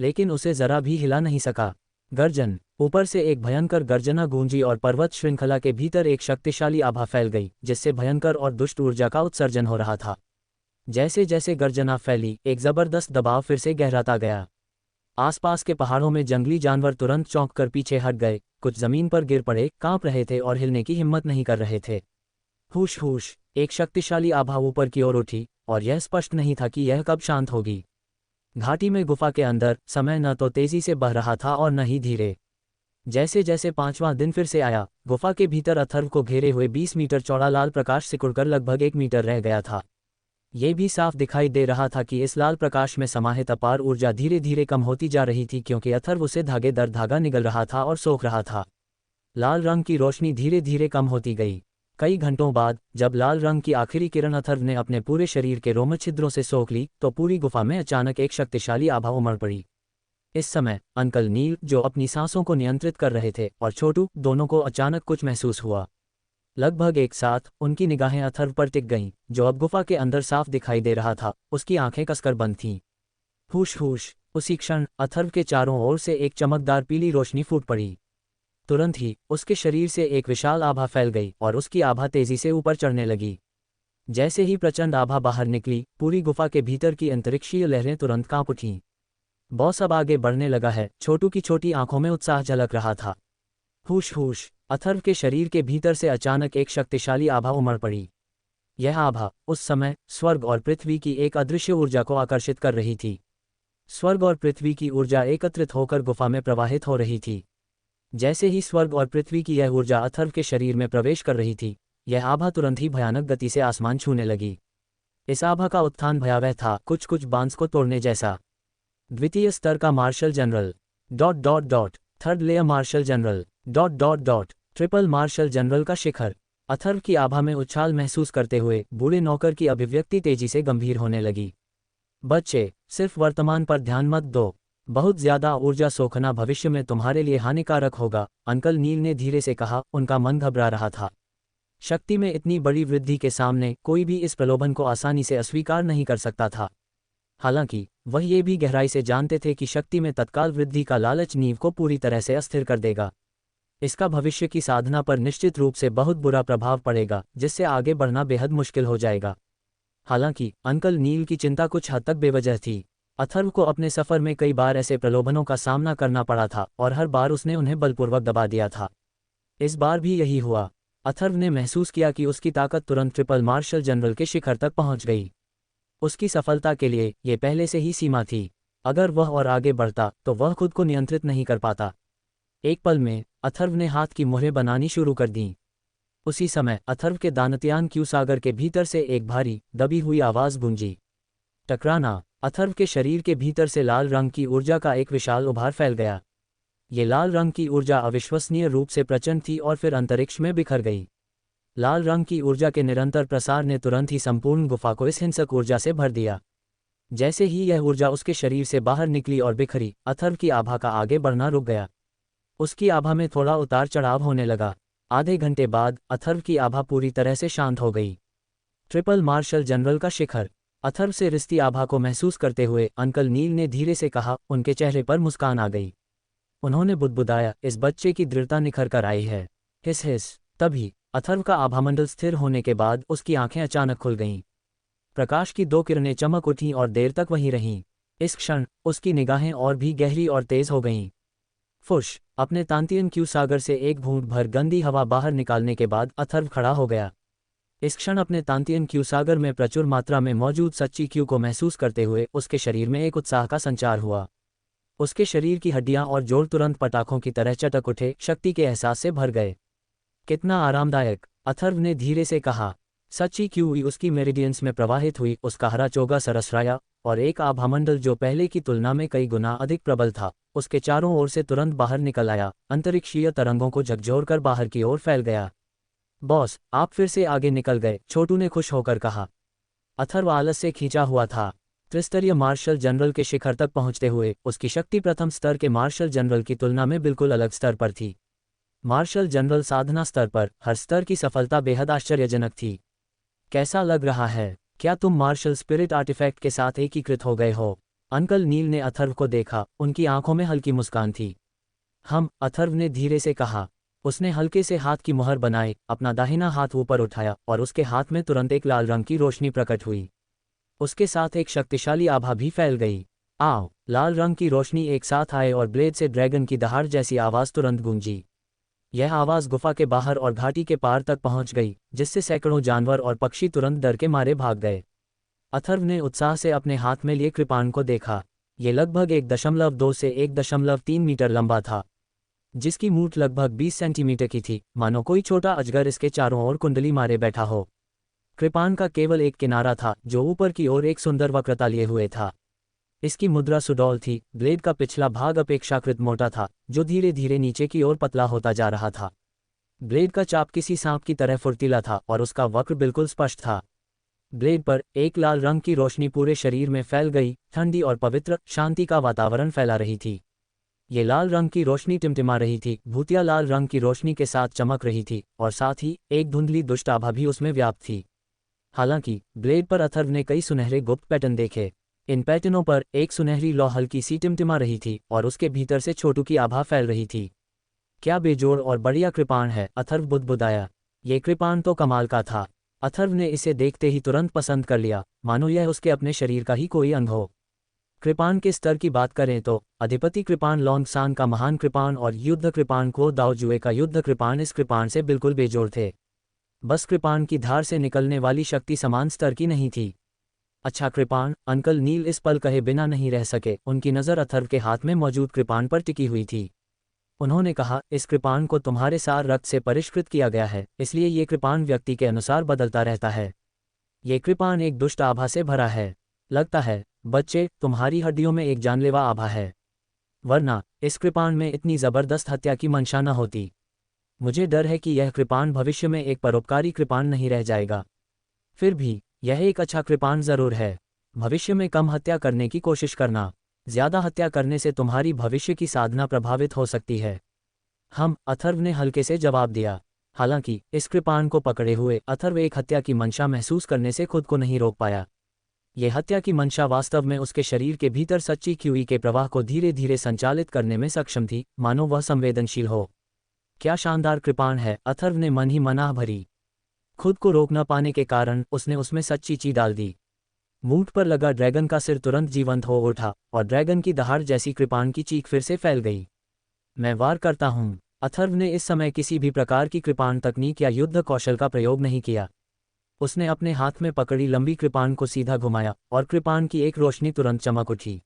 लेकिन उसे जरा भी हिला नहीं सका। गर्जन। ऊपर से एक भयंकर गर्जना गूंजी और पर्वत श्रृंखला के भीतर एक शक्तिशाली आभा फैल गई, जिससे भयंकर और दुष्ट ऊर्जा का उत्सर्जन हो रहा था। जैसे जैसे गर्जना फैली, एक जबरदस्त दबाव फिर से गहराता गया। आसपास के पहाड़ों में जंगली जानवर तुरंत चौंक कर पीछे हट गए, कुछ जमीन पर गिर पड़े, कांप रहे थे और हिलने की हिम्मत नहीं कर रहे थे। हुश हुश, एक शक्तिशाली आभा ऊपर की ओर उठी, और यह स्पष्ट नहीं था कि यह कब शांत होगी। घाटी में गुफा के अंदर समय न तो तेजी से बह रहा था और न ही धीरे। जैसे जैसे 5वां दिन फिर से आया, गुफा के भीतर अथर्व को घेरे हुए 20 मीटर चौड़ा लाल प्रकाश सिकुड़कर लगभग 1 मीटर रह गया था। ये भी साफ दिखाई दे रहा था कि इस लाल प्रकाश में समाहित अपार ऊर्जा धीरे धीरे कम होती जा रही थी, क्योंकि अथर्व उसे धागे दर धागा निगल रहा था और सोख रहा था। लाल रंग की रोशनी धीरे धीरे कम होती गई। कई घंटों बाद जब लाल रंग की आखिरी किरण अथर्व ने अपने पूरे शरीर के रोम छिद्रों से सोख ली, तो पूरी गुफा में अचानक एक शक्तिशाली आभा उमड़ पड़ी। इस समय अंकल नील, जो अपनी सांसों को नियंत्रित कर रहे थे, और छोटू, दोनों को अचानक कुछ महसूस हुआ। लगभग एक साथ उनकी निगाहें अथर्व पर टिक गईं, जो अब गुफा के अंदर साफ दिखाई दे रहा था। उसकी आंखें कसकर बंद थीं। हुश हुश, उसी क्षण अथर्व के चारों ओर से एक चमकदार पीली रोशनी फूट पड़ी। तुरंत ही उसके शरीर से एक विशाल आभा फैल गई और उसकी आभा तेजी से ऊपर चढ़ने लगी। जैसे ही प्रचंड आभा बाहर निकली, पूरी गुफा के भीतर की अंतरिक्षीय लहरें तुरंत कांप उठीं। बॉस अब आगे बढ़ने लगा है, छोटू की छोटी आंखों में उत्साह झलक रहा था। हुश हुश, अथर्व के शरीर के भीतर से अचानक एक शक्तिशाली आभा उमड़ पड़ी। यह आभा उस समय स्वर्ग और पृथ्वी की एक अदृश्य ऊर्जा को आकर्षित कर रही थी। स्वर्ग और पृथ्वी की ऊर्जा एकत्रित होकर गुफा में प्रवाहित हो रही थी। जैसे ही स्वर्ग और पृथ्वी की यह ऊर्जा अथर्व के शरीर में प्रवेश कर रही थी, यह आभा तुरंत ही भयानक गति से आसमान छूने लगी। इस आभा का उत्थान भयावह था, कुछ कुछ बांस को तोड़ने जैसा। द्वितीय स्तर का marshal general ... third layer marshal general ... triple marshal general का शिखर। अथर्व की आभा में उछाल महसूस करते हुए बूढ़े नौकर की अभिव्यक्ति तेजी से गंभीर होने लगी। बच्चे, सिर्फ वर्तमान पर ध्यान मत दो। बहुत ज्यादा ऊर्जा सोखना भविष्य में तुम्हारे लिए हानिकारक होगा, अंकल नील ने धीरे से कहा। उनका मन घबरा रहा था। शक्ति में इतनी बड़ी वृद्धि के सामने कोई भी इस प्रलोभन को आसानी से अस्वीकार नहीं कर सकता था। हालांकि वह ये भी गहराई से जानते थे कि शक्ति में तत्काल वृद्धि का लालच नींव को पूरी तरह से अस्थिर कर देगा। इसका भविष्य की साधना पर निश्चित रूप से बहुत बुरा प्रभाव पड़ेगा, जिससे आगे बढ़ना बेहद मुश्किल हो जाएगा। हालांकि अंकल नील की चिंता कुछ हद तक बेवजह थी। अथर्व को अपने सफर में कई बार ऐसे प्रलोभनों का सामना करना पड़ा था, और हर बार उसने उन्हें बलपूर्वक दबा दिया था। इस बार भी यही हुआ। अथर्व ने महसूस किया कि उसकी ताकत तुरंत ट्रिपल मार्शल जनरल के शिखर तक पहुंच गई। उसकी सफलता के लिए ये पहले से ही सीमा थी। अगर वह और आगे बढ़ता तो वह खुद को नियंत्रित नहीं कर पाता। एक पल में अथर्व ने हाथ की मुहरें बनानी शुरू कर दीं। उसी समय अथर्व के दानतयान क्यू सागर के भीतर से एक भारी दबी हुई आवाज गूंजी। टकराना। अथर्व के शरीर के भीतर से लाल रंग की ऊर्जा का एक विशाल उभार फैल गया। ये लाल रंग की ऊर्जा अविश्वसनीय रूप से प्रचंड थी और फिर अंतरिक्ष में बिखर गई। लाल रंग की ऊर्जा के निरंतर प्रसार ने तुरंत ही संपूर्ण गुफा को इस हिंसक ऊर्जा से भर दिया। जैसे ही यह ऊर्जा उसके शरीर से बाहर निकली और बिखरी, अथर्व की आभा का आगे बढ़ना रुक गया। उसकी आभा में थोड़ा उतार चढ़ाव होने लगा। आधे घंटे बाद अथर्व की आभा पूरी तरह से शांत हो गई। ट्रिपल मार्शल जनरल का शिखर। अथर्व से रिश्ती आभा को महसूस करते हुए अंकल नील ने धीरे से कहा। उनके चेहरे पर मुस्कान आ गई। उन्होंने बुदबुदाया, इस बच्चे की दृढ़ता निखर कर आई है। हिस हिस। तभी अथर्व का आभामंडल स्थिर होने के बाद उसकी आंखें अचानक खुल गईं। प्रकाश की 2 किरणें चमक उठीं और देर तक वहीं रहीं। इस क्षण उसकी निगाहें और भी गहरी और तेज हो गईं। फुश। अपने तांतियन क्यू सागर से एक घूंट भर गंदी हवा बाहर निकालने के बाद अथर्व खड़ा हो गया। इस क्षण अपने तांतियन क्यू सागर में प्रचुर मात्रा में मौजूद सच्ची क्यू को महसूस करते हुए उसके शरीर में एक उत्साह का संचार हुआ। उसके शरीर की हड्डियां और जोड़ तुरंत पटाखों की तरह चटक उठे, शक्ति के एहसास से भर गए। कितना आरामदायक, अथर्व ने धीरे से कहा। सच्ची क्यू उसकी मेरिडियंस में प्रवाहित हुई, उसका हरा चोगा सरसराया, और एक आभामंडल जो पहले की तुलना में कई गुना अधिक प्रबल था, उसके चारों ओर से तुरंत बाहर निकल आया, अंतरिक्षीय तरंगों को झकझोरकर बाहर की ओर फैल गया। बॉस, आप फिर से आगे निकल गए, छोटू ने खुश होकर कहा। अथर्व आलस से खींचा हुआ था। त्रिस्तरीय मार्शल जनरल के शिखर तक पहुंचते हुए उसकी शक्ति प्रथम स्तर के मार्शल जनरल की तुलना में बिल्कुल अलग स्तर पर थी। मार्शल जनरल साधना स्तर पर हर स्तर की सफलता बेहद आश्चर्यजनक थी। कैसा लग रहा है? क्या तुम मार्शल स्पिरिट आर्टिफैक्ट के साथ एकीकृत हो गए हो? अंकल नील ने अथर्व को देखा, उनकी आंखों में हल्की मुस्कान थी। अथर्व ने धीरे से कहा। उसने हल्के से हाथ की मुहर बनाई, अपना दाहिना हाथ ऊपर उठाया और उसके हाथ में तुरंत एक लाल रंग की रोशनी प्रकट हुई। उसके साथ एक शक्तिशाली आभा भी फैल गई। आओ! लाल रंग की रोशनी एक साथ आए और ब्लेड से ड्रैगन की दहाड़ जैसी आवाज़ तुरंत गूंजी। यह आवाज़ गुफा के बाहर और घाटी के पार तक पहुंच गई, जिससे सैकड़ों जानवर और पक्षी तुरंत डर के मारे भाग गए। अथर्व ने उत्साह से अपने हाथ में लिए कृपाण को देखा। ये लगभग 1.2 से 1.3 मीटर लंबा था, जिसकी मूठ लगभग 20 सेंटीमीटर की थी, मानो कोई छोटा अजगर इसके चारों ओर कुंडली मारे बैठा हो। कृपाण का केवल एक किनारा था, जो ऊपर की ओर एक सुंदर वक्रता लिए हुए था। इसकी मुद्रा सुडौल थी। ब्लेड का पिछला भाग अपेक्षाकृत मोटा था, जो धीरे धीरे नीचे की ओर पतला होता जा रहा था। ब्लेड का चाप किसी सांप की तरह फुर्तीला था और उसका वक्र बिल्कुल स्पष्ट था। ब्लेड पर एक लाल रंग की रोशनी पूरे शरीर में फैल गई, ठंडी और पवित्र शांति का वातावरण फैला रही थी। ये लाल रंग की रोशनी टिमटिमा रही थी, भूतिया लाल रंग की रोशनी के साथ चमक रही थी, और साथ ही एक धुंधली दुष्ट आभा भी उसमें व्याप्त थी। हालांकि ब्लेड पर अथर्व ने कई सुनहरे गुप्त पैटर्न देखे। इन पैटर्नों पर एक सुनहरी लौ हल्की सी टिमटिमा रही थी और उसके भीतर से छोटू की आभा फैल रही थी। क्या बेजोड़ और बढ़िया कृपाण है, अथर्व बुदबुदाया। ये कृपाण तो कमाल का था। अथर्व ने इसे देखते ही तुरंत पसंद कर लिया, मानो यह उसके अपने शरीर का ही कोई अंग हो। कृपाण के स्तर की बात करें तो अधिपति कृपाण लॉन्गसान का महान कृपाण और युद्ध कृपाण को दाओ जुए का युद्ध कृपाण इस कृपाण से बिल्कुल बेजोड़ थे। बस कृपाण की धार से निकलने वाली शक्ति समान स्तर की नहीं थी। अच्छा कृपाण, अंकल नील इस पल कहे बिना नहीं रह सके। उनकी नज़र अथर्व के हाथ में मौजूद कृपाण पर टिकी हुई थी। उन्होंने कहा, इस कृपाण को तुम्हारे सार रक्त से परिष्कृत किया गया है, इसलिए ये कृपाण व्यक्ति के अनुसार बदलता रहता है। ये कृपाण एक दुष्ट आभा से भरा है। लगता है बच्चे, तुम्हारी हड्डियों में एक जानलेवा आभा है, वरना इस कृपाण में इतनी जबरदस्त हत्या की मंशा न होती। मुझे डर है कि यह कृपाण भविष्य में एक परोपकारी कृपाण नहीं रह जाएगा। फिर भी यह एक अच्छा कृपाण जरूर है। भविष्य में कम हत्या करने की कोशिश करना। ज्यादा हत्या करने से तुम्हारी भविष्य की साधना प्रभावित हो सकती है। अथर्व ने हल्के से जवाब दिया। हालांकि इस कृपाण को पकड़े हुए अथर्व एक हत्या की मंशा महसूस करने से खुद को नहीं रोक पाया। यह हत्या की मंशा वास्तव में उसके शरीर के भीतर सच्ची क्यूई के प्रवाह को धीरे धीरे संचालित करने में सक्षम थी, मानो वह संवेदनशील हो। क्या शानदार कृपाण है, अथर्व ने मन ही मनाह भरी। खुद को रोक न पाने के कारण उसने उसमें सच्ची ची डाल दी। मूठ पर लगा ड्रैगन का सिर तुरंत जीवंत हो उठा और ड्रैगन की दहाड़ जैसी कृपाण की चीख फिर से फैल गई। मैं वार करता हूँ। अथर्व ने इस समय किसी भी प्रकार की कृपाण तकनीक या युद्ध कौशल का प्रयोग नहीं किया। उसने अपने हाथ में पकड़ी लंबी कृपाण को सीधा घुमाया और कृपाण की एक रोशनी तुरंत चमक उठी।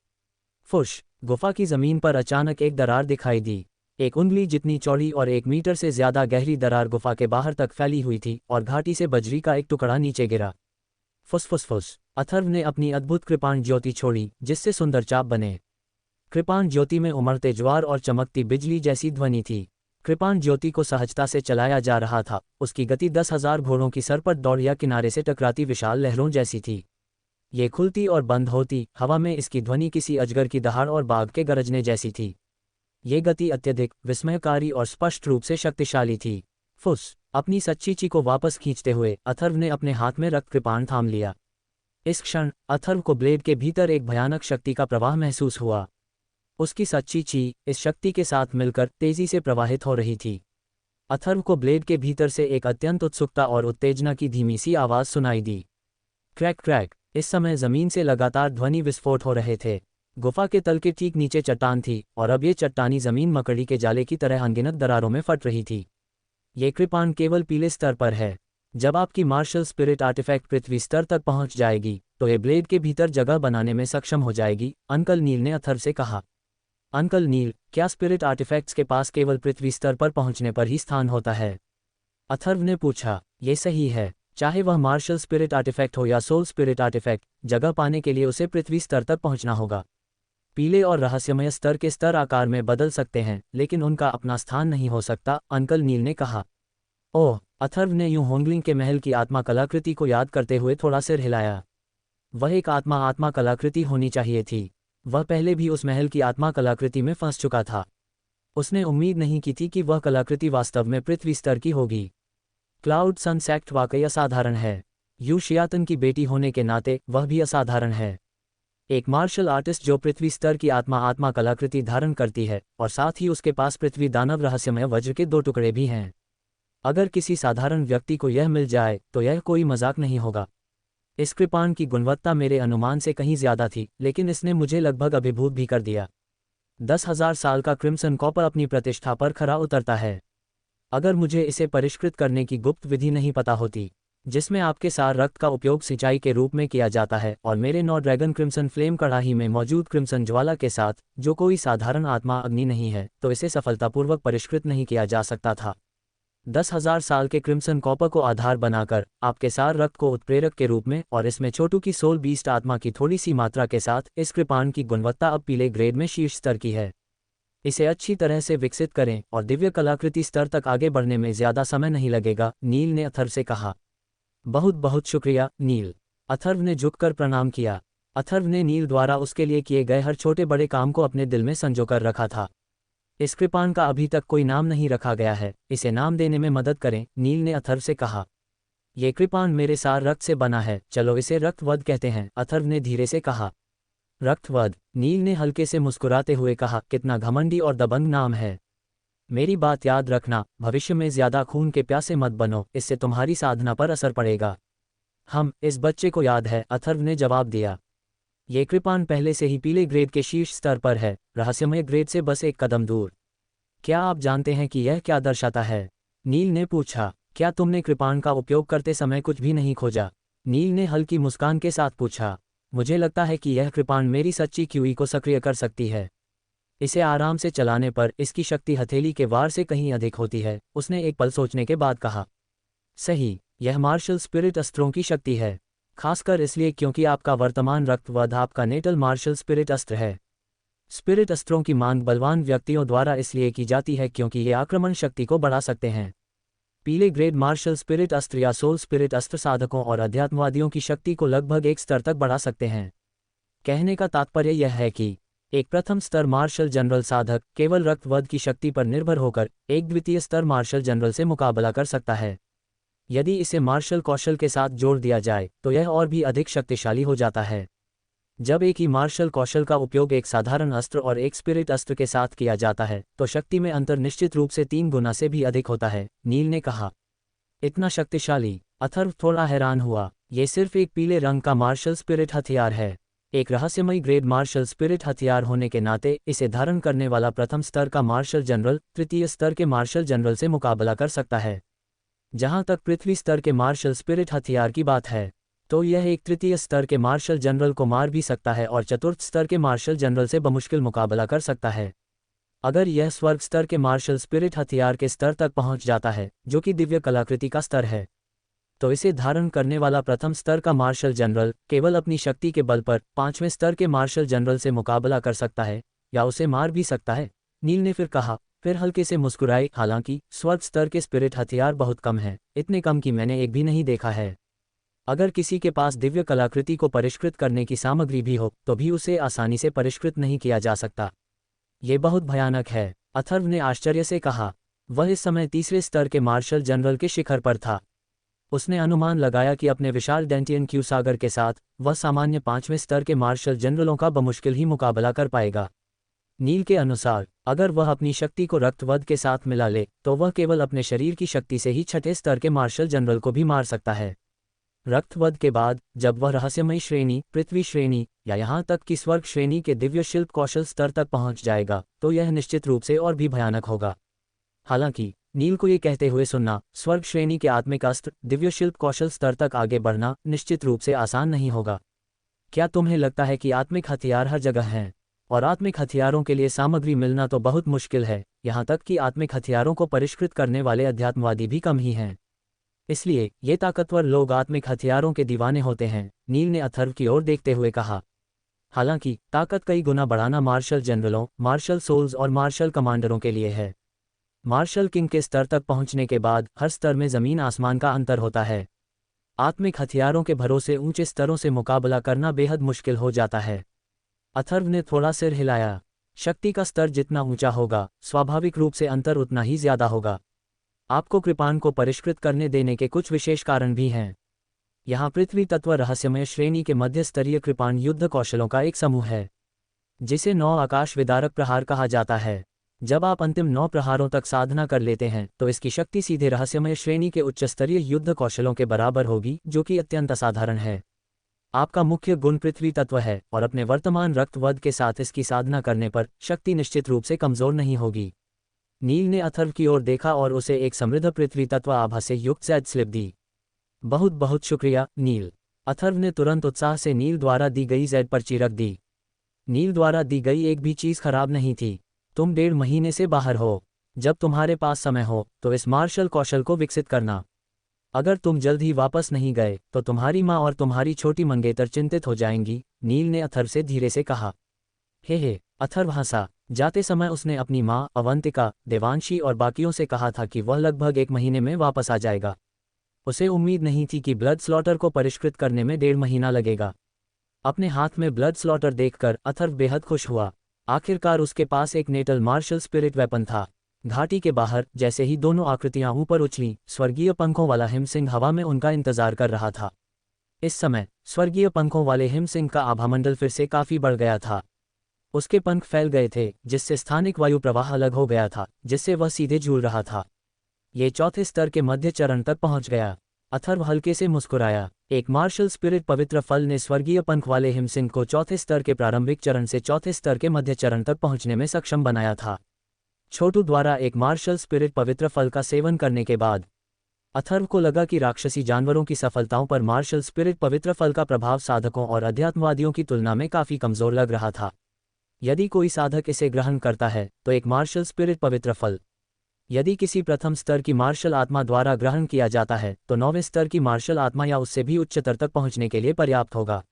फुश! गुफा की जमीन पर अचानक एक दरार दिखाई दी। एक उंगली जितनी चौड़ी और 1 मीटर से ज्यादा गहरी दरार गुफा के बाहर तक फैली हुई थी और घाटी से बजरी का एक टुकड़ा नीचे गिरा। फुस! अथर्व ने अपनी अद्भुत कृपाण ज्योति छोड़ी, जिससे सुंदर चाप बने। कृपाण ज्योति में उमड़ते ज्वार और चमकती बिजली जैसी ध्वनि थी। कृपाण ज्योति को सहजता से चलाया जा रहा था। उसकी गति 10,000 घोड़ों की सरपट दौड़ या किनारे से टकराती विशाल लहरों जैसी थी। ये खुलती और बंद होती हवा में इसकी ध्वनि किसी अजगर की दहाड़ और बाघ के गरजने जैसी थी। ये गति अत्यधिक विस्मयकारी और स्पष्ट रूप से शक्तिशाली थी। फुस! अपनी सच्ची ची को वापस खींचते हुए अथर्व ने अपने हाथ में रक्त कृपाण थाम लिया। इस क्षण अथर्व को ब्लेड के भीतर एक भयानक शक्ति का प्रवाह महसूस हुआ। उसकी सच्ची ची इस शक्ति के साथ मिलकर तेजी से प्रवाहित हो रही थी। अथर्व को ब्लेड के भीतर से एक अत्यंत उत्सुकता और उत्तेजना की धीमी सी आवाज सुनाई दी। Crack crack! इस समय जमीन से लगातार ध्वनि विस्फोट हो रहे थे। गुफा के तल के ठीक नीचे चट्टान थी और अब ये चट्टानी जमीन मकड़ी के जाले की तरह अनगिनत दरारों में फट रही थी। ये कृपाण केवल पीले स्तर पर है। जब आपकी मार्शल स्पिरिट आर्टिफैक्ट पृथ्वी स्तर तक पहुंच जाएगी तो ये ब्लेड के भीतर जगह बनाने में सक्षम हो जाएगी, अंकल नील ने अथर्व से कहा। अंकल नील, क्या स्पिरिट आर्टिफैक्ट्स के पास केवल पृथ्वी स्तर पर पहुंचने पर ही स्थान होता है? अथर्व ने पूछा। ये सही है। चाहे वह मार्शल स्पिरिट आर्टिफैक्ट हो या सोल स्पिरिट आर्टिफैक्ट, जगह पाने के लिए उसे पृथ्वी स्तर तक पहुंचना होगा। पीले और रहस्यमय स्तर के स्तर आकार में बदल सकते हैं, लेकिन उनका अपना स्थान नहीं हो सकता, अंकल नील ने कहा। ओह! अथर्व ने यूं होंगलिंग के महल की आत्मा कलाकृति को याद करते हुए थोड़ा सिर हिलाया। वह एक आत्मा कलाकृति होनी चाहिए थी। वह पहले भी उस महल की आत्मा कलाकृति में फंस चुका था। उसने उम्मीद नहीं की थी कि वह कलाकृति वास्तव में पृथ्वी स्तर की होगी। क्लाउड सनसेक्ट वाकई असाधारण है। यू शियातन की बेटी होने के नाते वह भी असाधारण है। एक मार्शल आर्टिस्ट जो पृथ्वी स्तर की आत्मा कलाकृति धारण करती है और साथ ही उसके पास पृथ्वी दानव रहस्यमय वज्र के 2 टुकड़े भी हैं। अगर किसी साधारण व्यक्ति को यह मिल जाए तो यह कोई मजाक नहीं होगा। इस कृपाण की गुणवत्ता मेरे अनुमान से कहीं ज्यादा थी, लेकिन इसने मुझे लगभग अभिभूत भी कर दिया। 10,000 साल का क्रिम्सन कॉपर अपनी प्रतिष्ठा पर खरा उतरता है। अगर मुझे इसे परिष्कृत करने की गुप्त विधि नहीं पता होती, जिसमें आपके सार रक्त का उपयोग सिंचाई के रूप में किया जाता है और मेरे 9 ड्रैगन क्रिम्सन फ्लेम कड़ाही में मौजूद क्रिम्सन ज्वाला के साथ, जो कोई साधारण आत्मा अग्नि नहीं है, तो इसे सफलतापूर्वक परिष्कृत नहीं किया जा सकता था। 10,000 साल के क्रिम्सन कॉपर को आधार बनाकर आपके सार रक्त को उत्प्रेरक के रूप में और इसमें छोटू की सोल बीस्ट आत्मा की थोड़ी सी मात्रा के साथ इस कृपाण की गुणवत्ता अब पीले ग्रेड में शीर्ष स्तर की है। इसे अच्छी तरह से विकसित करें और दिव्य कलाकृति स्तर तक आगे बढ़ने में ज्यादा समय नहीं लगेगा, नील ने अथर्व से कहा। बहुत बहुत शुक्रिया नील, अथर्व ने झुककर प्रणाम किया। अथर्व ने नील द्वारा उसके लिए किए गए हर छोटे बड़े काम को अपने दिल में संजोकर रखा था। इस कृपाण का अभी तक कोई नाम नहीं रखा गया है, इसे नाम देने में मदद करें, नील ने अथर्व से कहा। ये कृपाण मेरे सार रक्त से बना है, चलो इसे रक्तवध कहते हैं, अथर्व ने धीरे से कहा। रक्तवध, नील ने हल्के से मुस्कुराते हुए कहा, कितना घमंडी और दबंग नाम है। मेरी बात याद रखना, भविष्य में ज्यादा खून के प्यासे मत बनो, इससे तुम्हारी साधना पर असर पड़ेगा। इस बच्चे को याद है, अथर्व ने जवाब दिया। ये कृपाण पहले से ही पीले ग्रेड के शीर्ष स्तर पर है, रहस्यमय ग्रेड से बस एक कदम दूर। क्या आप जानते हैं कि यह क्या दर्शाता है? नील ने पूछा। क्या तुमने कृपाण का उपयोग करते समय कुछ भी नहीं खोजा? नील ने हल्की मुस्कान के साथ पूछा। मुझे लगता है कि यह कृपाण मेरी सच्ची क्यूई को सक्रिय कर सकती है। इसे आराम से चलाने पर इसकी शक्ति हथेली के वार से कहीं अधिक होती है, उसने एक पल सोचने के बाद कहा। सही, यह मार्शल स्पिरिट अस्त्रों की शक्ति है, खासकर इसलिए क्योंकि आपका वर्तमान रक्तवध आपका नेटल मार्शल स्पिरिट अस्त्र है। स्पिरिट अस्त्रों की मांग बलवान व्यक्तियों द्वारा इसलिए की जाती है क्योंकि ये आक्रमण शक्ति को बढ़ा सकते हैं। पीले ग्रेड मार्शल स्पिरिट अस्त्र या सोल स्पिरिट अस्त्र साधकों और अध्यात्मवादियों की शक्ति को लगभग एक स्तर तक बढ़ा सकते हैं। कहने का तात्पर्य यह है कि एक प्रथम स्तर मार्शल जनरल साधक केवल रक्तवध की शक्ति पर निर्भर होकर एक द्वितीय स्तर मार्शल जनरल से मुकाबला कर सकता है। यदि इसे मार्शल कौशल के साथ जोड़ दिया जाए तो यह और भी अधिक शक्तिशाली हो जाता है। जब एक ही मार्शल कौशल का उपयोग एक साधारण अस्त्र और एक स्पिरिट अस्त्र के साथ किया जाता है तो शक्ति में अंतर निश्चित रूप से 3 गुना से भी अधिक होता है, नील ने कहा। इतना शक्तिशाली? अथर्व थोड़ा हैरान हुआ। ये सिर्फ एक पीले रंग का मार्शल स्पिरिट हथियार है। एक रहस्यमयी ग्रेड मार्शल स्पिरिट हथियार होने के नाते इसे धारण करने वाला प्रथम स्तर का मार्शल जनरल तृतीय स्तर के मार्शल जनरल से मुकाबला कर सकता है। जहां तक पृथ्वी स्तर के मार्शल स्पिरिट हथियार की बात है, तो यह एक तृतीय स्तर के मार्शल जनरल को मार भी सकता है और चतुर्थ स्तर के मार्शल जनरल से बमुश्किल मुकाबला कर सकता है। अगर यह स्वर्ग स्तर के मार्शल स्पिरिट हथियार के स्तर तक पहुंच जाता है, जो कि दिव्य कलाकृति का स्तर है, तो इसे धारण करने वाला प्रथम स्तर का मार्शल जनरल केवल अपनी शक्ति के बल पर 5वें स्तर के मार्शल जनरल से मुकाबला कर सकता है या उसे मार भी सकता है, नील ने फिर कहा। फिर हल्के से मुस्कुराए, हालांकि स्वर्ग स्तर के स्पिरिट हथियार बहुत कम हैं, इतने कम कि मैंने एक भी नहीं देखा है। अगर किसी के पास दिव्य कलाकृति को परिष्कृत करने की सामग्री भी हो तो भी उसे आसानी से परिष्कृत नहीं किया जा सकता। ये बहुत भयानक है, अथर्व ने आश्चर्य से कहा। वह इस समय तीसरे स्तर के मार्शल जनरल के शिखर पर था। उसने अनुमान लगाया कि अपने विशाल डेंटियन क्यू सागर के साथ वह सामान्य 5वें स्तर के मार्शल जनरलों का बमुश्किल ही मुकाबला कर पाएगा। नील के अनुसार अगर वह अपनी शक्ति को रक्तवध के साथ मिला ले तो वह केवल अपने शरीर की शक्ति से ही 6ठे स्तर के मार्शल जनरल को भी मार सकता है। रक्तवध के बाद जब वह रहस्यमयी श्रेणी, पृथ्वी श्रेणी या यहाँ तक कि स्वर्ग श्रेणी के दिव्य शिल्प कौशल स्तर तक पहुँच जाएगा तो यह निश्चित रूप से और भी भयानक होगा। हालांकि नील को ये कहते हुए सुनना, स्वर्ग श्रेणी के आत्मिक अस्त्र दिव्य शिल्प कौशल स्तर तक आगे बढ़ना निश्चित रूप से आसान नहीं होगा। क्या तुम्हें लगता है कि आत्मिक हथियार हर जगह हैं और आत्मिक हथियारों के लिए सामग्री मिलना तो बहुत मुश्किल है, यहाँ तक कि आत्मिक हथियारों को परिष्कृत करने वाले अध्यात्मवादी भी कम ही हैं। इसलिए ये ताकतवर लोग आत्मिक हथियारों के दीवाने होते हैं, नील ने अथर्व की ओर देखते हुए कहा। हालांकि ताकत कई गुना बढ़ाना मार्शल जनरलों, मार्शल सोल्स और मार्शल कमांडरों के लिए है। मार्शल किंग के स्तर तक पहुंचने के बाद हर स्तर में जमीन आसमान का अंतर होता है। आत्मिक हथियारों के भरोसे ऊंचे स्तरों से मुकाबला करना बेहद मुश्किल हो जाता है। अथर्व ने थोड़ा सिर हिलाया। शक्ति का स्तर जितना ऊंचा होगा, स्वाभाविक रूप से अंतर उतना ही ज्यादा होगा। आपको कृपाण को परिष्कृत करने देने के कुछ विशेष कारण भी हैं। यहाँ पृथ्वी तत्व रहस्यमय श्रेणी के मध्य स्तरीय कृपाण युद्ध कौशलों का एक समूह है, जिसे 9 आकाश विदारक प्रहार कहा जाता है। जब आप अंतिम 9 प्रहारों तक साधना कर लेते हैं तो इसकी शक्ति सीधे रहस्यमय श्रेणी के उच्च स्तरीय युद्ध कौशलों के बराबर होगी, जो कि अत्यंत असाधारण है। आपका मुख्य गुण पृथ्वी तत्व है और अपने वर्तमान रक्तवद के साथ इसकी साधना करने पर शक्ति निश्चित रूप से कमजोर नहीं होगी। नील ने अथर्व की ओर देखा और उसे एक समृद्ध पृथ्वी तत्व आभा से युक्त जेड स्लिप दी। बहुत बहुत शुक्रिया नील। अथर्व ने तुरंत उत्साह से नील द्वारा दी गई जेड पर्ची रख दी। नील द्वारा दी गई एक भी चीज खराब नहीं थी। तुम 1.5 महीने से बाहर हो। जब तुम्हारे पास समय हो तो इस मार्शल कौशल को विकसित करना। अगर तुम जल्द ही वापस नहीं गए तो तुम्हारी माँ और तुम्हारी छोटी मंगेतर चिंतित हो जाएंगी, नील ने अथर्व से धीरे से कहा। हे अथर्व हंसा। जाते समय उसने अपनी माँ अवंतिका, देवांशी और बाकियों से कहा था कि वह लगभग 1 महीने में वापस आ जाएगा। उसे उम्मीद नहीं थी कि ब्लड स्लॉटर को परिष्कृत करने में 1.5 महीना लगेगा। अपने हाथ में ब्लड स्लॉटर देखकर अथर्व बेहद खुश हुआ। आखिरकार उसके पास एक नेटल मार्शल स्पिरिट वेपन था। घाटी के बाहर जैसे ही दोनों आकृतियां ऊपर उछलीं, स्वर्गीय पंखों वाला हिमसिंह हवा में उनका इंतजार कर रहा था। इस समय स्वर्गीय पंखों वाले हिमसिंह का आभामंडल फिर से काफी बढ़ गया था। उसके पंख फैल गए थे, जिससे स्थानिक वायु प्रवाह अलग हो गया था, जिससे वह सीधे झूल रहा था। ये चौथे स्तर के मध्य चरण तक पहुंच गया। अथर्व हल्के से मुस्कुराया। एक मार्शल स्पिरिट पवित्र फल ने स्वर्गीय पंख वाले हिमसिंह को चौथे स्तर के प्रारंभिक चरण से चौथे स्तर के मध्य चरण तक पहुंचने में सक्षम बनाया था। छोटू द्वारा एक मार्शल स्पिरिट पवित्र फल का सेवन करने के बाद अथर्व को लगा कि राक्षसी जानवरों की सफलताओं पर मार्शल स्पिरिट पवित्र फल का प्रभाव साधकों और अध्यात्मवादियों की तुलना में काफी कमजोर लग रहा था। यदि कोई साधक इसे ग्रहण करता है तो एक मार्शल स्पिरिट पवित्र फल यदि किसी प्रथम स्तर की मार्शल आत्मा द्वारा ग्रहण किया जाता है तो 9वें स्तर की मार्शल आत्मा या उससे भी उच्चतर तक पहुंचने के लिए पर्याप्त होगा।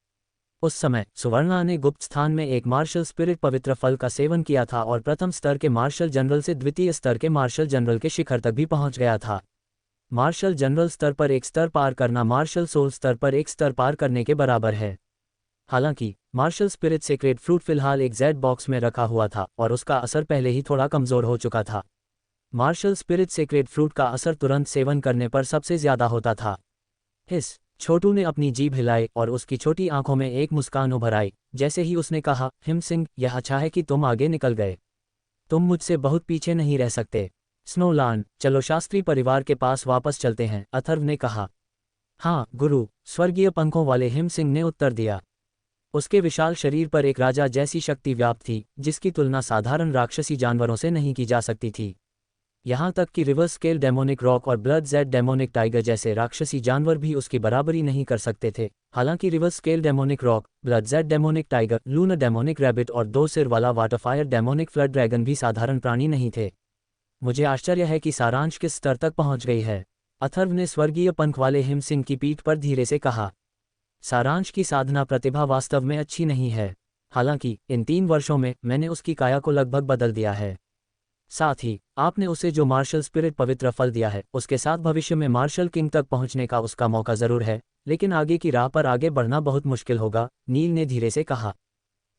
उस समय सुवर्णा ने गुप्त स्थान में एक मार्शल स्पिरिट पवित्र फल का सेवन किया था और प्रथम स्तर के मार्शल जनरल से द्वितीय स्तर के मार्शल जनरल के शिखर तक भी पहुंच गया था। मार्शल जनरल स्तर पर एक स्तर पार करना मार्शल सोल स्तर पर एक स्तर पार करने के बराबर है। हालांकि मार्शल स्पिरिट सीक्रेट फ्रूट फिलहाल एक जेड बॉक्स में रखा हुआ था और उसका असर पहले ही थोड़ा कमजोर हो चुका था। मार्शल स्पिरिट सीक्रेट फ्रूट का असर तुरंत सेवन करने पर सबसे ज्यादा होता था। हिस छोटू ने अपनी जीभ हिलाई और उसकी छोटी आंखों में एक मुस्कान उभर आई जैसे ही उसने कहा, हिमसिंह, यह अच्छा है कि तुम आगे निकल गए। तुम मुझसे बहुत पीछे नहीं रह सकते। स्नोलैंड, चलो शास्त्री परिवार के पास वापस चलते हैं, अथर्व ने कहा। हाँ गुरु, स्वर्गीय पंखों वाले हिमसिंह ने उत्तर दिया। उसके विशाल शरीर पर एक राजा जैसी शक्ति व्याप्त थी, जिसकी तुलना साधारण राक्षसी जानवरों से नहीं की जा सकती थी। यहाँ तक कि रिवर्स स्केल डेमोनिक रॉक और ब्लड जेड डेमोनिक टाइगर जैसे राक्षसी जानवर भी उसकी बराबरी नहीं कर सकते थे। हालांकि reverse scale demonic rock, blood Z demonic tiger, lunar demonic rabbit और 2 सिर वाला वाटरफायर डेमोनिक फ्लड ड्रैगन भी साधारण प्राणी नहीं थे। मुझे आश्चर्य है कि सारांश किस स्तर तक पहुंच गई है, अथर्व ने स्वर्गीय पंख वाले हिमसिंह की पीठ पर धीरे से कहा। सारांश की साधना प्रतिभा वास्तव में अच्छी नहीं है। हालांकि इन 3 वर्षों में मैंने उसकी काया को लगभग बदल दिया है। साथ ही आपने उसे जो मार्शल स्पिरिट पवित्र फल दिया है उसके साथ भविष्य में मार्शल किंग तक पहुंचने का उसका मौका जरूर है, लेकिन आगे की राह पर आगे बढ़ना बहुत मुश्किल होगा, नील ने धीरे से कहा।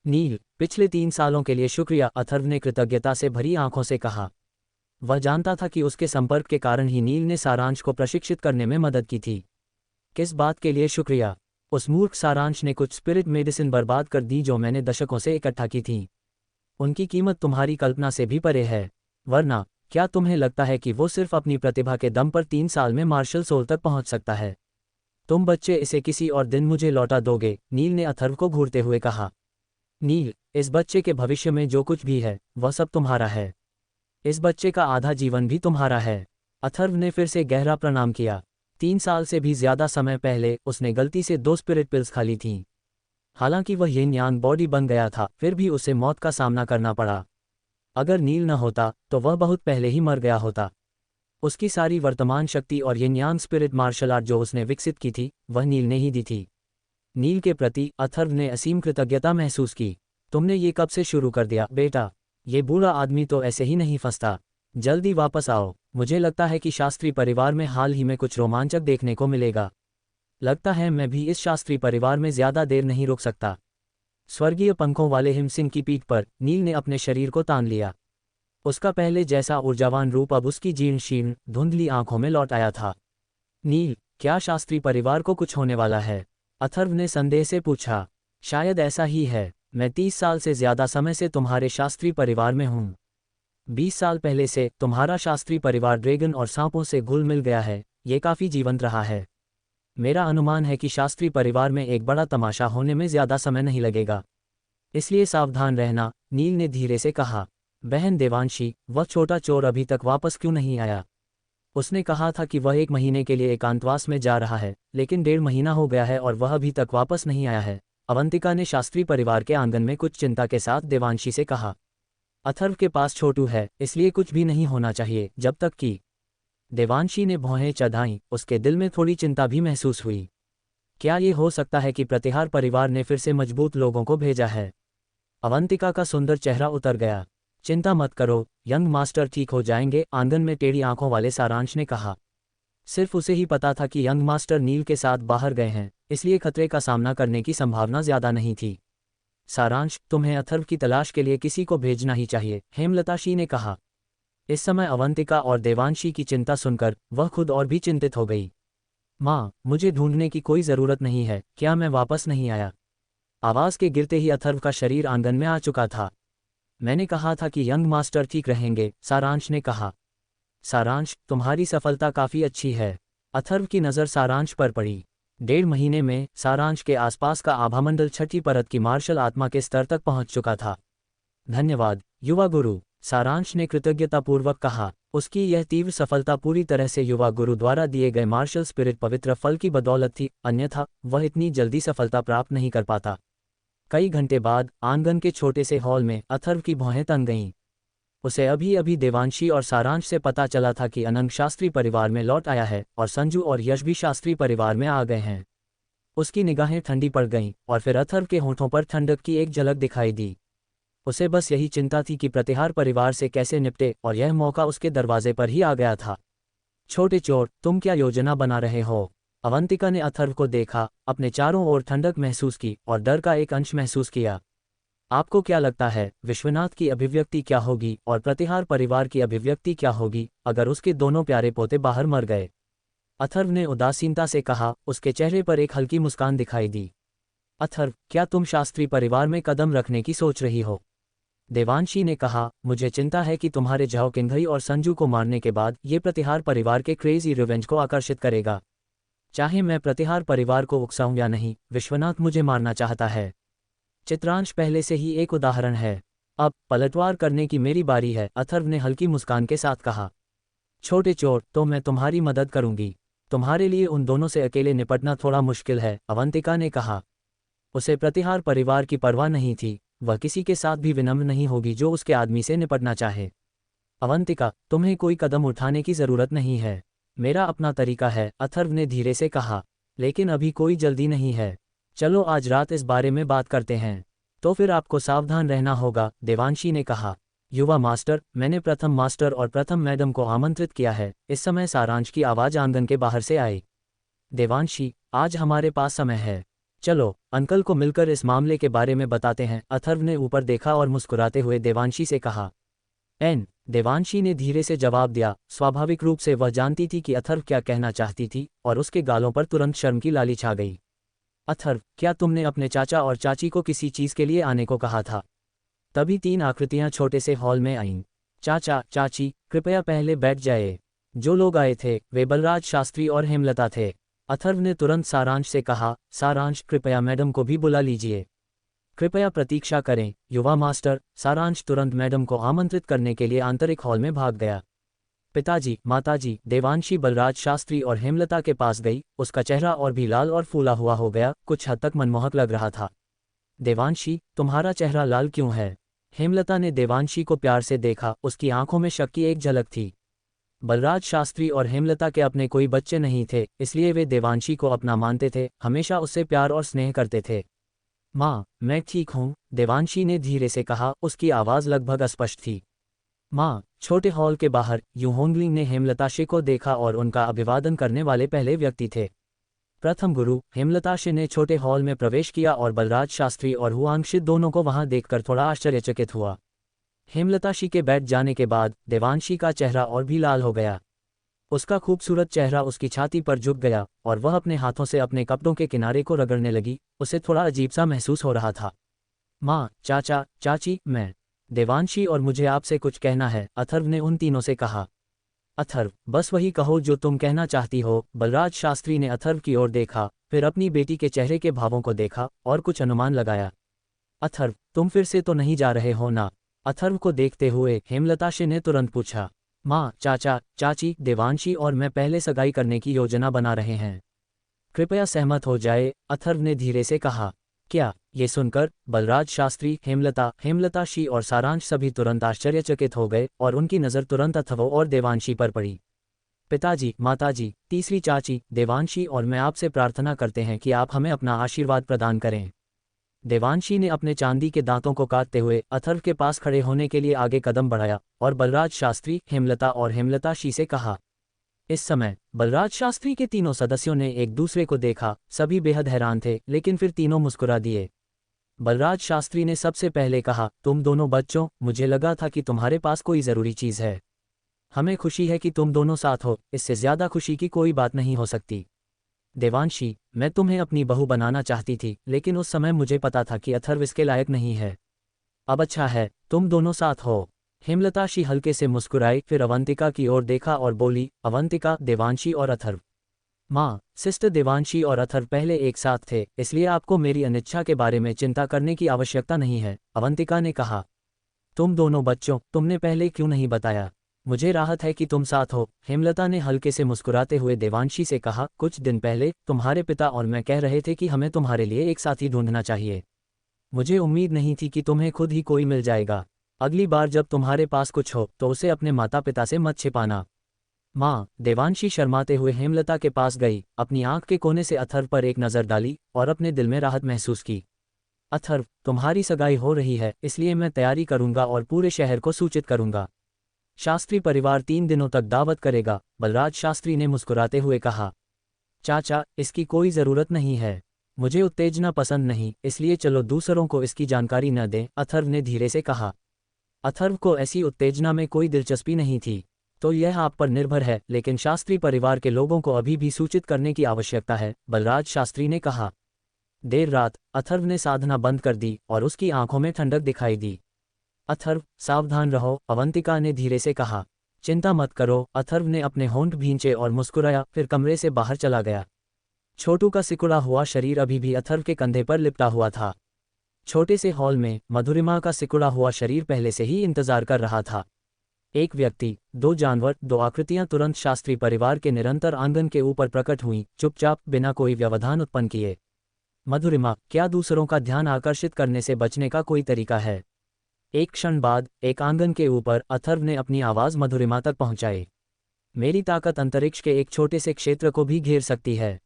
नील, पिछले 3 सालों के लिए शुक्रिया, अथर्व ने कृतज्ञता से भरी आंखों से कहा। वह जानता था कि उसके संपर्क के कारण ही नील ने सारांश को प्रशिक्षित करने में मदद की थी। किस बात के लिए शुक्रिया? उस मूर्ख सारांश ने कुछ स्पिरिट मेडिसिन बर्बाद कर दी जो मैंने दशकों से इकट्ठा की थी। उनकी कीमत तुम्हारी कल्पना से भी परे है। वरना क्या तुम्हें लगता है कि वो सिर्फ अपनी प्रतिभा के दम पर 3 साल में मार्शल सोल तक पहुंच सकता है? तुम बच्चे इसे किसी और दिन मुझे लौटा दोगे, नील ने अथर्व को घूरते हुए कहा। नील, इस बच्चे के भविष्य में जो कुछ भी है वह सब तुम्हारा है। इस बच्चे का आधा जीवन भी तुम्हारा है। अथर्व ने फिर से गहरा प्रणाम किया। 3 साल से भी ज्यादा समय पहले उसने गलती से 2 स्पिरिट पिल्स खा ली थीं। हालांकि वह यिन यांग बॉडी बन गया था, फिर भी उसे मौत का सामना करना पड़ा। अगर नील न होता तो वह बहुत पहले ही मर गया होता। उसकी सारी वर्तमान शक्ति और यिन यांग स्पिरिट मार्शल आर्ट जो उसने विकसित की थी वह नील ने ही दी थी। नील के प्रति अथर्व ने असीम कृतज्ञता महसूस की। तुमने ये कब से शुरू कर दिया बेटा? ये बूढ़ा आदमी तो ऐसे ही नहीं फंसता। जल्दी वापस आओ। मुझे लगता है कि शास्त्री परिवार में हाल ही में कुछ रोमांचक देखने को मिलेगा। लगता है मैं भी इस शास्त्री परिवार में ज्यादा देर नहीं रुक सकता। स्वर्गीय पंखों वाले हिमसिंह की पीठ पर नील ने अपने शरीर को तान लिया। उसका पहले जैसा ऊर्जावान रूप अब उसकी जीर्ण शीर्ण धुंधली आंखों में लौट आया था। नील, क्या शास्त्री परिवार को कुछ होने वाला है? अथर्व ने संदेह से पूछा। शायद ऐसा ही है। मैं 30 साल से ज्यादा समय से तुम्हारे शास्त्री परिवार में हूँ। 20 साल पहले से तुम्हारा शास्त्री परिवार ड्रैगन और सांपों से घुल मिल गया है। ये काफी जीवंत रहा है। मेरा अनुमान है कि शास्त्री परिवार में एक बड़ा तमाशा होने में ज्यादा समय नहीं लगेगा, इसलिए सावधान रहना, नील ने धीरे से कहा। बहन देवांशी, वह छोटा चोर अभी तक वापस क्यों नहीं आया? उसने कहा था कि वह 1 महीने के लिए एकांतवास में जा रहा है, लेकिन 1.5 महीना हो गया है और वह अभी तक वापस नहीं आया है। अवंतिका ने शास्त्री परिवार के आंगन में कुछ चिंता के साथ देवांशी से कहा। अथर्व के पास छोटू है, इसलिए कुछ भी नहीं होना चाहिए जब तक कि। देवांशी ने भौहें चढ़ाईं, उसके दिल में थोड़ी चिंता भी महसूस हुई। क्या ये हो सकता है कि प्रतिहार परिवार ने फिर से मजबूत लोगों को भेजा है? अवंतिका का सुंदर चेहरा उतर गया। चिंता मत करो, यंग मास्टर ठीक हो जाएंगे, आंगन में टेढ़ी आंखों वाले सारांश ने कहा। सिर्फ उसे ही पता था कि यंग मास्टर नील के साथ बाहर गए हैं, इसलिए खतरे का सामना करने की संभावना ज्यादा नहीं थी। सारांश, तुम्हें अथर्व की तलाश के लिए किसी को भेजना ही चाहिए, हेमलताशी ने कहा। इस समय अवंतिका और देवांशी की चिंता सुनकर वह खुद और भी चिंतित हो गई। माँ, मुझे ढूंढने की कोई जरूरत नहीं है, क्या मैं वापस नहीं आया? आवाज के गिरते ही अथर्व का शरीर आंगन में आ चुका था। मैंने कहा था कि यंग मास्टर ठीक रहेंगे, सारांश ने कहा। सारांश, तुम्हारी सफलता काफी अच्छी है। अथर्व की नज़र सारांश पर पड़ी। 1.5 महीने में सारांश के आसपास का आभामंडल 6ठी परत की मार्शल आत्मा के स्तर तक पहुंच चुका था। धन्यवाद युवा गुरु, सारांश ने कृतज्ञतापूर्वक कहा। उसकी यह तीव्र सफलता पूरी तरह से युवा गुरु द्वारा दिए गए मार्शल स्पिरिट पवित्र फल की बदौलत थी, अन्यथा वह इतनी जल्दी सफलता प्राप्त नहीं कर पाता। कई घंटे बाद आंगन के छोटे से हॉल में अथर्व की भौहें तन गईं। उसे अभी अभी देवांशी और सारांश से पता चला था कि अनंग शास्त्री परिवार में लौट आया है और संजू और यश भी शास्त्री परिवार में आ गए हैं। उसकी निगाहें ठंडी पड़ गईं और फिर अथर्व के होठों पर ठंडक की एक झलक दिखाई दी। उसे बस यही चिंता थी कि प्रतिहार परिवार से कैसे निपटे, और यह मौका उसके दरवाजे पर ही आ गया था। छोटे चोर, तुम क्या योजना बना रहे हो? अवंतिका ने अथर्व को देखा, अपने चारों ओर ठंडक महसूस की और डर का एक अंश महसूस किया। आपको क्या लगता है विश्वनाथ की अभिव्यक्ति क्या होगी और प्रतिहार परिवार की अभिव्यक्ति क्या होगी अगर उसके दोनों प्यारे पोते बाहर मर गए? अथर्व ने उदासीनता से कहा, उसके चेहरे पर एक हल्की मुस्कान दिखाई दी। अथर्व, क्या तुम शास्त्री परिवार में कदम रखने की सोच रही हो? देवांशी ने कहा, मुझे चिंता है कि तुम्हारे जाओ किंघई और संजू को मारने के बाद ये प्रतिहार परिवार के क्रेजी रिवेंज को आकर्षित करेगा। चाहे मैं प्रतिहार परिवार को उकसाऊं या नहीं, विश्वनाथ मुझे मारना चाहता है। चित्रांश पहले से ही एक उदाहरण है। अब पलटवार करने की मेरी बारी है, अथर्व ने हल्की मुस्कान के साथ कहा। छोटे चोर, तो मैं तुम्हारी मदद करूंगी। तुम्हारे लिए उन दोनों से अकेले निपटना थोड़ा मुश्किल है, अवंतिका ने कहा। उसे प्रतिहार परिवार की परवाह नहीं थी, वह किसी के साथ भी विनम्र नहीं होगी जो उसके आदमी से निपटना चाहे। अवंतिका, तुम्हें कोई कदम उठाने की जरूरत नहीं है, मेरा अपना तरीका है, अथर्व ने धीरे से कहा। लेकिन अभी कोई जल्दी नहीं है। चलो आज रात इस बारे में बात करते हैं। तो फिर आपको सावधान रहना होगा, देवांशी ने कहा। युवा मास्टर, मैंने प्रथम मास्टर और प्रथम मैडम को आमंत्रित किया है। इस समय सारांश की आवाज आंगन के बाहर से आई। देवांशी, आज हमारे पास समय है। चलो अंकल को मिलकर इस मामले के बारे में बताते हैं, अथर्व ने ऊपर देखा और मुस्कुराते हुए देवांशी से कहा। देवांशी ने धीरे से जवाब दिया। स्वाभाविक रूप से वह जानती थी कि अथर्व क्या कहना चाहती थी और उसके गालों पर तुरंत शर्म की लाली छा गई। अथर्व, क्या तुमने अपने चाचा और चाची को किसी चीज के लिए आने को कहा था? तभी 3 आकृतियां छोटे से हॉल में आईं। चाचा, चाची, कृपया पहले बैठ जाए। जो लोग आए थे वे बलराज शास्त्री और हेमलता थे। अथर्व ने तुरंत सारांश से कहा। सारांश, कृपया मैडम को भी बुला लीजिए। कृपया प्रतीक्षा करें युवा मास्टर। सारांश तुरंत मैडम को आमंत्रित करने के लिए आंतरिक हॉल में भाग गया। पिताजी, माताजी, देवांशी बलराज शास्त्री और हेमलता के पास गई। उसका चेहरा और भी लाल और फूला हुआ हो गया, कुछ हद तक मनमोहक लग रहा था। देवांशी, तुम्हारा चेहरा लाल क्यों है? हेमलता ने देवांशी को प्यार से देखा, उसकी आंखों में शक की एक झलक थी। बलराज शास्त्री और हेमलता के अपने कोई बच्चे नहीं थे, इसलिए वे देवांशी को अपना मानते थे, हमेशा उससे प्यार और स्नेह करते थे। माँ, मैं ठीक हूँ, देवांशी ने धीरे से कहा, उसकी आवाज़ लगभग अस्पष्ट थी। माँ, छोटे हॉल के बाहर यूहोंगलिंग ने हेमलताशे को देखा और उनका अभिवादन करने वाले पहले व्यक्ति थे। प्रथम गुरु हेमलताशे ने छोटे हॉल में प्रवेश किया और बलराज शास्त्री और हुआंगशित दोनों को वहां देखकर थोड़ा आश्चर्यचकित हुआ। हेमलताशी के बैठ जाने के बाद देवांशी का चेहरा और भी लाल हो गया। उसका खूबसूरत चेहरा उसकी छाती पर झुक गया और वह अपने हाथों से अपने कपड़ों के किनारे को रगड़ने लगी। उसे थोड़ा अजीब सा महसूस हो रहा था। माँ, चाचा, चाची, मैं देवांशी और मुझे आपसे कुछ कहना है, अथर्व ने उन तीनों से कहा। अथर्व, बस वही कहो जो तुम कहना चाहती हो। बलराज शास्त्री ने अथर्व की ओर देखा, फिर अपनी बेटी के चेहरे के भावों को देखा और कुछ अनुमान लगाया। अथर्व, तुम फिर से तो नहीं जा रहे हो ना? अथर्व को देखते हुए हेमलताशी ने तुरंत पूछा। माँ, चाचा, चाची, देवांशी और मैं पहले सगाई करने की योजना बना रहे हैं। कृपया सहमत हो जाए, अथर्व ने धीरे से कहा। क्या? ये सुनकर बलराज शास्त्री, हेमलताशी और सारांश सभी तुरंत आश्चर्यचकित हो गए और उनकी नज़र तुरंत अथर्व और देवांशी पर पड़ी। पिताजी, माताजी, तीसरी चाची, देवांशी और मैं आपसे प्रार्थना करते हैं कि आप हमें अपना आशीर्वाद प्रदान करें। देवांशी ने अपने चांदी के दांतों को काटते हुए अथर्व के पास खड़े होने के लिए आगे कदम बढ़ाया और बलराज शास्त्री, हेमलता और हेमलताशी से कहा। इस समय बलराज शास्त्री के तीनों सदस्यों ने एक दूसरे को देखा। सभी बेहद हैरान थे, लेकिन फिर तीनों मुस्कुरा दिए। बलराज शास्त्री ने सबसे पहले कहा, तुम दोनों बच्चों, मुझे लगा था कि तुम्हारे पास कोई ज़रूरी चीज़ है। हमें खुशी है कि तुम दोनों साथ हो, इससे ज़्यादा खुशी की कोई बात नहीं हो सकती। देवांशी, मैं तुम्हें अपनी बहू बनाना चाहती थी, लेकिन उस समय मुझे पता था कि अथर्व इसके लायक नहीं है। अब अच्छा है, तुम दोनों साथ हो। हेमलताशी हल्के से मुस्कुराई, फिर अवंतिका की ओर देखा और बोली, अवंतिका, देवांशी और अथर्व। माँ, सिस्टर देवांशी और अथर्व पहले एक साथ थे, इसलिए आपको मेरी अनिच्छा के बारे में चिंता करने की आवश्यकता नहीं है, अवंतिका ने कहा। तुम दोनों बच्चों, तुमने पहले क्यों नहीं बताया? मुझे राहत है कि तुम साथ हो, हेमलता ने हल्के से मुस्कुराते हुए देवांशी से कहा। कुछ दिन पहले तुम्हारे पिता और मैं कह रहे थे कि हमें तुम्हारे लिए एक साथी ढूंढना चाहिए। मुझे उम्मीद नहीं थी कि तुम्हें खुद ही कोई मिल जाएगा। अगली बार जब तुम्हारे पास कुछ हो तो उसे अपने माता पिता से मत छिपाना। माँ, देवांशी शर्माते हुए हेमलता के पास गई, अपनी आंख के कोने से अथर्व पर एक नज़र डाली और अपने दिल में राहत महसूस की। अथर्व, तुम्हारी सगाई हो रही है, इसलिए मैं तैयारी करूंगा और पूरे शहर को सूचित करूंगा। शास्त्री परिवार 3 दिनों तक दावत करेगा, बलराज शास्त्री ने मुस्कुराते हुए कहा। चाचा, इसकी कोई ज़रूरत नहीं है। मुझे उत्तेजना पसंद नहीं, इसलिए चलो दूसरों को इसकी जानकारी न दें, अथर्व ने धीरे से कहा। अथर्व को ऐसी उत्तेजना में कोई दिलचस्पी नहीं थी। तो यह आप पर निर्भर है, लेकिन शास्त्री परिवार के लोगों को अभी भी सूचित करने की आवश्यकता है, बलराज शास्त्री ने कहा। देर रात अथर्व ने साधना बंद कर दी और उसकी आंखों में ठंडक दिखाई दी। अथर्व, सावधान रहो, अवंतिका ने धीरे से कहा। चिंता मत करो, अथर्व ने अपने होंठ भींचे और मुस्कुराया, फिर कमरे से बाहर चला गया। छोटू का सिकुड़ा हुआ शरीर अभी भी अथर्व के कंधे पर लिपटा हुआ था। छोटे से हॉल में मधुरिमा का सिकुड़ा हुआ शरीर पहले से ही इंतजार कर रहा था। एक व्यक्ति, 2 जानवर, 2 आकृतियां तुरंत शास्त्री परिवार के निरंतर आंगन के ऊपर प्रकट हुईं, चुपचाप, बिना कोई व्यवधान उत्पन्न किए। मधुरिमा, क्या दूसरों का ध्यान आकर्षित करने से बचने का कोई तरीका है? एक क्षण बाद एक आंगन के ऊपर अथर्व ने अपनी आवाज़ मधुरिमा तक पहुंचाई। मेरी ताकत अंतरिक्ष के एक छोटे से क्षेत्र को भी घेर सकती है।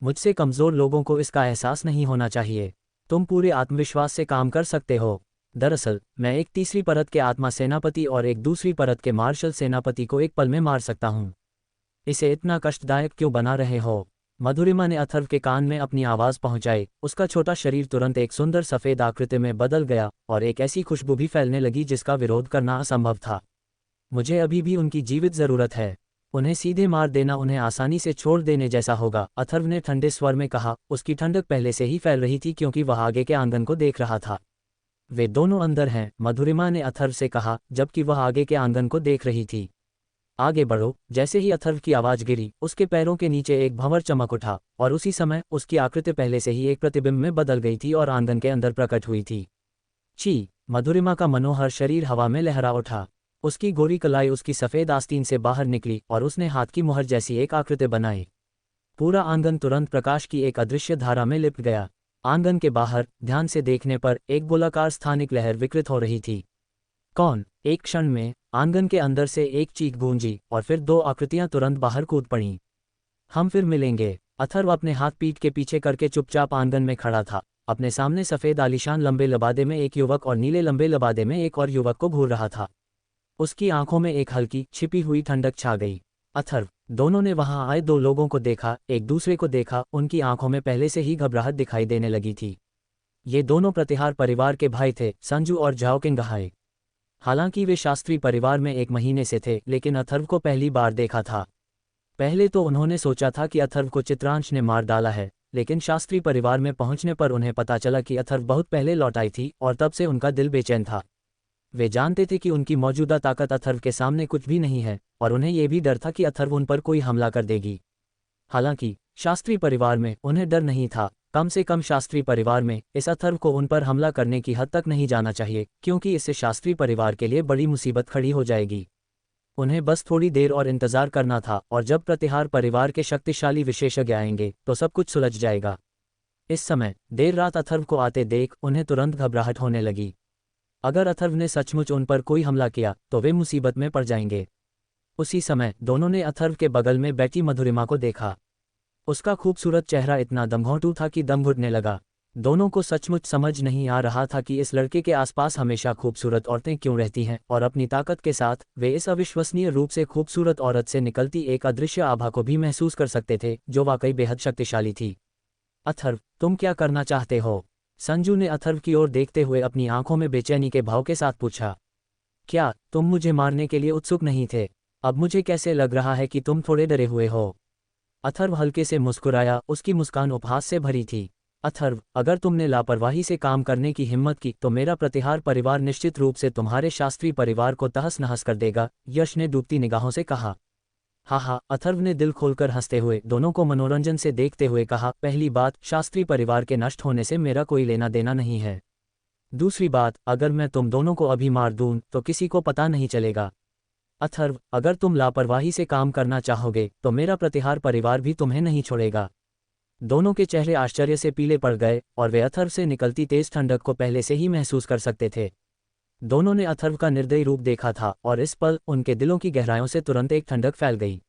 मुझसे कमज़ोर लोगों को इसका एहसास नहीं होना चाहिए। तुम पूरे आत्मविश्वास से काम कर सकते हो। दरअसल मैं एक तीसरी परत के आत्मा सेनापति और एक दूसरी परत के मार्शल सेनापति को एक पल में मार सकता हूँ। इसे इतना कष्टदायक क्यों बना रहे हो? मधुरिमा ने अथर्व के कान में अपनी आवाज़ पहुंचाई। उसका छोटा शरीर तुरंत एक सुंदर सफ़ेद आकृति में बदल गया और एक ऐसी खुशबू भी फैलने लगी जिसका विरोध करना असंभव था। मुझे अभी भी उनकी जीवित ज़रूरत है। उन्हें सीधे मार देना उन्हें आसानी से छोड़ देने जैसा होगा, अथर्व ने ठंडे स्वर में कहा। उसकी ठंडक पहले से ही फैल रही थी क्योंकि वह आगे के आंगन को देख रहा था। वे दोनों अंदर हैं, मधुरिमा ने अथर्व से कहा जबकि वह आगे के आंगन को देख रही थी। आगे बढ़ो। जैसे ही अथर्व की आवाज़ गिरी, उसके पैरों के नीचे एक भंवर चमक उठा और उसी समय उसकी आकृति पहले से ही एक प्रतिबिंब में बदल गई थी और आंगन के अंदर प्रकट हुई थी। ची! मधुरिमा का मनोहर शरीर हवा में लहरा उठा। उसकी गोरी कलाई उसकी सफ़ेद आस्तीन से बाहर निकली और उसने हाथ की मुहर जैसी एक आकृति बनाई। पूरा आंगन तुरंत प्रकाश की एक अदृश्य धारा में लिपट गया। आंगन के बाहर ध्यान से देखने पर एक गोलाकार स्थानिक लहर विकृत हो रही थी। कौन? एक क्षण में आंगन के अंदर से एक चीख गूंजी और फिर 2 आकृतियां तुरंत बाहर कूद पड़ीं। हम फिर मिलेंगे। अथर्व अपने हाथ पीठ के पीछे करके चुपचाप आंगन में खड़ा था। अपने सामने सफ़ेद आलीशान लंबे लबादे में एक युवक और नीले लंबे लबादे में एक और युवक को घूर रहा था। उसकी आंखों में एक हल्की छिपी हुई ठंडक छा गई। अथर्व, दोनों ने वहां आए 2 लोगों को देखा, एक दूसरे को देखा। उनकी आंखों में पहले से ही घबराहट दिखाई देने लगी थी। ये दोनों प्रतिहार परिवार के भाई थे, संजू और झाओकिंग गहाई। हालांकि वे शास्त्री परिवार में 1 महीने से थे, लेकिन अथर्व को पहली बार देखा था। पहले तो उन्होंने सोचा था कि अथर्व को चित्रांश ने मार डाला है, लेकिन शास्त्री परिवार में पहुंचने पर उन्हें पता चला कि अथर्व बहुत पहले लौट आई थी और तब से उनका दिल बेचैन था। वे जानते थे कि उनकी मौजूदा ताकत अथर्व के सामने कुछ भी नहीं है, और उन्हें यह भी डर था कि अथर्व उन पर कोई हमला कर देगी। हालांकि शास्त्री परिवार में उन्हें डर नहीं था, कम से कम शास्त्री परिवार में इस अथर्व को उन पर हमला करने की हद तक नहीं जाना चाहिए, क्योंकि इससे शास्त्री परिवार के लिए बड़ी मुसीबत खड़ी हो जाएगी। उन्हें बस थोड़ी देर और इंतजार करना था, और जब प्रतिहार परिवार के शक्तिशाली विशेषज्ञ आएंगे तो सब कुछ सुलझ जाएगा। इस समय देर रात अथर्व को आते देख उन्हें तुरंत घबराहट होने लगी। अगर अथर्व ने सचमुच उन पर कोई हमला किया तो वे मुसीबत में पड़ जाएंगे। उसी समय दोनों ने अथर्व के बगल में बैठी मधुरिमा को देखा। उसका खूबसूरत चेहरा इतना दमघोंटू था कि दम घुटने लगा। दोनों को सचमुच समझ नहीं आ रहा था कि इस लड़के के आसपास हमेशा खूबसूरत औरतें क्यों रहती हैं, और अपनी ताकत के साथ वे इस अविश्वसनीय रूप से खूबसूरत औरत से निकलती एक अदृश्य आभा को भी महसूस कर सकते थे, जो वाकई बेहद शक्तिशाली थी। अथर्व, तुम क्या करना चाहते हो? संजू ने अथर्व की ओर देखते हुए अपनी आंखों में बेचैनी के भाव के साथ पूछा। क्या तुम मुझे मारने के लिए उत्सुक नहीं थे? अब मुझे कैसे लग रहा है कि तुम थोड़े डरे हुए हो। अथर्व हल्के से मुस्कुराया, उसकी मुस्कान उपहास से भरी थी। अथर्व, अगर तुमने लापरवाही से काम करने की हिम्मत की तो मेरा प्रतिहार परिवार निश्चित रूप से तुम्हारे शास्त्री परिवार को तहस नहस कर देगा, यश ने डूबती निगाहों से कहा। हाँ, अथर्व ने दिल खोलकर हंसते हुए दोनों को मनोरंजन से देखते हुए कहा, पहली बात, शास्त्री परिवार के नष्ट होने से मेरा कोई लेना देना नहीं है। दूसरी बात, अगर मैं तुम दोनों को अभी मार दूं तो किसी को पता नहीं चलेगा। अथर्व, अगर तुम लापरवाही से काम करना चाहोगे तो मेरा प्रतिहार परिवार भी तुम्हें नहीं छोड़ेगा। दोनों के चेहरे आश्चर्य से पीले पड़ गए, और वे अथर्व से निकलती तेज ठंडक को पहले से ही महसूस कर सकते थे। दोनों ने अथर्व का निर्दयी रूप देखा था, और इस पल उनके दिलों की गहराइयों से तुरंत एक ठंडक फैल गई।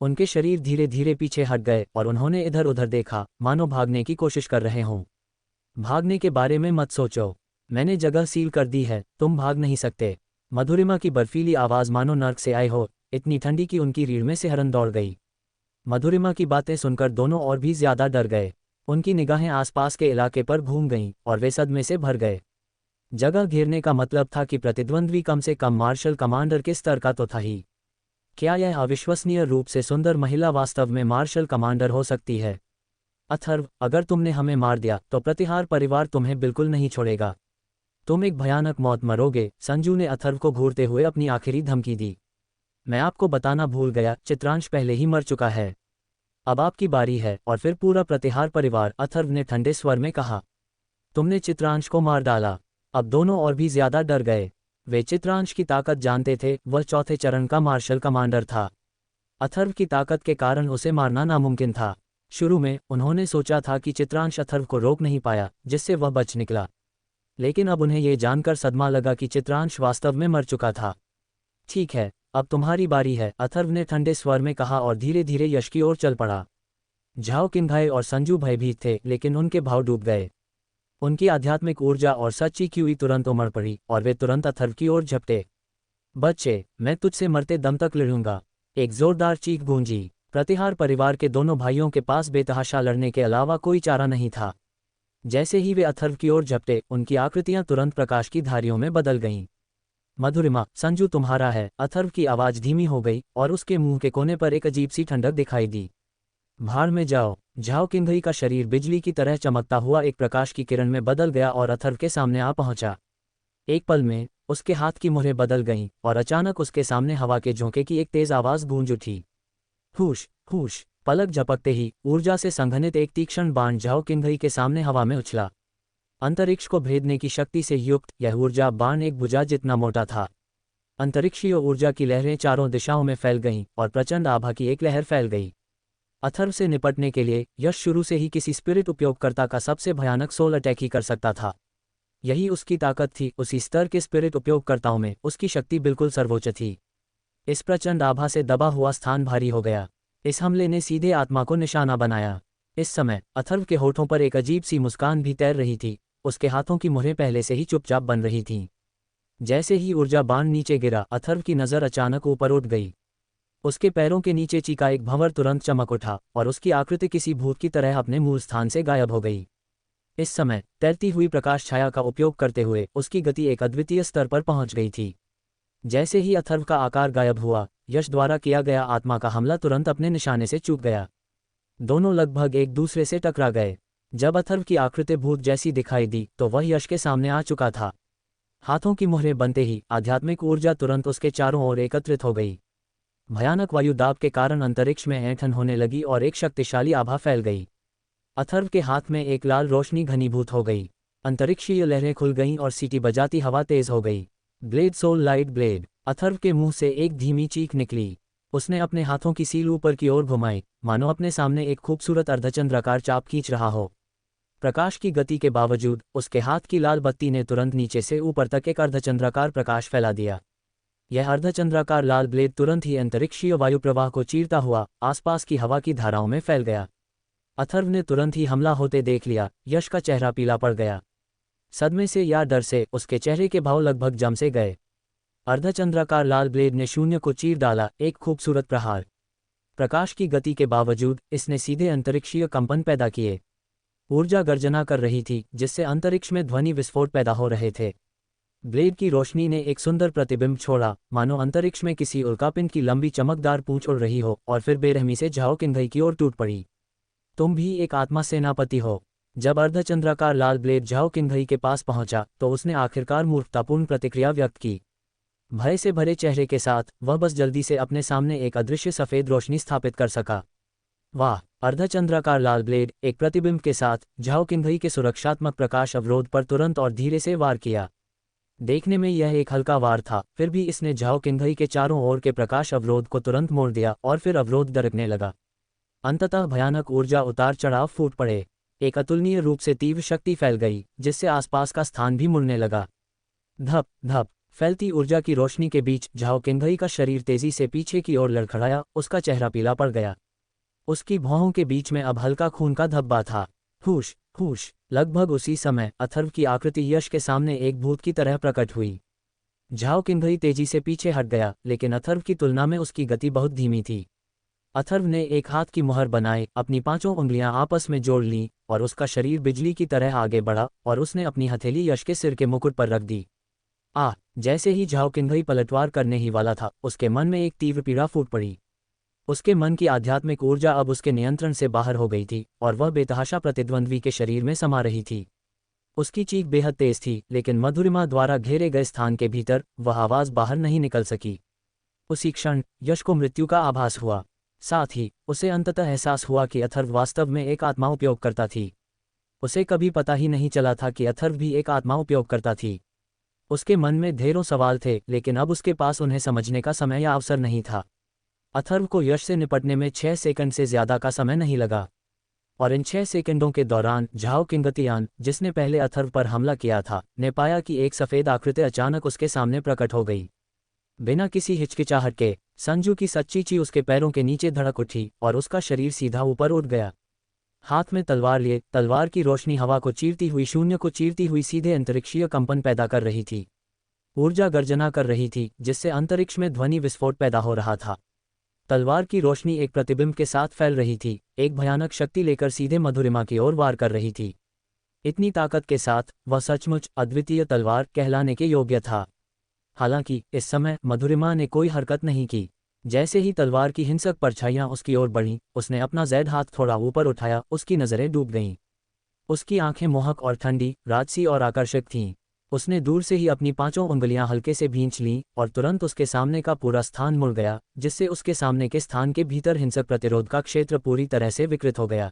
उनके शरीर धीरे धीरे पीछे हट गए, और उन्होंने इधर उधर देखा, मानो भागने की कोशिश कर रहे हों। भागने के बारे में मत सोचो, मैंने जगह सील कर दी है, तुम भाग नहीं सकते। मधुरिमा की बर्फीली आवाज़ मानो नर्क से आए हो, इतनी ठंडी कि उनकी रीढ़ में सिहरन दौड़ गई। मधुरिमा की बातें सुनकर दोनों और भी ज्यादा डर गए। उनकी निगाहें आसपास के इलाके पर घूम गईं, और वे सदमे से भर गए। जगह घेरने का मतलब था कि प्रतिद्वंद्वी कम से कम मार्शल कमांडर के स्तर का तो था ही। क्या यह अविश्वसनीय रूप से सुंदर महिला वास्तव में मार्शल कमांडर हो सकती है? अथर्व, अगर तुमने हमें मार दिया तो प्रतिहार परिवार तुम्हें बिल्कुल नहीं छोड़ेगा। तुम एक भयानक मौत मरोगे, संजू ने अथर्व को घूरते हुए अपनी आखिरी धमकी दी। मैं आपको बताना भूल गया, चित्रांश पहले ही मर चुका है। अब आपकी बारी है, और फिर पूरा प्रतिहार परिवार, अथर्व ने ठंडे स्वर में कहा। तुमने चित्रांश को मार डाला। अब दोनों और भी ज्यादा डर गए। वे चित्रांश की ताकत जानते थे, वह चौथे चरण का मार्शल कमांडर था। अथर्व की ताकत के कारण उसे मारना नामुमकिन था। शुरू में उन्होंने सोचा था कि चित्रांश अथर्व को रोक नहीं पाया, जिससे वह बच निकला। लेकिन अब उन्हें यह जानकर सदमा लगा कि चित्रांश वास्तव में मर चुका था। ठीक है, अब तुम्हारी बारी है, अथर्व ने ठंडे स्वर में कहा, और धीरे धीरे यश की ओर चल पड़ा। झाओ किंघाई और संजू भयभीत थे, लेकिन उनके भाव डूब गए। उनकी आध्यात्मिक ऊर्जा और सच्ची क्यूई तुरंत उमड़ पड़ी, और वे तुरंत अथर्व की ओर झपटे। बच्चे, मैं तुझसे मरते दम तक लड़ूंगा। एक जोरदार चीख गूंजी। प्रतिहार परिवार के दोनों भाइयों के पास बेतहाशा लड़ने के अलावा कोई चारा नहीं था। जैसे ही वे अथर्व की ओर झपटे, उनकी आकृतियां तुरंत प्रकाश की धारियों में बदल गईं। मधुरिमा, संजू तुम्हारा है। अथर्व की आवाज धीमी हो गई, और उसके मुंह के कोने पर एक अजीब सी ठंडक दिखाई दी। भाड़ में जाओ। झाओ किंघई का शरीर बिजली की तरह चमकता हुआ एक प्रकाश की किरण में बदल गया और अथर्व के सामने आ पहुंचा। एक पल में उसके हाथ की मुहरें बदल गईं, और अचानक उसके सामने हवा के झोंके की एक तेज आवाज गूंज उठी। हुश हुश। पलक झपकते ही ऊर्जा से संघनित एक तीक्ष्ण बाण झाओ किंघई के सामने हवा में उछला। अंतरिक्ष को भेदने की शक्ति से युक्त यह ऊर्जा बाण एक भुजा जितना मोटा था। अंतरिक्षीय ऊर्जा की लहरें चारों दिशाओं में फैल गईं, और प्रचंड आभा की एक लहर फैल गई। अथर्व से निपटने के लिए यश शुरू से ही किसी स्पिरिट उपयोगकर्ता का सबसे भयानक सोल अटैक ही कर सकता था। यही उसकी ताकत थी, उसी स्तर के स्पिरिट उपयोगकर्ताओं में उसकी शक्ति बिल्कुल सर्वोच्च थी। इस प्रचंड आभा से दबा हुआ स्थान भारी हो गया। इस हमले ने सीधे आत्मा को निशाना बनाया। इस समय अथर्व के होठों पर एक अजीब सी मुस्कान भी तैर रही थी, उसके हाथों की मुहरें पहले से ही चुपचाप बन रही थीं। जैसे ही ऊर्जा बाण नीचे गिरा, अथर्व की नज़र अचानक ऊपर उठ गई। उसके पैरों के नीचे चीका एक भंवर तुरंत चमक उठा, और उसकी आकृति किसी भूत की तरह अपने मूल स्थान से गायब हो गई। इस समय तैरती हुई प्रकाश छाया का उपयोग करते हुए उसकी गति एक अद्वितीय स्तर पर पहुंच गई थी। जैसे ही अथर्व का आकार गायब हुआ, यश द्वारा किया गया आत्मा का हमला तुरंत अपने निशाने से चूक गया। दोनों लगभग एक दूसरे से टकरा गए। जब अथर्व की आकृति भूत जैसी दिखाई दी तो वह यश के सामने आ चुका था। हाथों की मुहरें बनते ही आध्यात्मिक ऊर्जा तुरंत उसके चारों ओर एकत्रित हो गई। भयानक वायु दाब के कारण अंतरिक्ष में ऐंठन होने लगी और एक शक्तिशाली आभा फैल गई। अथर्व के हाथ में एक लाल रोशनी घनीभूत हो गई। अंतरिक्षीय लहरें खुल गईं और सीटी बजाती हवा तेज हो गई। Blade soul light blade. Atharv के मुंह से एक धीमी चीख निकली। उसने अपने हाथों की सील ऊपर की ओर घुमाई, मानो अपने सामने एक खूबसूरत अर्धचंद्राकार चाप खींच रहा हो। प्रकाश की गति के बावजूद उसके हाथ की लाल बत्ती ने तुरंत नीचे से ऊपर तक एक अर्धचंद्राकार प्रकाश फैला दिया। यह अर्धचंद्राकार लाल ब्लेड तुरंत ही अंतरिक्षीय वायु प्रवाह को चीरता हुआ आसपास की हवा की धाराओं में फैल गया। अथर्व ने तुरंत ही हमला होते देख लिया। यश का चेहरा पीला पड़ गया। सदमे से या डर से उसके चेहरे के भाव लगभग जम से गए। अर्धचंद्राकार लाल ब्लेड ने शून्य को चीर डाला, एक खूबसूरत प्रहार। प्रकाश की गति के बावजूद इसने सीधे अंतरिक्षीय कंपन पैदा किए। ऊर्जा गर्जना कर रही थी, जिससे अंतरिक्ष में ध्वनि विस्फोट पैदा हो रहे थे। ब्लेड की रोशनी ने एक सुंदर प्रतिबिंब छोड़ा, मानो अंतरिक्ष में किसी उल्कापिंड की लंबी चमकदार पूंछ उड़ रही हो, और फिर बेरहमी से झाओ किन्घई की ओर टूट पड़ी। तुम भी एक आत्मा सेनापति हो। जब अर्धचंद्राकार लाल ब्लेड झाओ किन्घई के पास पहुंचा तो उसने आखिरकार मूर्खतापूर्ण प्रतिक्रिया व्यक्त की। भय से भरे चेहरे के साथ वह बस जल्दी से अपने सामने एक अदृश्य सफेद रोशनी स्थापित कर सका। वाह! अर्धचंद्राकार लाल ब्लेड एक प्रतिबिंब के साथ झाओ किन्घई के सुरक्षात्मक प्रकाश अवरोध पर तुरंत और धीरे से वार किया। देखने में यह एक हल्का वार था, फिर भी इसने झाओ किन्घई के चारों ओर के प्रकाश अवरोध को तुरंत मोड़ दिया और फिर अवरोध दरकने लगा। अंततः भयानक ऊर्जा उतार चढ़ाव फूट पड़े। एक अतुलनीय रूप से तीव्र शक्ति फैल गई, जिससे आसपास का स्थान भी मुड़ने लगा। धप धप फैलती ऊर्जा की रोशनी के बीच झाओ किन्घई का शरीर तेजी से पीछे की ओर लड़खड़ाया। उसका चेहरा पीला पड़ गया। उसकी भौहों के बीच में अब हल्का खून का धब्बा था। हुश हुश। लगभग उसी समय अथर्व की आकृति यश के सामने एक भूत की तरह प्रकट हुई। झाओ किन्घई तेजी से पीछे हट गया, लेकिन अथर्व की तुलना में उसकी गति बहुत धीमी थी। अथर्व ने एक हाथ की मुहर बनाए, अपनी पांचों उंगलियां आपस में जोड़ लीं और उसका शरीर बिजली की तरह आगे बढ़ा और उसने अपनी हथेली यश के सिर के मुकुट पर रख दी। जैसे ही झाओ किन्घई पलटवार करने ही वाला था, उसके मन में एक तीव्र पीड़ा फूट पड़ी। उसके मन की आध्यात्मिक ऊर्जा अब उसके नियंत्रण से बाहर हो गई थी और वह बेतहाशा प्रतिद्वंद्वी के शरीर में समा रही थी। उसकी चीख बेहद तेज थी, लेकिन मधुरिमा द्वारा घेरे गए स्थान के भीतर वह आवाज बाहर नहीं निकल सकी। उसी क्षण यश को मृत्यु का आभास हुआ। साथ ही उसे अंततः एहसास हुआ कि अथर्व वास्तव में एक आत्मा उपयोग करता थी। उसे कभी पता ही नहीं चला था कि अथर्व भी एक आत्मा उपयोग करता थी। उसके मन में ढेरों सवाल थे, लेकिन अब उसके पास उन्हें समझने का समय या अवसर नहीं था। अथर्व को यश से निपटने में 6 सेकंड से ज्यादा का समय नहीं लगा, और इन 6 सेकंडों के दौरान झाओ किंगतियान, जिसने पहले अथर्व पर हमला किया था, ने पाया कि एक सफेद आकृति अचानक उसके सामने प्रकट हो गई। बिना किसी हिचकिचाहट के संजू की सच्ची ची उसके पैरों के नीचे धड़क उठी और उसका शरीर सीधा ऊपर उठ गया। हाथ में तलवार लिए तलवार की रोशनी हवा को चीरती हुई, शून्य को चीरती हुई सीधे अंतरिक्षीय कंपन पैदा कर रही थी। ऊर्जा गर्जना कर रही थी, जिससे अंतरिक्ष में ध्वनि विस्फोट पैदा हो रहा था। तलवार की रोशनी एक प्रतिबिंब के साथ फैल रही थी, एक भयानक शक्ति लेकर सीधे मधुरिमा की ओर वार कर रही थी। इतनी ताकत के साथ वह सचमुच अद्वितीय तलवार कहलाने के योग्य था। हालांकि इस समय मधुरिमा ने कोई हरकत नहीं की। जैसे ही तलवार की हिंसक परछाइयां उसकी ओर बढ़ीं, उसने अपना जैद हाथ थोड़ा ऊपर उठाया। उसकी नज़रें डूब गईं। उसकी आंखें मोहक और ठंडी, राजसी और आकर्षक थीं। उसने दूर से ही अपनी 5 उंगलियां हल्के से भींच लीं और तुरंत उसके सामने का पूरा स्थान मुड़ गया, जिससे उसके सामने के स्थान के भीतर हिंसक प्रतिरोध का क्षेत्र पूरी तरह से विकृत हो गया।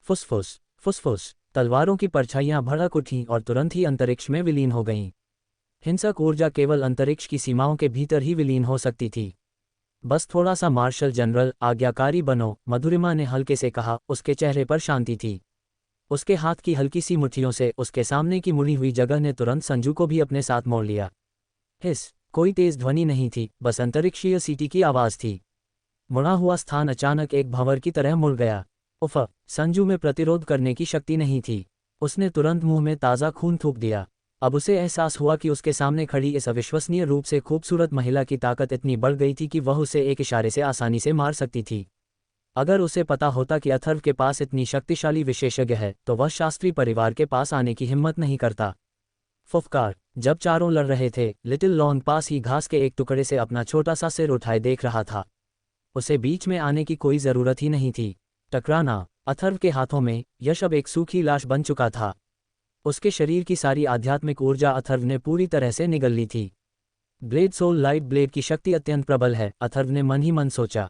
फुसफुस फुसफुस तलवारों की परछाइयां भड़क उठीं और तुरंत ही अंतरिक्ष में विलीन हो गईं। हिंसक ऊर्जा केवल अंतरिक्ष की सीमाओं के भीतर ही विलीन हो सकती थी। बस थोड़ा सा मार्शल जनरल, आज्ञाकारी बनो, मधुरिमा ने हल्के से कहा। उसके चेहरे पर शांति थी। उसके हाथ की हल्की सी मुट्ठियों से उसके सामने की मुड़ी हुई जगह ने तुरंत संजू को भी अपने साथ मोड़ लिया। हिस, कोई तेज ध्वनि नहीं थी, बस अंतरिक्षीय सीटी की आवाज थी। मुड़ा हुआ स्थान अचानक एक भंवर की तरह मुड़ गया। उफ! संजू में प्रतिरोध करने की शक्ति नहीं थी। उसने तुरंत मुंह में ताज़ा खून थूक दिया। अब उसे एहसास हुआ कि उसके सामने खड़ी इस अविश्वसनीय रूप से खूबसूरत महिला की ताकत इतनी बढ़ गई थी कि वह उसे एक इशारे से आसानी से मार सकती थी। अगर उसे पता होता कि अथर्व के पास इतनी शक्तिशाली विशेषज्ञ है, तो वह शास्त्री परिवार के पास आने की हिम्मत नहीं करता। फुफकार। जब चारों लड़ रहे थे, लिटिल लॉन्ग पास ही घास के एक टुकड़े से अपना छोटा सा सिर उठाए देख रहा था। उसे बीच में आने की कोई जरूरत ही नहीं थी। टकराना। अथर्व के हाथों में यश अब एक सूखी लाश बन चुका था। उसके शरीर की सारी आध्यात्मिक ऊर्जा अथर्व ने पूरी तरह से निगल ली थी। ब्लेड सोल लाइट ब्लेड की शक्ति अत्यंत प्रबल है, अथर्व ने मन ही मन सोचा।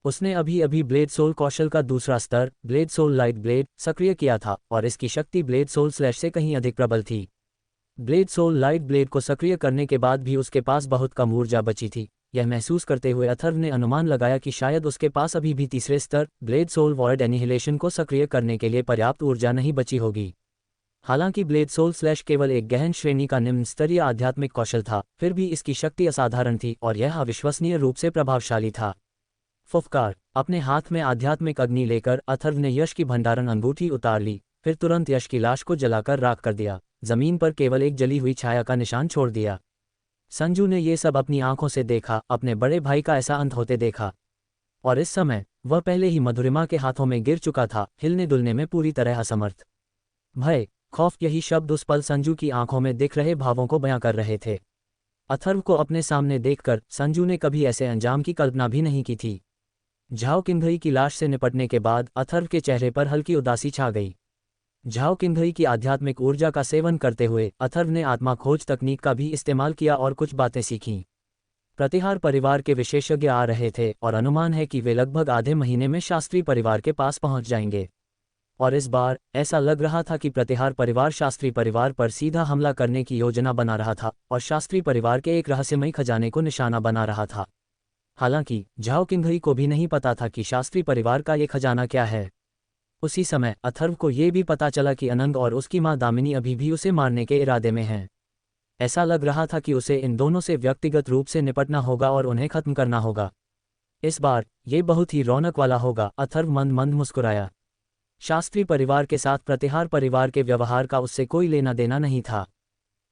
उसने अभी अभी ब्लेड सोल कौशल का दूसरा स्तर, ब्लेड सोल लाइट ब्लेड, सक्रिय किया था और इसकी शक्ति ब्लेड सोल स्लैश से कहीं अधिक प्रबल थी। ब्लेड सोल लाइट ब्लेड को सक्रिय करने के बाद भी उसके पास बहुत कम ऊर्जा बची थी। यह महसूस करते हुए अथर्व ने अनुमान लगाया कि शायद उसके पास अभी भी तीसरे स्तर, ब्लेड सोल वॉइड एनिहिलेशन को सक्रिय करने के लिए पर्याप्त ऊर्जा नहीं बची होगी। हालांकि ब्लेड सोल स्लैश केवल एक गहन श्रेणी का निम्न स्तरीय आध्यात्मिक कौशल था, फिर भी इसकी शक्ति असाधारण थी और यह अविश्वसनीय रूप से प्रभावशाली था। फुफकार। अपने हाथ में आध्यात्मिक अग्नि लेकर अथर्व ने यश की भंडारण अंगूठी उतार ली, फिर तुरंत यश की लाश को जलाकर राख कर दिया। जमीन पर केवल एक जली हुई छाया का निशान छोड़ दिया। संजू ने ये सब अपनी आंखों से देखा, अपने बड़े भाई का ऐसा अंत होते देखा। और इस समय वह पहले ही मधुरिमा के हाथों में गिर चुका था, हिलने डुलने में पूरी तरह असमर्थ। भय, खौफ, यही शब्द उस पल संजू की आंखों में दिख रहे भावों को बयां कर रहे थे। अथर्व को अपने सामने देखकर संजू ने कभी ऐसे अंजाम की कल्पना भी नहीं की थी। झाओ किंघई की लाश से निपटने के बाद अथर्व के चेहरे पर हल्की उदासी छा गई। झाओ किंघई की आध्यात्मिक ऊर्जा का सेवन करते हुए अथर्व ने आत्मा खोज तकनीक का भी इस्तेमाल किया और कुछ बातें सीखीं। प्रतिहार परिवार के विशेषज्ञ आ रहे थे और अनुमान है कि वे लगभग आधे महीने में शास्त्री परिवार के पास पहुंच जाएंगे। और इस बार ऐसा लग रहा था कि प्रतिहार परिवार शास्त्री परिवार पर सीधा हमला करने की योजना बना रहा था और शास्त्री परिवार के एक रहस्यमयी खजाने को निशाना बना रहा था। हालांकि झाओ किंघई को भी नहीं पता था कि शास्त्री परिवार का ये खजाना क्या है। उसी समय अथर्व को ये भी पता चला कि अनंग और उसकी मां दामिनी अभी भी उसे मारने के इरादे में हैं। ऐसा लग रहा था कि उसे इन दोनों से व्यक्तिगत रूप से निपटना होगा और उन्हें खत्म करना होगा। इस बार ये बहुत ही रौनक वाला होगा, अथर्व मंद मंद मुस्कुराया। शास्त्री परिवार के साथ प्रतिहार परिवार के व्यवहार का उससे कोई लेना देना नहीं था।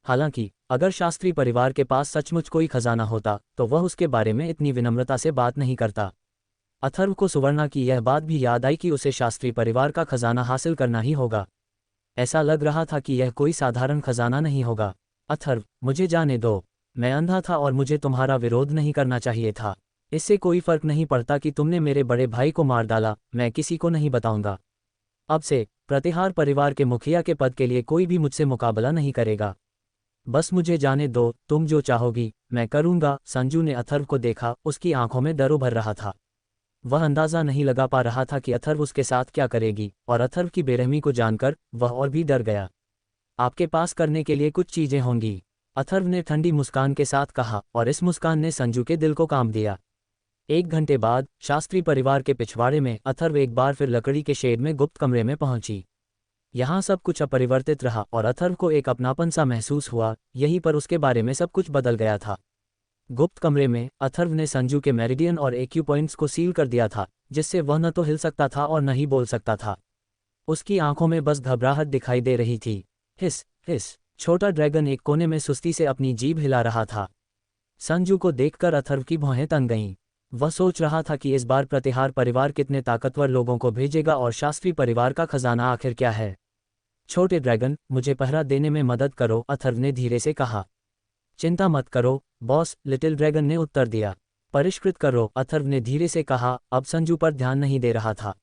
हालांकि अगर शास्त्री परिवार के पास सचमुच कोई खजाना होता तो वह उसके बारे में इतनी विनम्रता से बात नहीं करता। अथर्व को सुवर्णा की यह बात भी याद आई कि उसे शास्त्री परिवार का खजाना हासिल करना ही होगा। ऐसा लग रहा था कि यह कोई साधारण खजाना नहीं होगा। अथर्व, मुझे जाने दो। मैं अंधा था और मुझे तुम्हारा विरोध नहीं करना चाहिए था। इससे कोई फर्क नहीं पड़ता कि तुमने मेरे बड़े भाई को मार डाला, मैं किसी को नहीं बताऊंगा। अब से प्रतिहार परिवार के मुखिया के पद के लिए कोई भी मुझसे मुकाबला नहीं करेगा। बस मुझे जाने दो, तुम जो चाहोगी मैं करूंगा। संजू ने अथर्व को देखा, उसकी आंखों में डर उभर रहा था। वह अंदाजा नहीं लगा पा रहा था कि अथर्व उसके साथ क्या करेगी, और अथर्व की बेरहमी को जानकर वह और भी डर गया। आपके पास करने के लिए कुछ चीजें होंगी, अथर्व ने ठंडी मुस्कान के साथ कहा, और इस मुस्कान ने संजू के दिल को काम दिया। 1 घंटे बाद शास्त्री परिवार के पिछवाड़े में अथर्व एक बार फिर लकड़ी के शेड में गुप्त कमरे में पहुंची। यहाँ सब कुछ अपरिवर्तित रहा और अथर्व को एक अपनापन सा महसूस हुआ, यहीं पर उसके बारे में सब कुछ बदल गया था। गुप्त कमरे में अथर्व ने संजू के मेरिडियन और एक्यू पॉइंट्स को सील कर दिया था, जिससे वह न तो हिल सकता था और न ही बोल सकता था। उसकी आंखों में बस घबराहट दिखाई दे रही थी। हिस हिस, छोटा ड्रैगन एक कोने में सुस्ती से अपनी जीभ हिला रहा था। संजू को देखकर अथर्व की भौहें तन गईं। वह सोच रहा था कि इस बार प्रतिहार परिवार कितने ताकतवर लोगों को भेजेगा और शास्त्री परिवार का खजाना आखिर क्या है। छोटे ड्रैगन, मुझे पहरा देने में मदद करो, अथर्व ने धीरे से कहा। चिंता मत करो बॉस, लिटिल ड्रैगन ने उत्तर दिया। परिष्कृत करो, अथर्व ने धीरे से कहा, अब संजू पर ध्यान नहीं दे रहा था।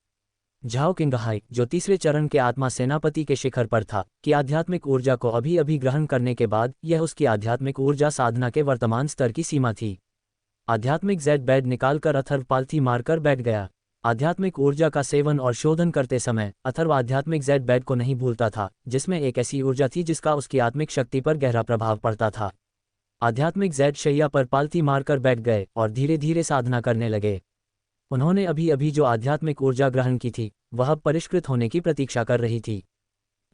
झाओ किंघई, जो तीसरे चरण के आत्मा सेनापति के शिखर पर था, कि आध्यात्मिक ऊर्जा को अभी अभी ग्रहण करने के बाद यह उसकी आध्यात्मिक ऊर्जा साधना के वर्तमान स्तर की सीमा थी। आध्यात्मिक जेड बेड निकालकर अथर्व पालथी मारकर बैठ गया। आध्यात्मिक ऊर्जा का सेवन और शोधन करते समय अथर्व आध्यात्मिक जेड बेड को नहीं भूलता था, जिसमें एक ऐसी ऊर्जा थी जिसका उसकी आत्मिक शक्ति पर गहरा प्रभाव पड़ता था। आध्यात्मिक जेड शैया पर पालथी मारकर बैठ गए और धीरे धीरे साधना करने लगे। उन्होंने अभी अभी जो आध्यात्मिक ऊर्जा ग्रहण की थी वह अब परिष्कृत होने की प्रतीक्षा कर रही थी।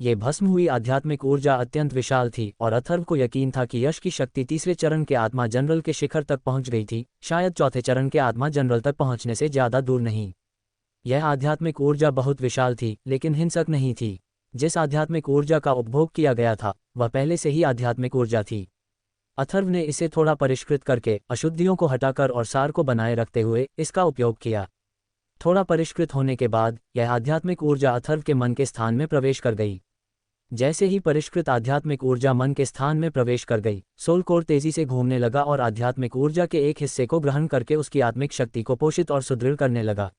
ये भस्म हुई आध्यात्मिक ऊर्जा अत्यंत विशाल थी और अथर्व को यकीन था कि यश की शक्ति तीसरे चरण के आत्मा जनरल के शिखर तक पहुंच गई थी, शायद चौथे चरण के आत्मा जनरल तक पहुंचने से ज्यादा दूर नहीं। यह आध्यात्मिक ऊर्जा बहुत विशाल थी, लेकिन हिंसक नहीं थी। जिस आध्यात्मिक ऊर्जा का उपभोग किया गया था वह पहले से ही आध्यात्मिक ऊर्जा थी। अथर्व ने इसे थोड़ा परिष्कृत करके अशुद्धियों को हटाकर और सार को बनाए रखते हुए इसका उपयोग किया। थोड़ा परिष्कृत होने के बाद यह आध्यात्मिक ऊर्जा अथर्व के मन के स्थान में प्रवेश कर गई। जैसे ही परिष्कृत आध्यात्मिक ऊर्जा मन के स्थान में प्रवेश कर गई, सोल कोर तेजी से घूमने लगा और आध्यात्मिक ऊर्जा के एक हिस्से को ग्रहण करके उसकी आत्मिक शक्ति को पोषित और सुदृढ़ करने लगा।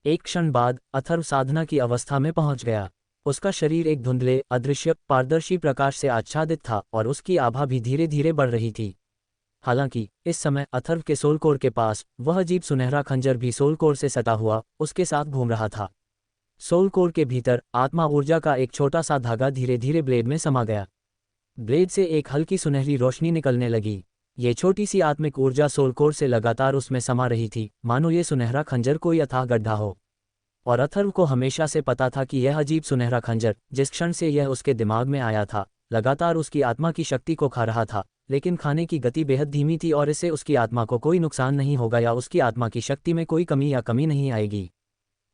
एक क्षण बाद अथर्व साधना की अवस्था में पहुंच गया। उसका शरीर एक धुंधले, अदृश्य, पारदर्शी प्रकाश से आच्छादित था और उसकी आभा भी धीरे धीरे बढ़ रही थी। हालांकि इस समय अथर्व के सोल कोर के पास वह अजीब सुनहरा खंजर भी सोल कोर से सटा हुआ उसके साथ घूम रहा था। सोल कोर के भीतर आत्मा ऊर्जा का एक छोटा सा धागा धीरे धीरे ब्लेड में समा गया। ब्लेड से एक हल्की सुनहरी रोशनी निकलने लगी। ये छोटी सी आत्मिक ऊर्जा सोल कोर से लगातार उसमें समा रही थी, मानो ये सुनहरा खंजर कोई अथाह गड्ढा हो। और अथर्व को हमेशा से पता था कि यह अजीब सुनहरा खंजर, जिस क्षण से यह उसके दिमाग में आया था, लगातार उसकी आत्मा की शक्ति को खा रहा था। लेकिन खाने की गति बेहद धीमी थी और इससे उसकी आत्मा को कोई नुकसान नहीं होगा या उसकी आत्मा की शक्ति में कोई कमी नहीं आएगी।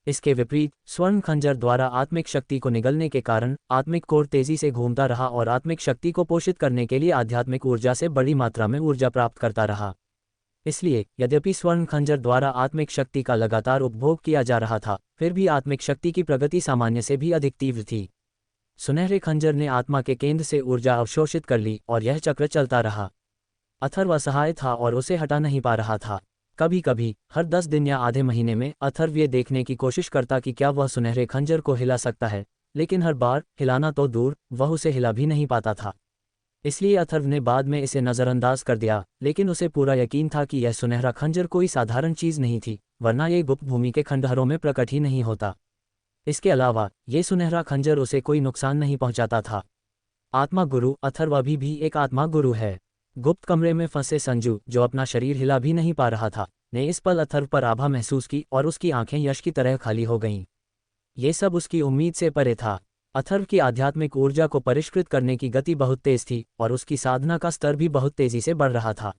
इसके विपरीत स्वर्ण खंजर द्वारा आत्मिक शक्ति को निगलने के कारण आत्मिक कोर तेजी से घूमता रहा और आत्मिक शक्ति को पोषित करने के लिए आध्यात्मिक ऊर्जा से बड़ी मात्रा में ऊर्जा प्राप्त करता रहा। इसलिए यद्यपि स्वर्ण खंजर द्वारा आत्मिक शक्ति का लगातार उपभोग किया जा रहा था, फिर भी आत्मिक शक्ति की प्रगति सामान्य से भी अधिक तीव्र थी। सुनहरे खंजर ने आत्मा के केंद्र से ऊर्जा अवशोषित कर ली और यह चक्र चलता रहा। अथर्व असहाय था और उसे हटा नहीं पा रहा था। कभी कभी हर 10 दिन या आधे महीने में अथर्व ये देखने की कोशिश करता कि क्या वह सुनहरे खंजर को हिला सकता है, लेकिन हर बार हिलाना तो दूर, वह उसे हिला भी नहीं पाता था। इसलिए अथर्व ने बाद में इसे नज़रअंदाज कर दिया, लेकिन उसे पूरा यकीन था कि यह सुनहरा खंजर कोई साधारण चीज़ नहीं थी, वरना ये गुप्त भूमि के खंडहरों में प्रकट ही नहीं होता। इसके अलावा ये सुनहरा खंजर उसे कोई नुकसान नहीं पहुंचाता था। आत्मा गुरु अथर्व अभी भी एक आत्मा गुरु है। गुप्त कमरे में फंसे संजू, जो अपना शरीर हिला भी नहीं पा रहा था, ने इस पल अथर्व पर आभा महसूस की और उसकी आंखें यश की तरह खाली हो गईं। ये सब उसकी उम्मीद से परे था। अथर्व की आध्यात्मिक ऊर्जा को परिष्कृत करने की गति बहुत तेज थी और उसकी साधना का स्तर भी बहुत तेजी से बढ़ रहा था।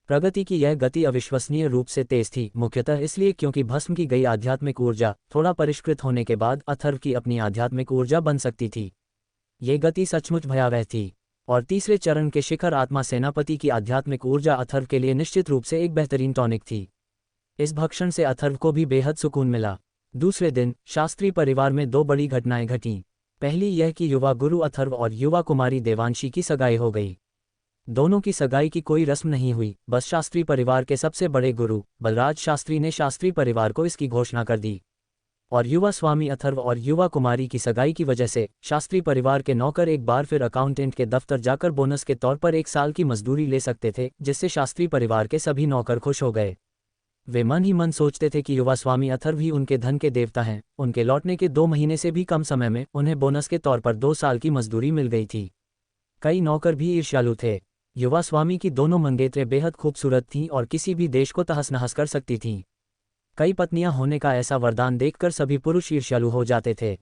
प्रगति की यह गति अविश्वसनीय रूप से तेज थी, मुख्यतः इसलिए क्योंकि भस्म की गई आध्यात्मिक ऊर्जा थोड़ा परिष्कृत होने के बाद अथर्व की अपनी आध्यात्मिक ऊर्जा बन सकती थी। ये गति सचमुच भयावह थी। और तीसरे चरण के शिखर आत्मा सेनापति की आध्यात्मिक ऊर्जा अथर्व के लिए निश्चित रूप से एक बेहतरीन टॉनिक थी। इस भक्षण से अथर्व को भी बेहद सुकून मिला। दूसरे दिन शास्त्री परिवार में 2 बड़ी घटनाएं घटीं। पहली यह कि युवा गुरु अथर्व और युवा कुमारी देवांशी की सगाई हो गई। दोनों की सगाई की कोई रस्म नहीं हुई, बस शास्त्री परिवार के सबसे बड़े गुरु बलराज शास्त्री ने शास्त्री परिवार को इसकी घोषणा कर दी। और युवा स्वामी अथर्व और युवा कुमारी की सगाई की वजह से शास्त्री परिवार के नौकर एक बार फिर अकाउंटेंट के दफ्तर जाकर बोनस के तौर पर 1 साल की मजदूरी ले सकते थे, जिससे शास्त्री परिवार के सभी नौकर खुश हो गए। वे मन ही मन सोचते थे कि युवा स्वामी अथर्व ही उनके धन के देवता हैं। उनके लौटने के 2 महीने से भी कम समय में उन्हें बोनस के तौर पर 2 साल की मजदूरी मिल गई थी। कई नौकर भी ईर्ष्यालु थे। युवा स्वामी की दोनों मंगेतरें बेहद खूबसूरत थीं और किसी भी देश को तहस नहस कर सकती थीं। कई पत्नियां होने का ऐसा वरदान देखकर सभी पुरुष ईर्ष्यालु हो जाते थे।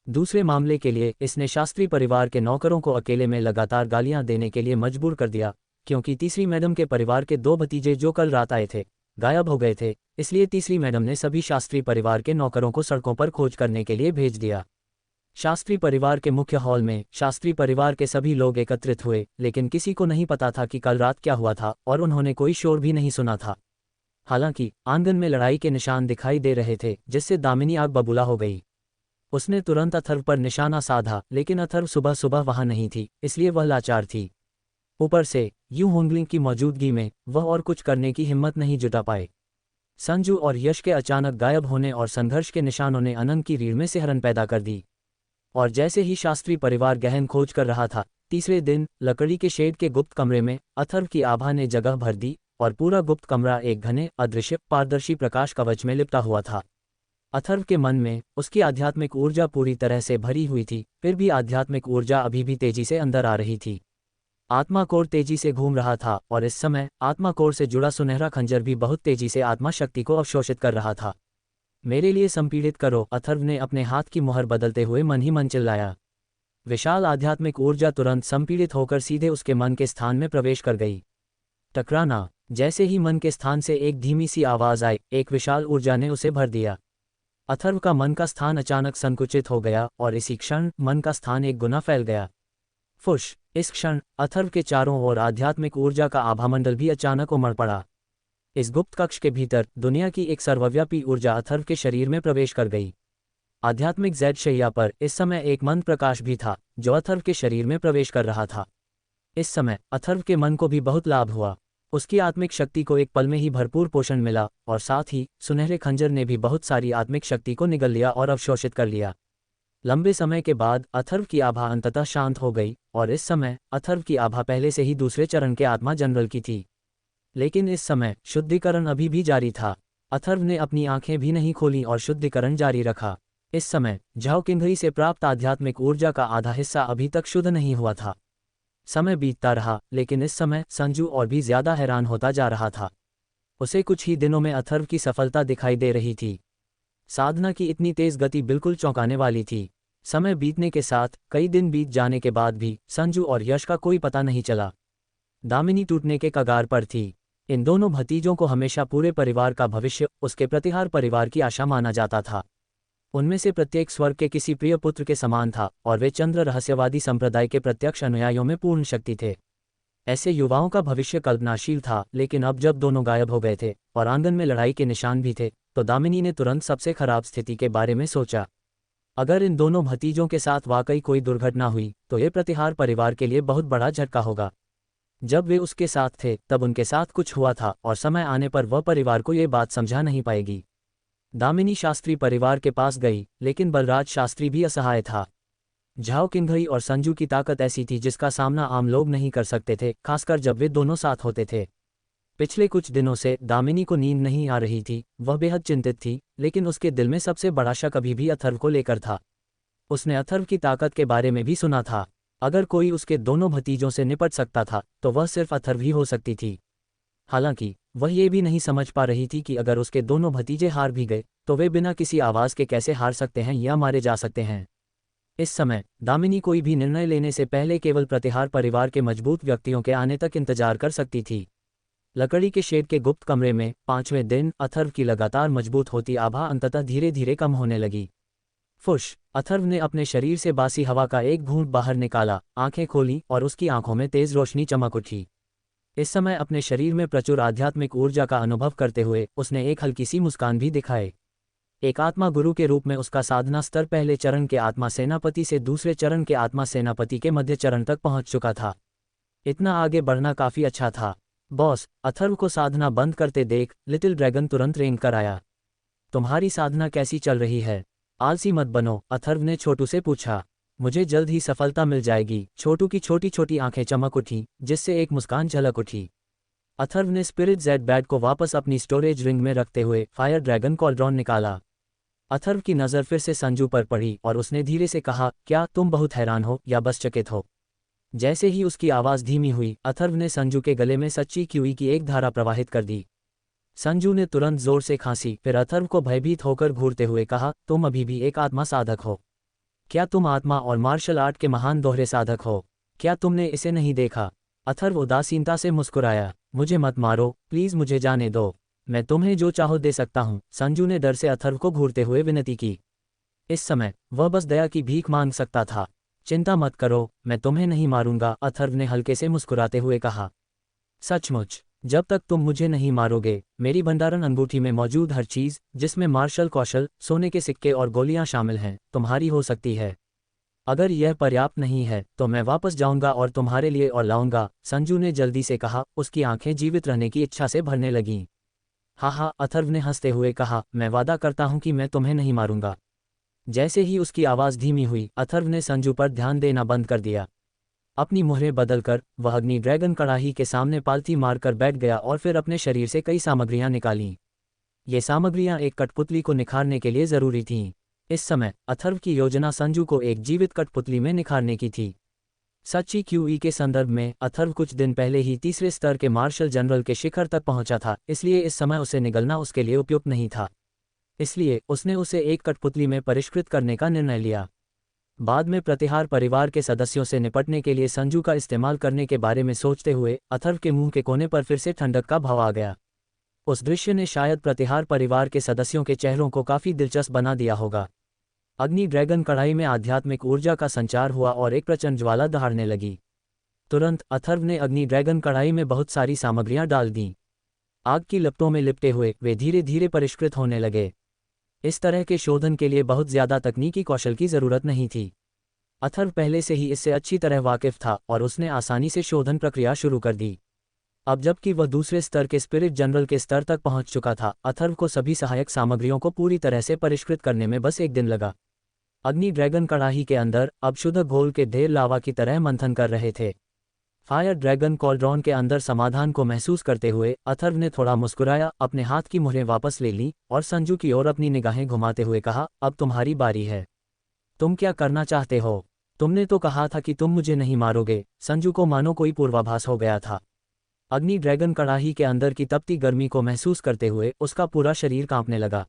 दूसरे मामले के लिए इसने शास्त्री परिवार के नौकरों को अकेले में लगातार गालियां देने के लिए मजबूर कर दिया, क्योंकि तीसरी मैडम के परिवार के 2 भतीजे जो कल रात आए थे गायब हो गए थे। इसलिए तीसरी मैडम ने सभी शास्त्री परिवार के नौकरों को सड़कों पर खोज करने के लिए भेज दिया। शास्त्री परिवार के मुख्य हॉल में शास्त्री परिवार के सभी लोग एकत्रित हुए, लेकिन किसी को नहीं पता था कि कल रात क्या हुआ था और उन्होंने कोई शोर भी नहीं सुना था। हालांकि आंगन में लड़ाई के निशान दिखाई दे रहे थे, जिससे दामिनी आग बबूला हो गई। उसने तुरंत अथर्व पर निशाना साधा, लेकिन अथर्व सुबह सुबह वहां नहीं थी, इसलिए वह लाचार थी। ऊपर से यू होंगलिंग की मौजूदगी में वह और कुछ करने की हिम्मत नहीं जुटा पाए। संजू और यश के अचानक गायब होने और संघर्ष के निशानों ने अनंत की रीढ़ में सिहरन पैदा कर दी। और जैसे ही शास्त्री परिवार गहन खोज कर रहा था, तीसरे दिन लकड़ी के शेड के गुप्त कमरे में अथर्व की आभा ने जगह भर दी और पूरा गुप्त कमरा एक घने, अदृश्य, पारदर्शी प्रकाश कवच में लिपटा हुआ था। अथर्व के मन में उसकी आध्यात्मिक ऊर्जा पूरी तरह से भरी हुई थी, फिर भी आध्यात्मिक ऊर्जा अभी भी तेजी से अंदर आ रही थी। आत्मा कोर तेजी से घूम रहा था और इस समय आत्मा कोर से जुड़ा सुनहरा खंजर भी बहुत तेजी से आत्मा शक्ति को अवशोषित कर रहा था। मेरे लिए संपीड़ित करो, अथर्व ने अपने हाथ की मुहर बदलते हुए मन ही मन चिल्लाया। विशाल आध्यात्मिक ऊर्जा तुरंत संपीड़ित होकर सीधे उसके मन के स्थान में प्रवेश कर गई। टकराना। जैसे ही मन के स्थान से एक धीमी सी आवाज आई, एक विशाल ऊर्जा ने उसे भर दिया। अथर्व का मन का स्थान अचानक संकुचित हो गया और इसी क्षण मन का स्थान 1 गुना फैल गया। फुश। इस क्षण अथर्व के चारों ओर आध्यात्मिक ऊर्जा का आभामंडल भी अचानक उमड़ पड़ा। इस गुप्त कक्ष के भीतर दुनिया की एक सर्वव्यापी ऊर्जा अथर्व के शरीर में प्रवेश कर गई। आध्यात्मिक जेड शैया पर इस समय एक मंद प्रकाश भी था जो अथर्व के शरीर में प्रवेश कर रहा था। इस समय अथर्व के मन को भी बहुत लाभ हुआ। उसकी आत्मिक शक्ति को एक पल में ही भरपूर पोषण मिला और साथ ही सुनहरे खंजर ने भी बहुत सारी आत्मिक शक्ति को निगल लिया और अवशोषित कर लिया। लंबे समय के बाद अथर्व की आभा अंततः शांत हो गई और इस समय अथर्व की आभा पहले से ही दूसरे चरण के आत्मा जनरल की थी। लेकिन इस समय शुद्धिकरण अभी भी जारी था। अथर्व ने अपनी आंखें भी नहीं खोलीं और शुद्धिकरण जारी रखा। इस समय झाओ किंघई से प्राप्त आध्यात्मिक ऊर्जा का आधा हिस्सा अभी तक शुद्ध नहीं हुआ था। समय बीतता रहा लेकिन इस समय संजू और भी ज्यादा हैरान होता जा रहा था। उसे कुछ ही दिनों में अथर्व की सफलता दिखाई दे रही थी। साधना की इतनी तेज गति बिल्कुल चौंकाने वाली थी। समय बीतने के साथ कई दिन बीत जाने के बाद भी संजू और यश का कोई पता नहीं चला। दामिनी टूटने के कगार पर थी। इन दोनों भतीजों को हमेशा पूरे परिवार का भविष्य उसके प्रतिहार परिवार की आशा माना जाता था। उनमें से प्रत्येक स्वर्ग के किसी प्रिय पुत्र के समान था और वे चंद्र रहस्यवादी संप्रदाय के प्रत्यक्ष अनुयायियों में पूर्ण शक्ति थे। ऐसे युवाओं का भविष्य कल्पनाशील था, लेकिन अब जब दोनों गायब हो गए थे और आंगन में लड़ाई के निशान भी थे तो दामिनी ने तुरंत सबसे खराब स्थिति के बारे में सोचा। अगर इन दोनों भतीजों के साथ वाकई कोई दुर्घटना हुई तो ये प्रतिहार परिवार के लिए बहुत बड़ा झटका होगा। जब वे उसके साथ थे तब उनके साथ कुछ हुआ था और समय आने पर वह परिवार को ये बात समझा नहीं पाएगी। दामिनी शास्त्री परिवार के पास गई, लेकिन बलराज शास्त्री भी असहाय था। झाओ किंघई और संजू की ताकत ऐसी थी जिसका सामना आम लोग नहीं कर सकते थे, खासकर जब वे दोनों साथ होते थे। पिछले कुछ दिनों से दामिनी को नींद नहीं आ रही थी। वह बेहद चिंतित थी, लेकिन उसके दिल में सबसे बड़ा शक अभी भी अथर्व को लेकर था। उसने अथर्व की ताकत के बारे में भी सुना था। अगर कोई उसके दोनों भतीजों से निपट सकता था तो वह सिर्फ अथर्व ही हो सकती थी। हालांकि वह ये भी नहीं समझ पा रही थी कि अगर उसके दोनों भतीजे हार भी गए तो वे बिना किसी आवाज़ के कैसे हार सकते हैं या मारे जा सकते हैं। इस समय दामिनी कोई भी निर्णय लेने से पहले केवल प्रतिहार परिवार के मजबूत व्यक्तियों के आने तक इंतजार कर सकती थी। लकड़ी के शेड के गुप्त कमरे में 5वें दिन अथर्व की लगातार मजबूत होती आभा अंततः धीरे धीरे कम होने लगी। फुश! अथर्व ने अपने शरीर से बासी हवा का एक घूंट बाहर निकाला, आंखें खोली और उसकी आंखों में तेज रोशनी चमक उठी। इस समय अपने शरीर में प्रचुर आध्यात्मिक ऊर्जा का अनुभव करते हुए उसने एक हल्की सी मुस्कान भी दिखाई। एक आत्मा गुरु के रूप में उसका साधना स्तर पहले चरण के आत्मा सेनापति से दूसरे चरण के आत्मा सेनापति के मध्य चरण तक पहुंच चुका था। इतना आगे बढ़ना काफी अच्छा था। बॉस, अथर्व को साधना बंद करते देख लिटिल ड्रैगन तुरंत रेंग कर आया। तुम्हारी साधना कैसी चल रही है? आलसी मत बनो, अथर्व ने छोटू से पूछा। मुझे जल्द ही सफलता मिल जाएगी। छोटू की छोटी छोटी आंखें चमक उठीं, जिससे एक मुस्कान झलक उठी। अथर्व ने स्पिरिट जेड बैट को वापस अपनी स्टोरेज रिंग में रखते हुए फायर ड्रैगन कॉल्ड्रॉन निकाला। अथर्व की नज़र फिर से संजू पर पड़ी और उसने धीरे से कहा, क्या तुम बहुत हैरान हो या बस चकित हो? जैसे ही उसकी आवाज़ धीमी हुई, अथर्व ने संजू के गले में सच्ची क्यूई की एक धारा प्रवाहित कर दी। संजू ने तुरंत जोर से खांसी, फिर अथर्व को भयभीत होकर घूरते हुए कहा, तुम अभी भी एक आत्मा साधक हो। क्या तुम आत्मा और मार्शल आर्ट के महान दोहरे साधक हो? क्या तुमने इसे नहीं देखा? अथर्व उदासीनता से मुस्कुराया। मुझे मत मारो, प्लीज मुझे जाने दो। मैं तुम्हें जो चाहो दे सकता हूँ, संजू ने डर से अथर्व को घूरते हुए विनती की। इस समय वह बस दया की भीख मांग सकता था। चिंता मत करो, मैं तुम्हें नहीं मारूंगा, अथर्व ने हल्के से मुस्कुराते हुए कहा। सचमुच? जब तक तुम मुझे नहीं मारोगे, मेरी भंडारण अंगूठी में मौजूद हर चीज, जिसमें मार्शल कौशल, सोने के सिक्के और गोलियां शामिल हैं, तुम्हारी हो सकती है। अगर यह पर्याप्त नहीं है तो मैं वापस जाऊंगा और तुम्हारे लिए और लाऊंगा, संजू ने जल्दी से कहा। उसकी आंखें जीवित रहने की इच्छा से भरने लगीं। हाँ, अथर्व ने हंसते हुए कहा, मैं वादा करता हूं कि मैं तुम्हें नहीं मारूंगा। जैसे ही उसकी आवाज़ धीमी हुई, अथर्व ने संजू पर ध्यान देना बंद कर दिया। अपनी मुहरें बदलकर वह अग्नि ड्रैगन कड़ाही के सामने पालती मारकर बैठ गया और फिर अपने शरीर से कई सामग्रियां निकालीं। ये सामग्रियां एक कठपुतली को निखारने के लिए जरूरी थीं। इस समय अथर्व की योजना संजू को एक जीवित कठपुतली में निखारने की थी। सच्ची क्यूई के संदर्भ में अथर्व कुछ दिन पहले ही तीसरे स्तर के मार्शल जनरल के शिखर तक पहुंचा था, इसलिए इस समय उसे निगलना उसके लिए उपयुक्त नहीं था। इसलिए उसने उसे एक कठपुतली में परिष्कृत करने का निर्णय लिया। बाद में प्रतिहार परिवार के सदस्यों से निपटने के लिए संजू का इस्तेमाल करने के बारे में सोचते हुए अथर्व के मुंह के कोने पर फिर से ठंडक का भाव आ गया। उस दृश्य ने शायद प्रतिहार परिवार के सदस्यों के चेहरों को काफी दिलचस्प बना दिया होगा। अग्नि ड्रैगन कढ़ाई में आध्यात्मिक ऊर्जा का संचार हुआ और एक प्रचंड ज्वाला दहाड़ने लगी। तुरंत अथर्व ने अग्नि ड्रैगन कढ़ाई में बहुत सारी सामग्रियां डाल दीं। आग की लपटों में लिपटे हुए वे धीरे धीरे परिष्कृत होने लगे। इस तरह के शोधन के लिए बहुत ज्यादा तकनीकी कौशल की जरूरत नहीं थी। अथर्व पहले से ही इससे अच्छी तरह वाकिफ था और उसने आसानी से शोधन प्रक्रिया शुरू कर दी। अब जबकि वह दूसरे स्तर के स्पिरिट जनरल के स्तर तक पहुंच चुका था, अथर्व को सभी सहायक सामग्रियों को पूरी तरह से परिष्कृत करने में बस एक दिन लगा। अग्नि ड्रैगन कड़ाही के अंदर अब शुद्ध घोल के ढेर लावा की तरह मंथन कर रहे थे। फायर ड्रैगन कॉल्ड्रॉन के अंदर समाधान को महसूस करते हुए अथर्व ने थोड़ा मुस्कुराया, अपने हाथ की मुहरें वापस ले ली और संजू की ओर अपनी निगाहें घुमाते हुए कहा, अब तुम्हारी बारी है। तुम क्या करना चाहते हो? तुमने तो कहा था कि तुम मुझे नहीं मारोगे। संजू को मानो कोई पूर्वाभास हो गया था। अग्नि ड्रैगन कड़ाही के अंदर की तपती गर्मी को महसूस करते हुए उसका पूरा शरीर कांपने लगा।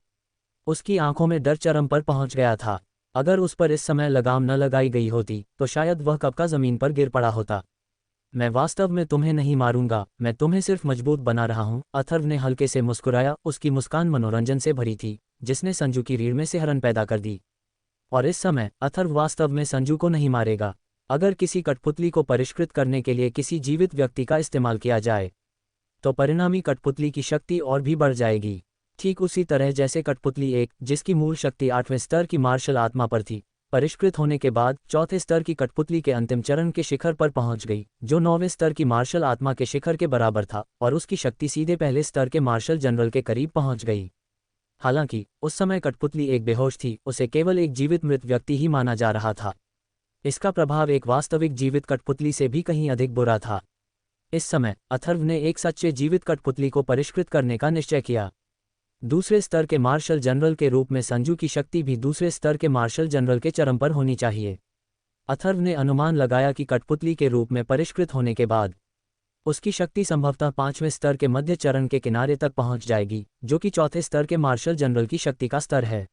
उसकी आंखों में डर चरम पर पहुंच गया था। अगर उस पर इस समय लगाम न लगाई गई होती तो शायद वह कब का जमीन पर गिर पड़ा होता। मैं वास्तव में तुम्हें नहीं मारूंगा, मैं तुम्हें सिर्फ मजबूत बना रहा हूं। अथर्व ने हल्के से मुस्कुराया, उसकी मुस्कान मनोरंजन से भरी थी जिसने संजू की रीढ़ में सिहरन पैदा कर दी। और इस समय अथर्व वास्तव में संजू को नहीं मारेगा। अगर किसी कठपुतली को परिष्कृत करने के लिए किसी जीवित व्यक्ति का इस्तेमाल किया जाए तो परिणामी कठपुतली की शक्ति और भी बढ़ जाएगी। ठीक उसी तरह जैसे कठपुतली एक, जिसकी मूल शक्ति 8वें स्तर की मार्शल आत्मा पर थी, परिष्कृत होने के बाद 4थे स्तर की कठपुतली के अंतिम चरण के शिखर पर पहुंच गई, जो 9वें स्तर की मार्शल आत्मा के शिखर के बराबर था, और उसकी शक्ति सीधे पहले स्तर के मार्शल जनरल के करीब पहुंच गई। हालांकि उस समय कठपुतली एक बेहोश थी, उसे केवल एक जीवित मृत व्यक्ति ही माना जा रहा था। इसका प्रभाव एक वास्तविक जीवित कठपुतली से भी कहीं अधिक बुरा था। इस समय अथर्व ने एक सच्चे जीवित कठपुतली को परिष्कृत करने का निश्चय किया। दूसरे स्तर के मार्शल जनरल के रूप में संजू की शक्ति भी दूसरे स्तर के मार्शल जनरल के चरम पर होनी चाहिए। अथर्व ने अनुमान लगाया कि कठपुतली के रूप में परिष्कृत होने के बाद उसकी शक्ति संभवतः 5वें स्तर के मध्य चरण के किनारे तक पहुंच जाएगी, जो कि 4थे स्तर के मार्शल जनरल की शक्ति का स्तर है।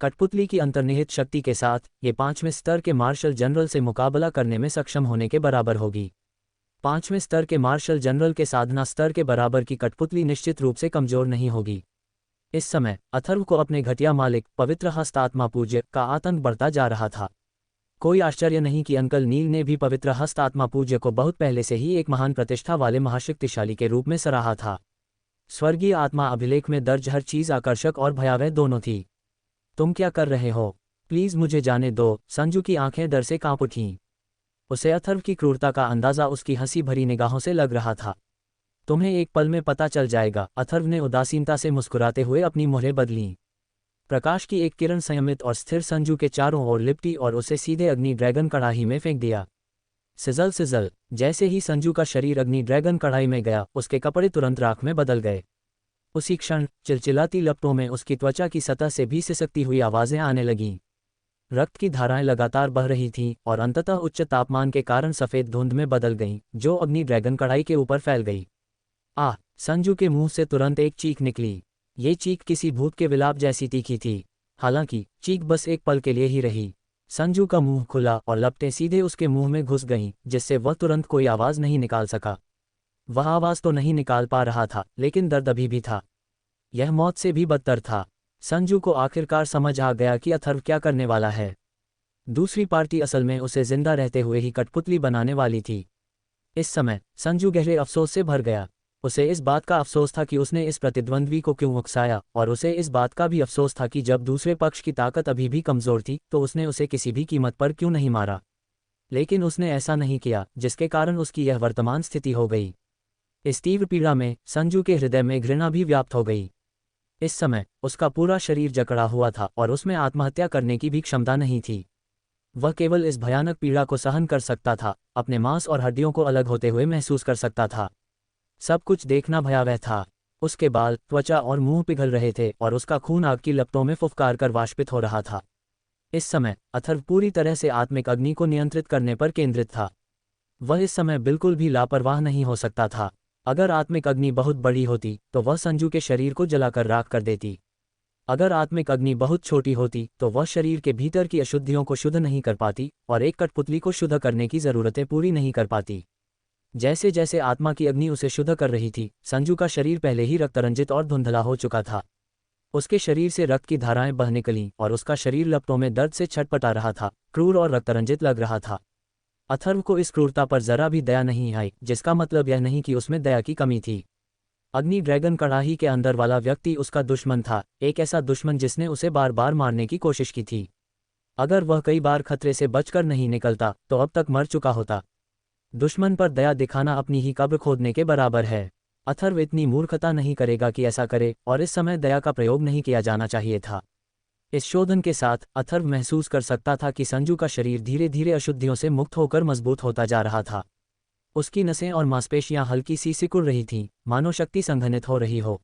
कठपुतली की अंतर्निहित शक्ति के साथ ये 5वें स्तर के मार्शल जनरल से मुकाबला करने में सक्षम होने के बराबर होगी। 5वें स्तर के मार्शल जनरल के साधना स्तर के बराबर की कठपुतली निश्चित रूप से कमजोर नहीं होगी। इस समय अथर्व को अपने घटिया मालिक पवित्र हस्त आत्मा पूज्य का आतंक बढ़ता जा रहा था। कोई आश्चर्य नहीं कि अंकल नील ने भी पवित्र हस्त आत्मा पूज्य को बहुत पहले से ही एक महान प्रतिष्ठा वाले महाशक्तिशाली के रूप में सराहा था। स्वर्गीय आत्मा अभिलेख में दर्ज हर चीज आकर्षक और भयावह दोनों थी। तुम क्या कर रहे हो? प्लीज मुझे जाने दो। संजू की आंखें डर से कांप उठीं। उसे अथर्व की क्रूरता का अंदाजा उसकी हंसी भरी निगाहों से लग रहा था। तुम्हें एक पल में पता चल जाएगा। अथर्व ने उदासीनता से मुस्कुराते हुए अपनी मुहरें बदलीं। प्रकाश की एक किरण संयमित और स्थिर संजू के चारों ओर लिपटी और उसे सीधे अग्नि ड्रैगन कड़ाही में फेंक दिया। Sizzle sizzle. जैसे ही संजू का शरीर अग्नि ड्रैगन कड़ाही में गया, उसके कपड़े तुरंत राख में बदल गए। उसी क्षण चिलचिलाती लपटों में उसकी त्वचा की सतह से भी सिसकती हुई आवाजें आने लगीं। रक्त की धाराएं लगातार बह रही थीं और अंततः उच्च तापमान के कारण सफेद धुंध में बदल गईं, जो अग्नि ड्रैगन कड़ाही के ऊपर फैल गई। आह! संजू के मुंह से तुरंत एक चीख निकली। ये चीख किसी भूत के विलाप जैसी तीखी थी। हालांकि चीख बस एक पल के लिए ही रही। संजू का मुंह खुला और लपटें सीधे उसके मुंह में घुस गईं, जिससे वह तुरंत कोई आवाज नहीं निकाल सका। वह आवाज तो नहीं निकाल पा रहा था, लेकिन दर्द अभी भी था। यह मौत से भी बदतर था। संजू को आखिरकार समझ आ गया कि अथर्व क्या करने वाला है। दूसरी पार्टी असल में उसे जिंदा रहते हुए ही कठपुतली बनाने वाली थी। इस समय संजू गहरे अफसोस से भर गया। उसे इस बात का अफसोस था कि उसने इस प्रतिद्वंद्वी को क्यों उकसाया, और उसे इस बात का भी अफसोस था कि जब दूसरे पक्ष की ताकत अभी भी कमजोर थी तो उसने उसे किसी भी कीमत पर क्यों नहीं मारा। लेकिन उसने ऐसा नहीं किया, जिसके कारण उसकी यह वर्तमान स्थिति हो गई। इस तीव्र पीड़ा में संजू के हृदय में घृणा भी व्याप्त हो गई। इस समय उसका पूरा शरीर जकड़ा हुआ था और उसमें आत्महत्या करने की भी क्षमता नहीं थी। वह केवल इस भयानक पीड़ा को सहन कर सकता था, अपने मांस और हड्डियों को अलग होते हुए महसूस कर सकता था। सब कुछ देखना भयावह था। उसके बाल, त्वचा और मुंह पिघल रहे थे और उसका खून आग की लपटों में फुफकार कर वाष्पित हो रहा था। इस समय अथर्व पूरी तरह से आत्मिक अग्नि को नियंत्रित करने पर केंद्रित था। वह इस समय बिल्कुल भी लापरवाह नहीं हो सकता था। अगर आत्मिक अग्नि बहुत बड़ी होती तो वह संजू के शरीर को जलाकर राख कर देती। अगर आत्मिक अग्नि बहुत छोटी होती तो वह शरीर के भीतर की अशुद्धियों को शुद्ध नहीं कर पाती और एक कठपुतली को शुद्ध करने की जरूरतें पूरी नहीं कर पाती। जैसे जैसे आत्मा की अग्नि उसे शुद्ध कर रही थी, संजू का शरीर पहले ही रक्तरंजित और धुंधला हो चुका था। उसके शरीर से रक्त की धाराएं बह निकलीं और उसका शरीर लपटों में दर्द से छटपटा रहा था, क्रूर और रक्तरंजित लग रहा था। अथर्व को इस क्रूरता पर जरा भी दया नहीं आई, जिसका मतलब यह नहीं कि उसमें दया की कमी थी। अग्नि ड्रैगन कड़ाही के अंदर वाला व्यक्ति उसका दुश्मन था, एक ऐसा दुश्मन जिसने उसे बार बार मारने की कोशिश की थी। अगर वह कई बार खतरे से बचकर नहीं निकलता तो अब तक मर चुका होता। दुश्मन पर दया दिखाना अपनी ही कब्र खोदने के बराबर है। अथर्व इतनी मूर्खता नहीं करेगा कि ऐसा करे, और इस समय दया का प्रयोग नहीं किया जाना चाहिए था। इस शोधन के साथ अथर्व महसूस कर सकता था कि संजू का शरीर धीरे धीरे अशुद्धियों से मुक्त होकर मजबूत होता जा रहा था। उसकी नसें और मांसपेशियां हल्की सी सिकुड़ रही थीं, मानो शक्ति संघनित हो रही हो।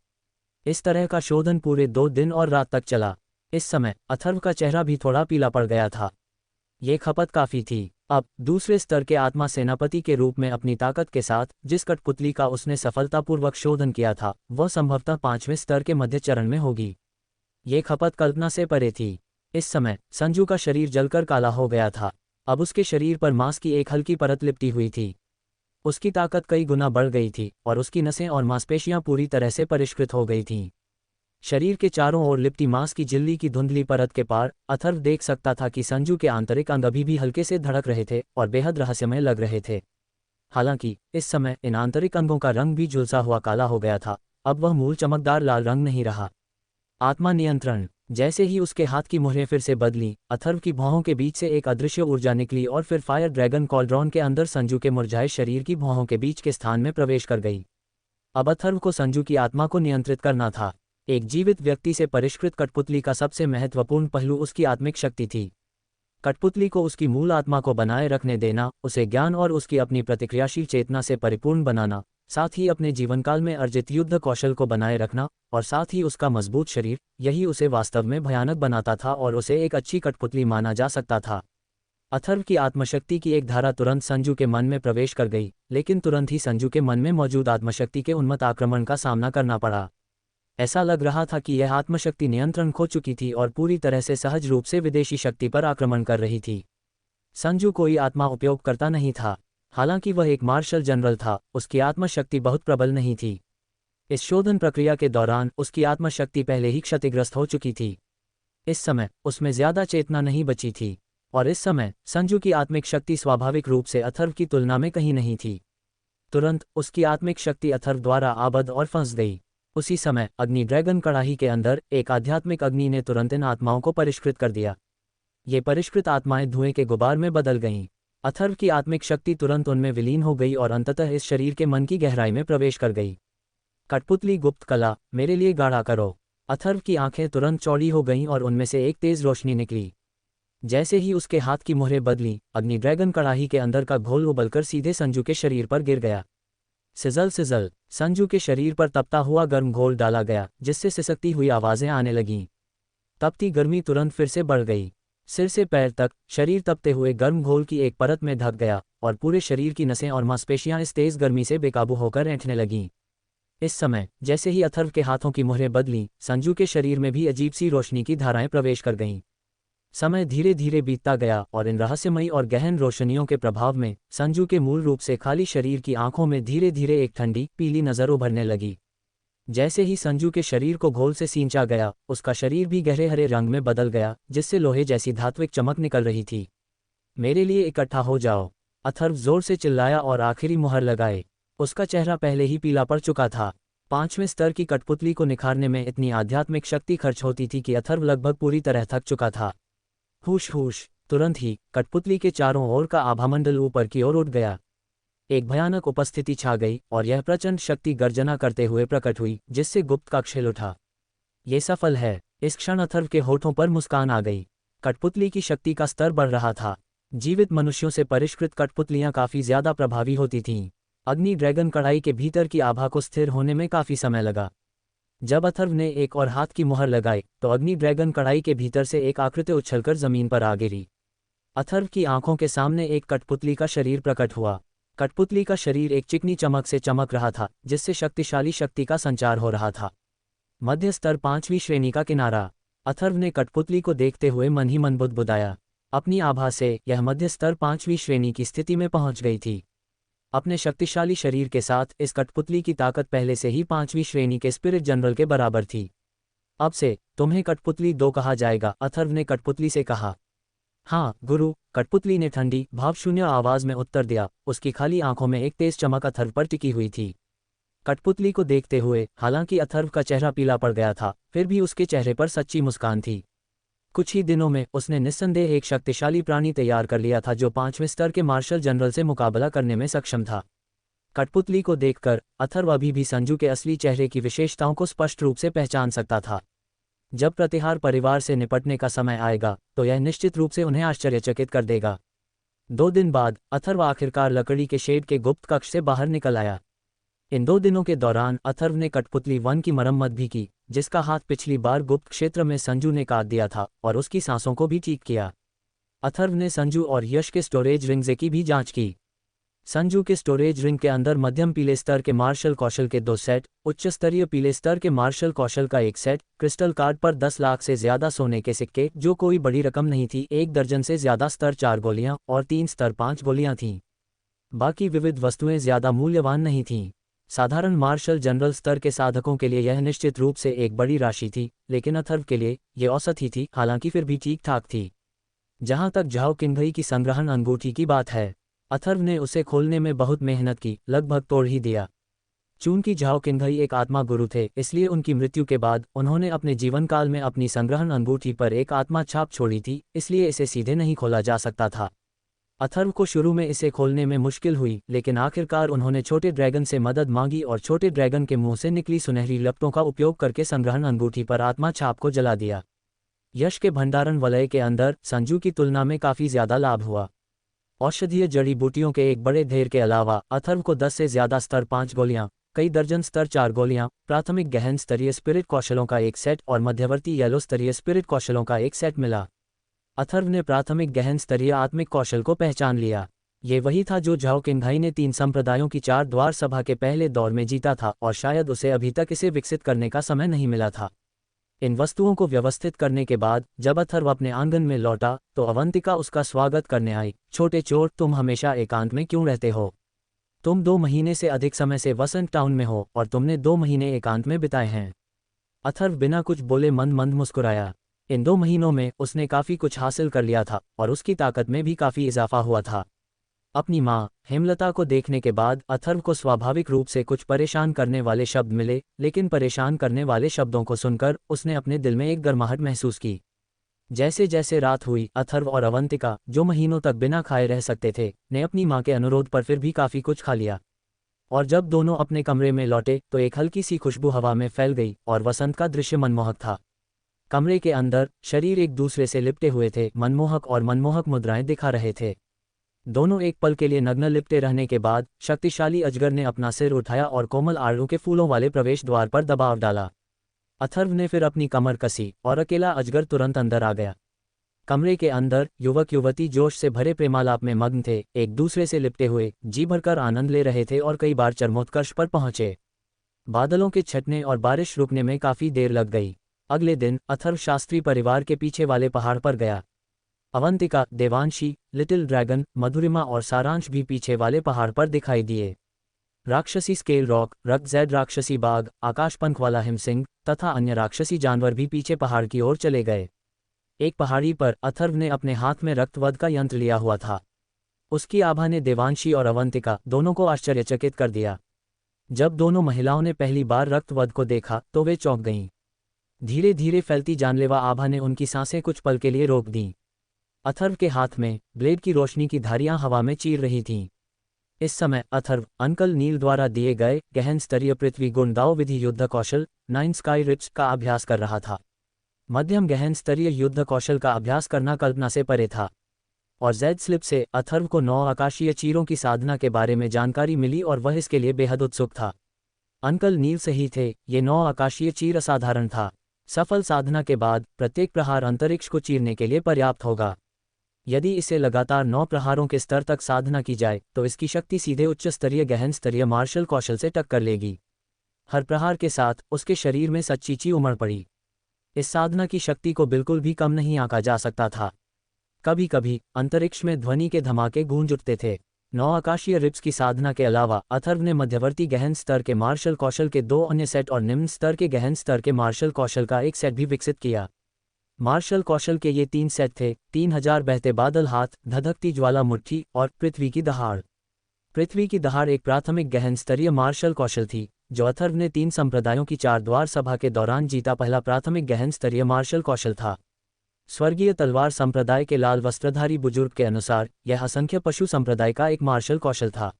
इस तरह का शोधन पूरे 2 दिन और रात तक चला। इस समय अथर्व का चेहरा भी थोड़ा पीला पड़ गया था। ये खपत काफी थी। अब दूसरे स्तर के आत्मा सेनापति के रूप में अपनी ताकत के साथ जिस कठपुतली का उसने सफलतापूर्वक शोधन किया था, वह संभवतः 5वें स्तर के मध्य चरण में होगी। ये खपत कल्पना से परे थी। इस समय संजू का शरीर जलकर काला हो गया था। अब उसके शरीर पर मांस की एक हल्की परत लिपटी हुई थी। उसकी ताकत कई गुना बढ़ गई थी और उसकी नसें और मांसपेशियां पूरी तरह से परिष्कृत हो गई थीं। शरीर के चारों ओर लिपटी मांस की झिल्ली की धुंधली परत के पार अथर्व देख सकता था कि संजू के आंतरिक अंग अभी भी हल्के से धड़क रहे थे और बेहद रहस्यमय लग रहे थे। हालांकि इस समय इन आंतरिक अंगों का रंग भी झुलसा हुआ काला हो गया था। अब वह मूल चमकदार लाल रंग नहीं रहा। आत्मा नियंत्रण। जैसे ही उसके हाथ की मुहरें फिर से बदली, अथर्व की भौहों के बीच से एक अदृश्य ऊर्जा निकली और फिर फायर ड्रैगन कॉल्ड्रॉन के अंदर संजू के मुरझाए शरीर की भौहों के बीच के स्थान में प्रवेश कर गई। अब अथर्व को संजू की आत्मा को नियंत्रित करना था। एक जीवित व्यक्ति से परिष्कृत कठपुतली का सबसे महत्वपूर्ण पहलू उसकी आत्मिक शक्ति थी। कठपुतली को उसकी मूल आत्मा को बनाए रखने देना, उसे ज्ञान और उसकी अपनी प्रतिक्रियाशील चेतना से परिपूर्ण बनाना, साथ ही अपने जीवनकाल में अर्जित युद्ध कौशल को बनाए रखना और साथ ही उसका मजबूत शरीर, यही उसे वास्तव में भयानक बनाता था और उसे एक अच्छी कठपुतली माना जा सकता था। अथर्व की आत्मशक्ति की एक धारा तुरंत संजू के मन में प्रवेश कर गई, लेकिन तुरंत ही संजू के मन में मौजूद आत्मशक्ति के उन्मत्त आक्रमण का सामना करना पड़ा। ऐसा लग रहा था कि यह आत्मशक्ति नियंत्रण खो चुकी थी और पूरी तरह से सहज रूप से विदेशी शक्ति पर आक्रमण कर रही थी। संजू कोई आत्मा उपयोग करता नहीं था। हालांकि वह एक मार्शल जनरल था, उसकी आत्मशक्ति बहुत प्रबल नहीं थी। इस शोधन प्रक्रिया के दौरान उसकी आत्मशक्ति पहले ही क्षतिग्रस्त हो चुकी थी। इस समय उसमें ज्यादा चेतना नहीं बची थी और इस समय संजू की आत्मिक शक्ति स्वाभाविक रूप से अथर्व की तुलना में कहीं नहीं थी। तुरंत उसकी आत्मिक शक्ति अथर्व द्वारा आबद्ध और फंस गई। उसी समय अग्नि ड्रैगन कड़ाही के अंदर एक आध्यात्मिक अग्नि ने तुरंत इन आत्माओं को परिष्कृत कर दिया। ये परिष्कृत आत्माएं धुएं के गुबार में बदल गईं। अथर्व की आत्मिक शक्ति तुरंत उनमें विलीन हो गई और अंततः इस शरीर के मन की गहराई में प्रवेश कर गई। कठपुतली गुप्त कला, मेरे लिए गाढ़ा करो। अथर्व की आंखें तुरंत चौड़ी हो गईं और उनमें से एक तेज रोशनी निकली। जैसे ही उसके हाथ की मुहरें बदली, अग्नि ड्रैगन कड़ाही के अंदर का घोल उबलकर सीधे संजू के शरीर पर गिर गया। सिजल सिजल, संजू के शरीर पर तपता हुआ गर्म घोल डाला गया, जिससे सिसकती हुई आवाजें आने लगीं। तपती गर्मी तुरंत फिर से बढ़ गई। सिर से पैर तक शरीर तपते हुए गर्म घोल की एक परत में ढक गया और पूरे शरीर की नसें और मांसपेशियां इस तेज गर्मी से बेकाबू होकर ऐंठने लगीं। इस समय जैसे ही अथर्व के हाथों की मुहरें बदलीं, संजू के शरीर में भी अजीब सी रोशनी की धाराएं प्रवेश कर गईं। समय धीरे धीरे बीतता गया और इन रहस्यमयी और गहन रोशनियों के प्रभाव में संजू के मूल रूप से खाली शरीर की आंखों में धीरे धीरे एक ठंडी पीली नजर उभरने लगी। जैसे ही संजू के शरीर को घोल से सींचा गया, उसका शरीर भी गहरे हरे रंग में बदल गया, जिससे लोहे जैसी धात्विक चमक निकल रही थी। मेरे लिए इकट्ठा हो जाओ, अथर्व जोर से चिल्लाया और आखिरी मुहर लगाए। उसका चेहरा पहले ही पीला पड़ चुका था। 5वें स्तर की कठपुतली को निखारने में इतनी आध्यात्मिक शक्ति खर्च होती थी कि अथर्व लगभग पूरी तरह थक चुका था। हुश हुश, तुरंत ही कठपुतली के चारों ओर का आभामंडल ऊपर की ओर उठ गया। एक भयानक उपस्थिति छा गई और यह प्रचंड शक्ति गर्जना करते हुए प्रकट हुई, जिससे गुप्त का खिल उठा। ये सफल है। इस क्षण अथर्व के होठों पर मुस्कान आ गई। कठपुतली की शक्ति का स्तर बढ़ रहा था। जीवित मनुष्यों से परिष्कृत कठपुतलियां काफी ज्यादा प्रभावी होती थीं। अग्नि ड्रैगन कड़ाई के भीतर की आभा को स्थिर होने में काफी समय लगा। जब अथर्व ने एक और हाथ की मुहर लगाई तो अग्नि ड्रैगन कड़ाई के भीतर से एक आकृति उछलकर जमीन पर आ गिरी। अथर्व की आंखों के सामने एक कठपुतली का शरीर प्रकट हुआ। कठपुतली का शरीर एक चिकनी चमक से चमक रहा था, जिससे शक्तिशाली शक्ति का संचार हो रहा था। मध्य स्तर 5वीं श्रेणी का किनारा। अथर्व ने कठपुतली को देखते हुए मन ही मन बुदबुदाया। अपनी आभा से यह मध्य स्तर 5वीं श्रेणी की स्थिति में पहुंच गई थी। अपने शक्तिशाली शरीर के साथ इस कठपुतली की ताकत पहले से ही 5वीं श्रेणी के स्पिरिट जनरल के बराबर थी। अब से तुम्हें कठपुतली 2 कहा जाएगा, अथर्व ने कठपुतली से कहा। हाँ गुरु, कठपुतली ने ठंडी भावशून्य आवाज में उत्तर दिया। उसकी खाली आंखों में एक तेज चमक अथर्व पर टिकी हुई थी। कठपुतली को देखते हुए हालांकि अथर्व का चेहरा पीला पड़ गया था, फिर भी उसके चेहरे पर सच्ची मुस्कान थी। कुछ ही दिनों में उसने निस्संदेह एक शक्तिशाली प्राणी तैयार कर लिया था जो 5वें स्तर के मार्शल जनरल से मुकाबला करने में सक्षम था। कठपुतली को देखकर अथर्व अभी भी संजू के असली चेहरे की विशेषताओं को स्पष्ट रूप से पहचान सकता था। जब प्रतिहार परिवार से निपटने का समय आएगा तो यह निश्चित रूप से उन्हें आश्चर्यचकित कर देगा। 2 दिन बाद अथर्व आखिरकार लकड़ी के शेड के गुप्त कक्ष से बाहर निकल आया। इन 2 दिनों के दौरान अथर्व ने कठपुतली 1 की मरम्मत भी की, जिसका हाथ पिछली बार गुप्त क्षेत्र में संजू ने काट दिया था, और उसकी सांसों को भी ठीक किया। अथर्व ने संजू और यश के स्टोरेज रिंग्स की भी जांच की। संजू के स्टोरेज रिंग के अंदर मध्यम पीले स्तर के मार्शल कौशल के 2 सेट, उच्च स्तरीय पीले स्तर के मार्शल कौशल का 1 सेट, क्रिस्टल कार्ड पर 10 लाख से ज्यादा सोने के सिक्के जो कोई बड़ी रकम नहीं थी, 1 दर्जन से ज्यादा स्तर 4 गोलियां और 3 स्तर 5 गोलियां थीं। बाकी विविध वस्तुएं ज्यादा मूल्यवान नहीं थीं। साधारण मार्शल जनरल स्तर के साधकों के लिए यह निश्चित रूप से एक बड़ी राशि थी, लेकिन अथर्व के लिए ये औसत ही थी, हालांकि फिर भी ठीक ठाक थी। जहां तक झाओ किन्घई की संग्रहण अंगूठी की बात है, अथर्व ने उसे खोलने में बहुत मेहनत की, लगभग तोड़ ही दिया। चूंकि झाओ किन्घई एक आत्मा गुरु थे, इसलिए उनकी मृत्यु के बाद उन्होंने अपने जीवन काल में अपनी संग्रहण अंगूठी पर एक आत्मा छाप छोड़ी थी, इसलिए इसे सीधे नहीं खोला जा सकता था। अथर्व को शुरू में इसे खोलने में मुश्किल हुई, लेकिन आखिरकार उन्होंने छोटे ड्रैगन से मदद मांगी और छोटे ड्रैगन के मुंह से निकली सुनहरी लपटों का उपयोग करके संग्रहण अंगूठी पर आत्मा छाप को जला दिया। यश के भंडारण वलय के अंदर संजू की तुलना में काफी ज्यादा लाभ हुआ। औषधीय जड़ी बूटियों के एक बड़े ढेर के अलावा अथर्व को 10 से ज्यादा स्तर 5 गोलियां, कई दर्जन स्तर 4 गोलियां, प्राथमिक गहन स्तरीय स्पिरिट कौशलों का 1 सेट और मध्यवर्ती येलो स्तरीय स्पिरिट कौशलों का 1 सेट मिला। अथर्व ने प्राथमिक गहन स्तरीय आत्मिक कौशल को पहचान लिया। ये वही था जो झाओ किन्घई ने 3 संप्रदायों की 4 द्वार सभा के पहले दौर में जीता था, और शायद उसे अभी तक इसे विकसित करने का समय नहीं मिला था। इन वस्तुओं को व्यवस्थित करने के बाद जब अथर्व अपने आंगन में लौटा तो अवंतिका उसका स्वागत करने आई। छोटे चोर, तुम हमेशा एकांत में क्यों रहते हो? तुम 2 महीने से अधिक समय से वसंत टाउन में हो और तुमने 2 महीने एकांत में बिताए हैं। अथर्व बिना कुछ बोले मंद मंद मुस्कुराया। इन 2 महीनों में उसने काफी कुछ हासिल कर लिया था और उसकी ताकत में भी काफी इजाफा हुआ था। अपनी माँ हेमलता को देखने के बाद अथर्व को स्वाभाविक रूप से कुछ परेशान करने वाले शब्द मिले, लेकिन परेशान करने वाले शब्दों को सुनकर उसने अपने दिल में एक गर्माहट महसूस की। जैसे जैसे रात हुई, अथर्व और अवंतिका, जो महीनों तक बिना खाए रह सकते थे, ने अपनी माँ के अनुरोध पर फिर भी काफी कुछ खा लिया। और जब दोनों अपने कमरे में लौटे तो एक हल्की सी खुशबू हवा में फैल गई और वसंत का दृश्य मनमोहक था। कमरे के अंदर शरीर एक दूसरे से लिपटे हुए थे, मनमोहक मुद्राएं दिखा रहे थे। दोनों एक पल के लिए नग्न लिपटे रहने के बाद शक्तिशाली अजगर ने अपना सिर उठाया और कोमल आड़ू के फूलों वाले प्रवेश द्वार पर दबाव डाला। अथर्व ने फिर अपनी कमर कसी और अकेला अजगर तुरंत अंदर आ गया। कमरे के अंदर युवक युवती जोश से भरे प्रेमालाप में मग्न थे, एक दूसरे से लिपटे हुए, जी भरकर आनंद ले रहे थे और कई बार चरमोत्कर्ष पर पहुंचे। बादलों के छटने और बारिश रुकने में काफी देर लग गई। अगले दिन अथर्व शास्त्री परिवार के पीछे वाले पहाड़ पर गया। अवंतिका, देवांशी, लिटिल ड्रैगन, मधुरिमा और सारांश भी पीछे वाले पहाड़ पर दिखाई दिए। राक्षसी स्केल रॉक, रक्तजैद राक्षसी बाघ, आकाशपंख वाला हिमसिंह तथा अन्य राक्षसी जानवर भी पीछे पहाड़ की ओर चले गए। एक पहाड़ी पर अथर्व ने अपने हाथ में रक्तवध का यंत्र लिया हुआ था। उसकी आभा ने देवांशी और अवंतिका दोनों को आश्चर्यचकित कर दिया। जब दोनों महिलाओं ने पहली बार रक्तवध को देखा तो वे चौंक गईं। धीरे धीरे फैलती जानलेवा आभा ने उनकी सांसें कुछ पल के लिए रोक दीं। अथर्व के हाथ में ब्लेड की रोशनी की धारियां हवा में चीर रही थीं। इस समय अथर्व अंकल नील द्वारा दिए गए गहन स्तरीय पृथ्वी गुण दाव विधि युद्ध कौशल 9 स्काई रिप्स का अभ्यास कर रहा था। मध्यम गहन स्तरीय युद्ध कौशल का अभ्यास करना कल्पना से परे था, और जैड स्लिप से अथर्व को 9 आकाशीय चीरों की साधना के बारे में जानकारी मिली और वह इसके लिए बेहद उत्सुक था। अंकल नील सही थे, ये 9 आकाशीय चीर असाधारण था। सफल साधना के बाद प्रत्येक प्रहार अंतरिक्ष को चीरने के लिए पर्याप्त होगा। यदि इसे लगातार 9 प्रहारों के स्तर तक साधना की जाए तो इसकी शक्ति सीधे उच्च स्तरीय गहन स्तरीय मार्शल कौशल से टक्कर लेगी। हर प्रहार के साथ उसके शरीर में सच्ची ची उमड़ पड़ी। इस साधना की शक्ति को बिल्कुल भी कम नहीं आंका जा सकता था। कभी कभी अंतरिक्ष में ध्वनि के धमाके गूंज उठते थे। 9 आकाशीय रिप्स की साधना के अलावा अथर्व ने मध्यवर्ती गहन स्तर के मार्शल कौशल के 2 अन्य सेट और निम्न स्तर के गहन स्तर के मार्शल कौशल का एक सेट भी विकसित किया। मार्शल कौशल के ये 3 सेट थे: 3000 बहते बादल हाथ, धधकती ज्वाला मुट्ठी और पृथ्वी की दहाड़। पृथ्वी की दहाड़ एक प्राथमिक गहन स्तरीय मार्शल कौशल थी जो अथर्व ने 3 संप्रदायों की 4 द्वार सभा के दौरान जीता पहला प्राथमिक गहन स्तरीय मार्शल कौशल था। स्वर्गीय तलवार संप्रदाय के लाल वस्त्रधारी बुजुर्ग के अनुसार यह असंख्य पशु संप्रदाय का एक मार्शल कौशल था।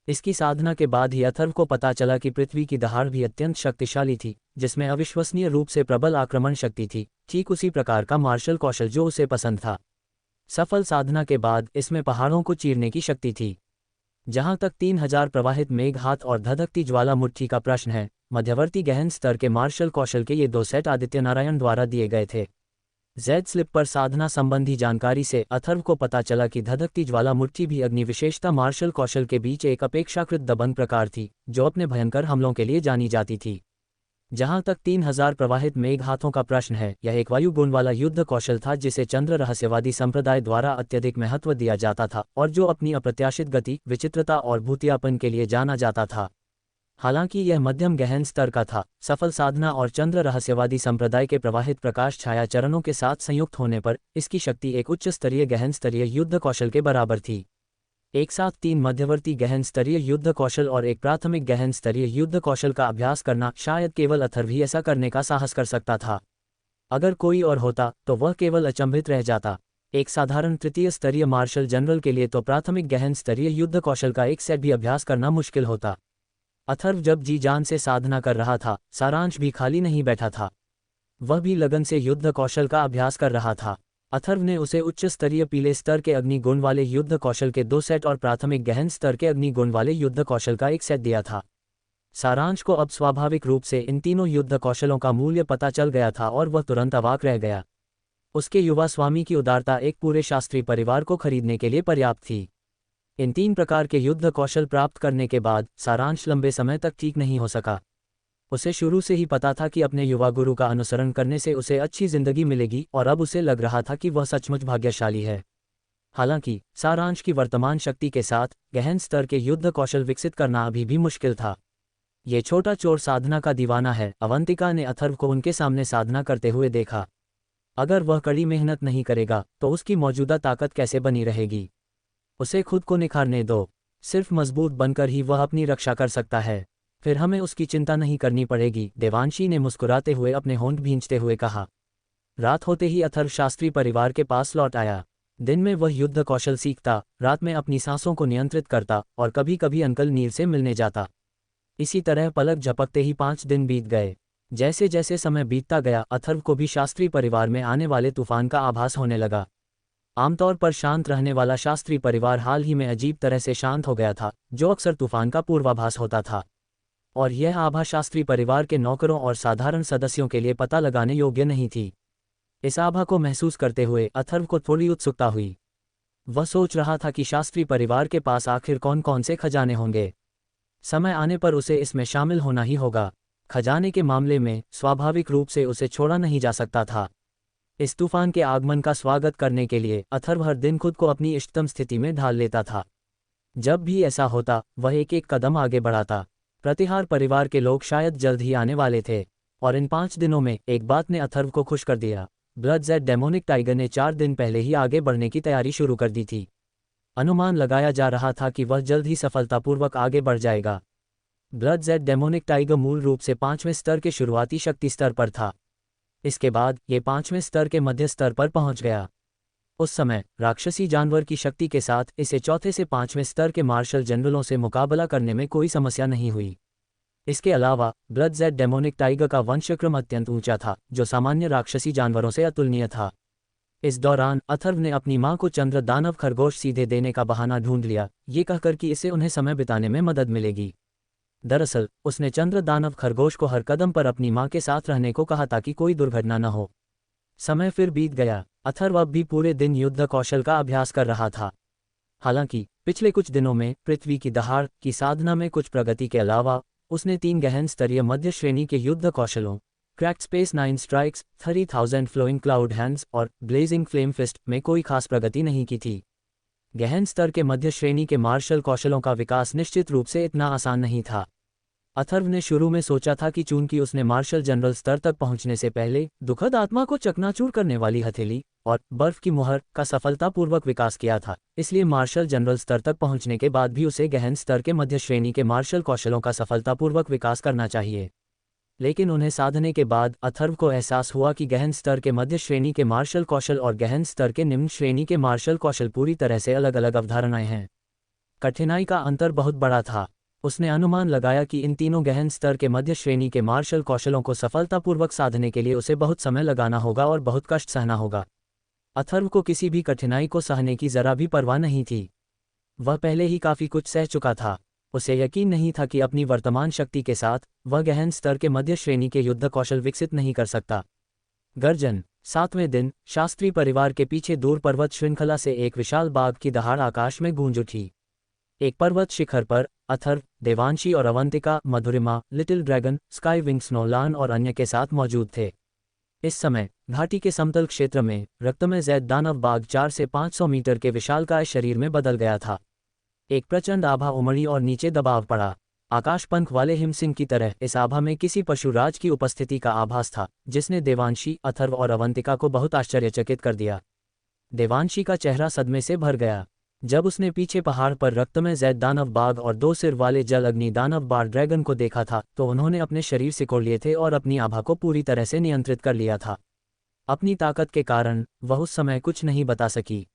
इसकी साधना के बाद ही अथर्व को पता चला कि पृथ्वी की दहाड़ भी अत्यंत शक्तिशाली थी, जिसमें अविश्वसनीय रूप से प्रबल आक्रमण शक्ति थी, ठीक उसी प्रकार का मार्शल कौशल जो उसे पसंद था। सफल साधना के बाद इसमें पहाड़ों को चीरने की शक्ति थी। जहां तक 3000 प्रवाहित मेघ हाथ और धधकती ज्वालामुखी का प्रश्न है, मध्यवर्ती गहन स्तर के मार्शल कौशल के ये 2 सेट आदित्य नारायण द्वारा दिए गए थे। जेड स्लिप पर साधना संबंधी जानकारी से अथर्व को पता चला कि धधकती ज्वालामुखी भी अग्नि विशेषता मार्शल कौशल के बीच एक अपेक्षाकृत दबंग प्रकार थी, जो अपने भयंकर हमलों के लिए जानी जाती थी। जहां तक 3000 प्रवाहित मेघ हाथों का प्रश्न है, यह एक वायु गुण वाला युद्ध कौशल था जिसे चंद्र रहस्यवादी संप्रदाय द्वारा अत्यधिक महत्व दिया जाता था और जो अपनी अप्रत्याशित गति, विचित्रता और भूतियापन के लिए जाना जाता था। हालांकि यह मध्यम गहन स्तर का था, सफल साधना और चंद्र रहस्यवादी संप्रदाय के प्रवाहित प्रकाश छाया चरणों के साथ संयुक्त होने पर इसकी शक्ति एक उच्च स्तरीय गहन स्तरीय युद्ध कौशल के बराबर थी। एक साथ 3 मध्यवर्ती गहन स्तरीय युद्ध कौशल और एक प्राथमिक गहन स्तरीय युद्ध कौशल का अभ्यास करना शायद केवल अथर्व ही ऐसा करने का साहस कर सकता था। अगर कोई और होता तो वह केवल अचंभित रह जाता। एक साधारण तृतीय स्तरीय मार्शल जनरल के लिए तो प्राथमिक गहन स्तरीय युद्ध कौशल का एक सेट भी अभ्यास करना मुश्किल होता। अथर्व जब जी जान से साधना कर रहा था, सारांश भी खाली नहीं बैठा था। वह भी लगन से युद्ध कौशल का अभ्यास कर रहा था। अथर्व ने उसे उच्च स्तरीय पीले स्तर के अग्नि गुण वाले युद्ध कौशल के 2 सेट और प्राथमिक गहन स्तर के अग्नि गुण वाले युद्ध कौशल का एक सेट दिया था। सारांश को अब स्वाभाविक रूप से इन तीनों युद्ध कौशलों का मूल्य पता चल गया था और वह तुरंत अवाक रह गया। उसके युवा स्वामी की उदारता एक पूरे शास्त्री परिवार को खरीदने के लिए पर्याप्त थी। इन 3 प्रकार के युद्ध कौशल प्राप्त करने के बाद सारांश लंबे समय तक ठीक नहीं हो सका। उसे शुरू से ही पता था कि अपने युवा गुरु का अनुसरण करने से उसे अच्छी जिंदगी मिलेगी और अब उसे लग रहा था कि वह सचमुच भाग्यशाली है। हालांकि सारांश की वर्तमान शक्ति के साथ गहन स्तर के युद्ध कौशल विकसित करना अभी भी मुश्किल था। ये छोटा चोर साधना का दीवाना है। अवंतिका ने अथर्व को उनके सामने साधना करते हुए देखा। अगर वह कड़ी मेहनत नहीं करेगा तो उसकी मौजूदा ताकत कैसे बनी रहेगी। उसे खुद को निखारने दो। सिर्फ मजबूत बनकर ही वह अपनी रक्षा कर सकता है, फिर हमें उसकी चिंता नहीं करनी पड़ेगी, देवांशी ने मुस्कुराते हुए अपने होंठ भींचते हुए कहा। रात होते ही अथर्व शास्त्री परिवार के पास लौट आया। दिन में वह युद्ध कौशल सीखता, रात में अपनी सांसों को नियंत्रित करता और कभी कभी अंकल नील से मिलने जाता। इसी तरह पलक झपकते ही 5 दिन बीत गए। जैसे जैसे समय बीतता गया, अथर्व को भी शास्त्री परिवार में आने वाले तूफान का आभास होने लगा। आमतौर पर शांत रहने वाला शास्त्री परिवार हाल ही में अजीब तरह से शांत हो गया था, जो अक्सर तूफान का पूर्वाभास होता था। और यह आभा शास्त्री परिवार के नौकरों और साधारण सदस्यों के लिए पता लगाने योग्य नहीं थी। इस आभा को महसूस करते हुए अथर्व को थोड़ी उत्सुकता हुई। वह सोच रहा था कि शास्त्री परिवार के पास आखिर कौन कौन से खजाने होंगे। समय आने पर उसे इसमें शामिल होना ही होगा। खजाने के मामले में स्वाभाविक रूप से उसे छोड़ा नहीं जा सकता था। इस तूफान के आगमन का स्वागत करने के लिए अथर्व हर दिन खुद को अपनी इष्टतम स्थिति में ढाल लेता था। जब भी ऐसा होता, वह एक एक कदम आगे बढ़ाता। प्रतिहार परिवार के लोग शायद जल्द ही आने वाले थे, और इन 5 दिनों में एक बात ने अथर्व को खुश कर दिया। ब्लड जेड डेमोनिक टाइगर ने 4 दिन पहले ही आगे बढ़ने की तैयारी शुरू कर दी थी। अनुमान लगाया जा रहा था कि वह जल्द ही सफलतापूर्वक आगे बढ़ जाएगा। ब्लड जेड डेमोनिक टाइगर मूल रूप से 5वें स्तर के शुरुआती शक्ति स्तर पर था। इसके बाद ये 5वें स्तर के मध्य स्तर पर पहुंच गया। उस समय राक्षसी जानवर की शक्ति के साथ इसे 4थे से 5वें स्तर के मार्शल जनरलों से मुकाबला करने में कोई समस्या नहीं हुई। इसके अलावा ब्लड जेड डेमोनिक टाइगर का वंशक्रम अत्यंत ऊंचा था, जो सामान्य राक्षसी जानवरों से अतुलनीय था। इस दौरान अथर्व ने अपनी मां को चंद्र दानव खरगोश सीधे देने का बहाना ढूंढ लिया, ये कहकर कि इससे उन्हें समय बिताने में मदद मिलेगी। दरअसल उसने चंद्र दानव खरगोश को हर कदम पर अपनी मां के साथ रहने को कहा ताकि कोई दुर्घटना न हो। समय फिर बीत गया। अथर्व अब भी पूरे दिन युद्ध कौशल का अभ्यास कर रहा था। हालांकि पिछले कुछ दिनों में पृथ्वी की दहाड़ की साधना में कुछ प्रगति के अलावा उसने 3 गहन स्तरीय मध्य श्रेणी के युद्ध कौशलों cracked space 9 strikes, 30,000 flowing cloud hands और ब्लेजिंग फ्लेम फिस्ट में कोई खास प्रगति नहीं की थी। गहन स्तर के मध्य श्रेणी के मार्शल कौशलों का विकास निश्चित रूप से इतना आसान नहीं था। अथर्व ने शुरू में सोचा था कि चूंकि उसने मार्शल जनरल स्तर तक पहुंचने से पहले दुखद आत्मा को चकनाचूर करने वाली हथेली और बर्फ की मुहर का सफलतापूर्वक विकास किया था, इसलिए मार्शल जनरल स्तर तक पहुंचने के बाद भी उसे गहन स्तर के मध्य श्रेणी के मार्शल कौशलों का सफलतापूर्वक विकास करना चाहिए। लेकिन उन्हें साधने के बाद अथर्व को एहसास हुआ कि गहन स्तर के मध्य श्रेणी के मार्शल कौशल और गहन स्तर के निम्न श्रेणी के मार्शल कौशल पूरी तरह से अलग अलग अवधारणाएं हैं। कठिनाई का अंतर बहुत बड़ा था। उसने अनुमान लगाया कि इन तीनों गहन स्तर के मध्य श्रेणी के मार्शल कौशलों को सफलतापूर्वक साधने के लिए उसे बहुत समय लगाना होगा और बहुत कष्ट सहना होगा। अथर्व को किसी भी कठिनाई को सहने की जरा भी परवाह नहीं थी। वह पहले ही काफ़ी कुछ सह चुका था। उसे यकीन नहीं था कि अपनी वर्तमान शक्ति के साथ वह गहन स्तर के मध्य श्रेणी के युद्ध कौशल विकसित नहीं कर सकता। गर्जन। 7वें दिन शास्त्री परिवार के पीछे दूर पर्वत श्रृंखला से एक विशाल बाघ की दहाड़ आकाश में गूंज उठी। एक पर्वत शिखर पर अथर्व, देवांशी और अवंतिका, मधुरिमा, लिटिल ड्रैगन, स्काई विंग, स्नोलान और अन्य के साथ मौजूद थे। इस समय घाटी के समतल क्षेत्र में रक्तमय जैद दानव बाघ 4 से 500 मीटर के विशालकाय शरीर में बदल गया था। एक प्रचंड आभा उमड़ी और नीचे दबाव पड़ा। आकाश पंख वाले हिमसिंह की तरह इस आभा में किसी पशुराज की उपस्थिति का आभास था, जिसने देवांशी, अथर्व और अवंतिका को बहुत आश्चर्यचकित कर दिया। देवांशी का चेहरा सदमे से भर गया जब उसने पीछे पहाड़ पर रक्तमय जैद दानव बाघ और 2 सिर वाले जल अग्नि दानव बार ड्रैगन को देखा था, तो उन्होंने अपने शरीर सिकोड़ लिए थे और अपनी आभा को पूरी तरह से नियंत्रित कर लिया था। अपनी ताकत के कारण वह उस समय कुछ नहीं बता सकी।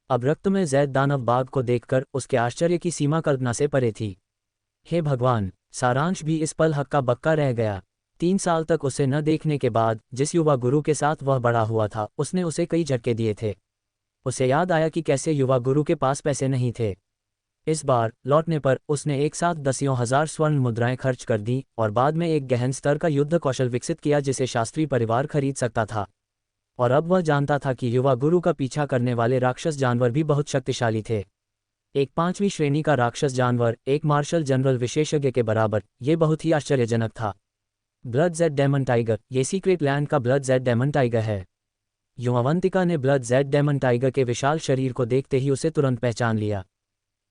अब रक्तमय जैद दानव बाघ को देखकर उसके आश्चर्य की सीमा कल्पना से परे थी। हे भगवान! सारांश भी इस पल हक्का बक्का रह गया। 3 साल तक उसे न देखने के बाद जिस युवा गुरु के साथ वह बड़ा हुआ था, उसने उसे कई झटके दिए थे। उसे याद आया कि कैसे युवा गुरु के पास पैसे नहीं थे। इस बार लौटने पर उसने एक साथ 10,000 स्वर्ण मुद्राएं खर्च कर दी और बाद में एक गहन स्तर का युद्ध कौशल विकसित किया जिसे शास्त्री परिवार खरीद सकता था। और अब वह जानता था कि युवा गुरु का पीछा करने वाले राक्षस जानवर भी बहुत शक्तिशाली थे। एक 5वीं श्रेणी का राक्षस जानवर एक मार्शल जनरल विशेषज्ञ के बराबर, ये बहुत ही आश्चर्यजनक था। ब्लड जेड डेमन टाइगर, ये सीक्रेट लैंड का ब्लड जेड डेमन टाइगर है। अवंतिका ने ब्लड जेड डेमन टाइगर के विशाल शरीर को देखते ही उसे तुरंत पहचान लिया।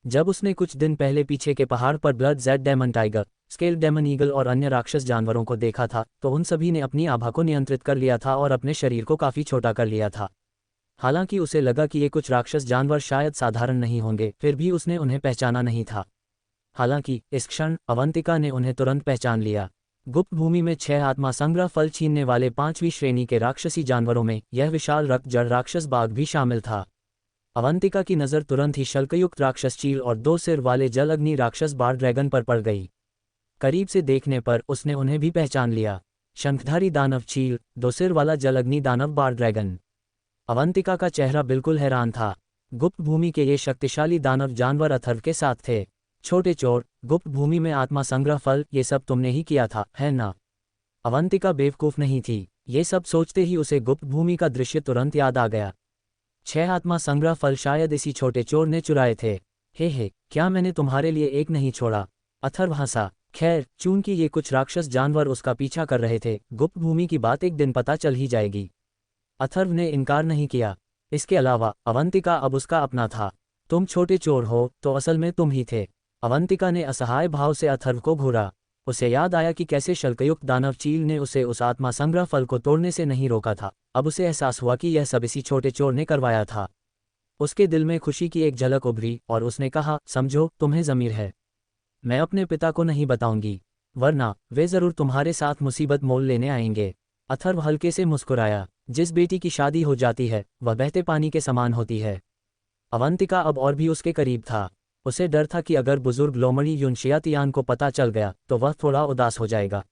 जब उसने कुछ दिन पहले पीछे के पहाड़ पर blood jade demon tiger, scale demon eagle और अन्य राक्षस जानवरों को देखा था, तो उन सभी ने अपनी आभा को नियंत्रित कर लिया था और अपने शरीर को काफ़ी छोटा कर लिया था। हालांकि उसे लगा कि ये कुछ राक्षस जानवर शायद साधारण नहीं होंगे, फिर भी उसने उन्हें पहचाना नहीं था। हालांकि इस क्षण अवंतिका ने उन्हें तुरंत पहचान लिया। गुप्त भूमि में 6 आत्मा संग्रह फल छीनने वाले 5वीं श्रेणी के राक्षसी जानवरों में यह विशाल रक्त जड़ राक्षस बाघ भी शामिल था। अवंतिका की नज़र तुरंत ही शल्कयुक्त राक्षस चील और 2 सिर वाले जल अग्नि राक्षस बार ड्रैगन पर पड़ गई। करीब से देखने पर उसने उन्हें भी पहचान लिया। शंखधारी दानव चील, 2 सिर वाला जल अग्नि दानव बार ड्रैगन। अवंतिका का चेहरा बिल्कुल हैरान था। गुप्त भूमि के ये शक्तिशाली दानव जानवर अथर्व के साथ थे। छोटे चोर, गुप्त भूमि में आत्मा संग्रह फल, ये सब तुमने ही किया था, है ना? अवंतिका बेवकूफ़ नहीं थी। ये सब सोचते ही उसे गुप्त भूमि का दृश्य तुरंत याद आ गया। 6 आत्मा संग्रह फल शायद इसी छोटे चोर ने चुराए थे। हे, क्या मैंने तुम्हारे लिए एक नहीं छोड़ा? अथर्व हंसा। खैर, चूंकि ये कुछ राक्षस जानवर उसका पीछा कर रहे थे, गुप्त भूमि की बात एक दिन पता चल ही जाएगी। अथर्व ने इनकार नहीं किया। इसके अलावा अवंतिका अब उसका अपना था। तुम छोटे चोर हो तो असल में तुम ही थे। अवंतिका ने असहाय भाव से अथर्व को घूरा। उसे याद आया कि कैसे शल्कयुक्त दानव चील ने उसे उस आत्मा संग्रह फल को तोड़ने से नहीं रोका था। अब उसे एहसास हुआ कि यह सब इसी छोटे चोर ने करवाया था। उसके दिल में खुशी की एक झलक उभरी और उसने कहा, समझो, तुम्हें ज़मीर है। मैं अपने पिता को नहीं बताऊंगी, वरना वे ज़रूर तुम्हारे साथ मुसीबत मोल लेने आएंगे। अथर्व हल्के से मुस्कुराया। जिस बेटी की शादी हो जाती है वह बहते पानी के समान होती है। अवंतिका अब और भी उसके करीब था। उसे डर था कि अगर बुजुर्ग लोमड़ी युनशियातियान को पता चल गया तो वह थोड़ा उदास हो जाएगा।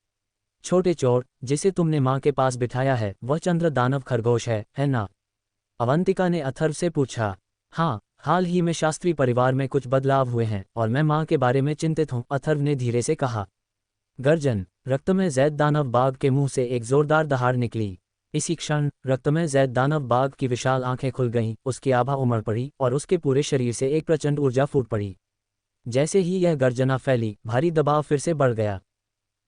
छोटे चोर, जिसे तुमने माँ के पास बिठाया है वह चंद्र दानव खरगोश है ना? अवंतिका ने अथर्व से पूछा। हाँ, हाल ही में शास्त्री परिवार में कुछ बदलाव हुए हैं और मैं माँ के बारे में चिंतित हूँ, अथर्व ने धीरे से कहा। गर्जन। रक्तमय जैद दानव बाघ के मुंह से एक जोरदार दहाड़ निकली। इसी क्षण रक्तमय जैद दानव बाघ की विशाल आंखें खुल गईं, उसकी आभा उमड़ पड़ी और उसके पूरे शरीर से एक प्रचंड ऊर्जा फूट पड़ी। जैसे ही यह गर्जना फैली, भारी दबाव फिर से बढ़ गया।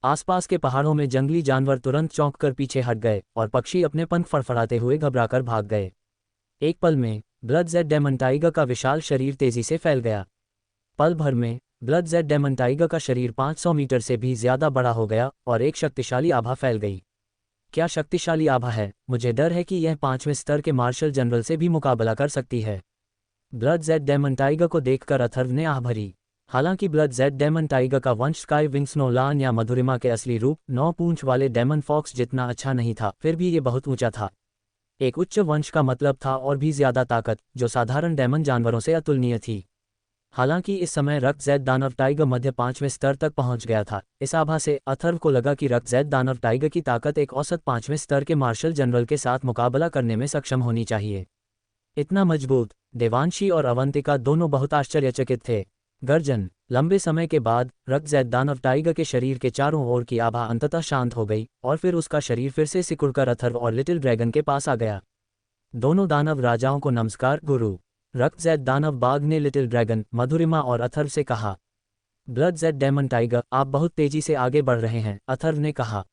आसपास के पहाड़ों में जंगली जानवर तुरंत चौंक कर पीछे हट गए और पक्षी अपने पंख फड़फड़ाते हुए घबराकर भाग गए। एक पल में ब्लड जेड डेमन टाइगर का विशाल शरीर तेजी से फैल गया। पल भर में ब्लड जेड डेमन टाइगर का शरीर 500 मीटर से भी ज्यादा बड़ा हो गया और एक शक्तिशाली आभा फैल गई। क्या शक्तिशाली आभा है, मुझे डर है कि यह 5वें स्तर के मार्शल जनरल से भी मुकाबला कर सकती है। ब्लड जेड डेमन टाइगर को देखकर अथर्व ने आह भरी। हालांकि ब्लड जेड डेमन टाइगर का वंश स्काई विंग्स नोलान या मधुरिमा के असली रूप 9 पूंछ वाले डेमन फॉक्स जितना अच्छा नहीं था, फिर भी ये बहुत ऊंचा था। एक उच्च वंश का मतलब था और भी ज्यादा ताकत, जो साधारण डेमन जानवरों से अतुलनीय थी। हालांकि इस समय रक्त जैद दानव टाइगर मध्य 5वें स्तर तक पहुंच गया था। इस आभा से अथर्व को लगा कि रक्त जैद दानव टाइगर की ताकत एक औसत 5वें स्तर के मार्शल जनरल के साथ मुकाबला करने में सक्षम होनी चाहिए। इतना मजबूत। देवांशी और अवंतिका दोनों बहुत आश्चर्यचकित थे। गर्जन। लंबे समय के बाद रक्त जैद दानव टाइगर के शरीर के चारों ओर की आभा अंततः शांत हो गई और फिर उसका शरीर फिर से सिकुड़कर अथर्व और लिटिल ड्रैगन के पास आ गया। दोनों दानव राजाओं को नमस्कार गुरु। रक्त जैद दानव बाघ ने लिटिल ड्रैगन, मधुरिमा और अथर्व से कहा। ब्लड जैड डेमन टाइगर, आप बहुत तेजी से आगे बढ़ रहे हैं, अथर्व ने कहा।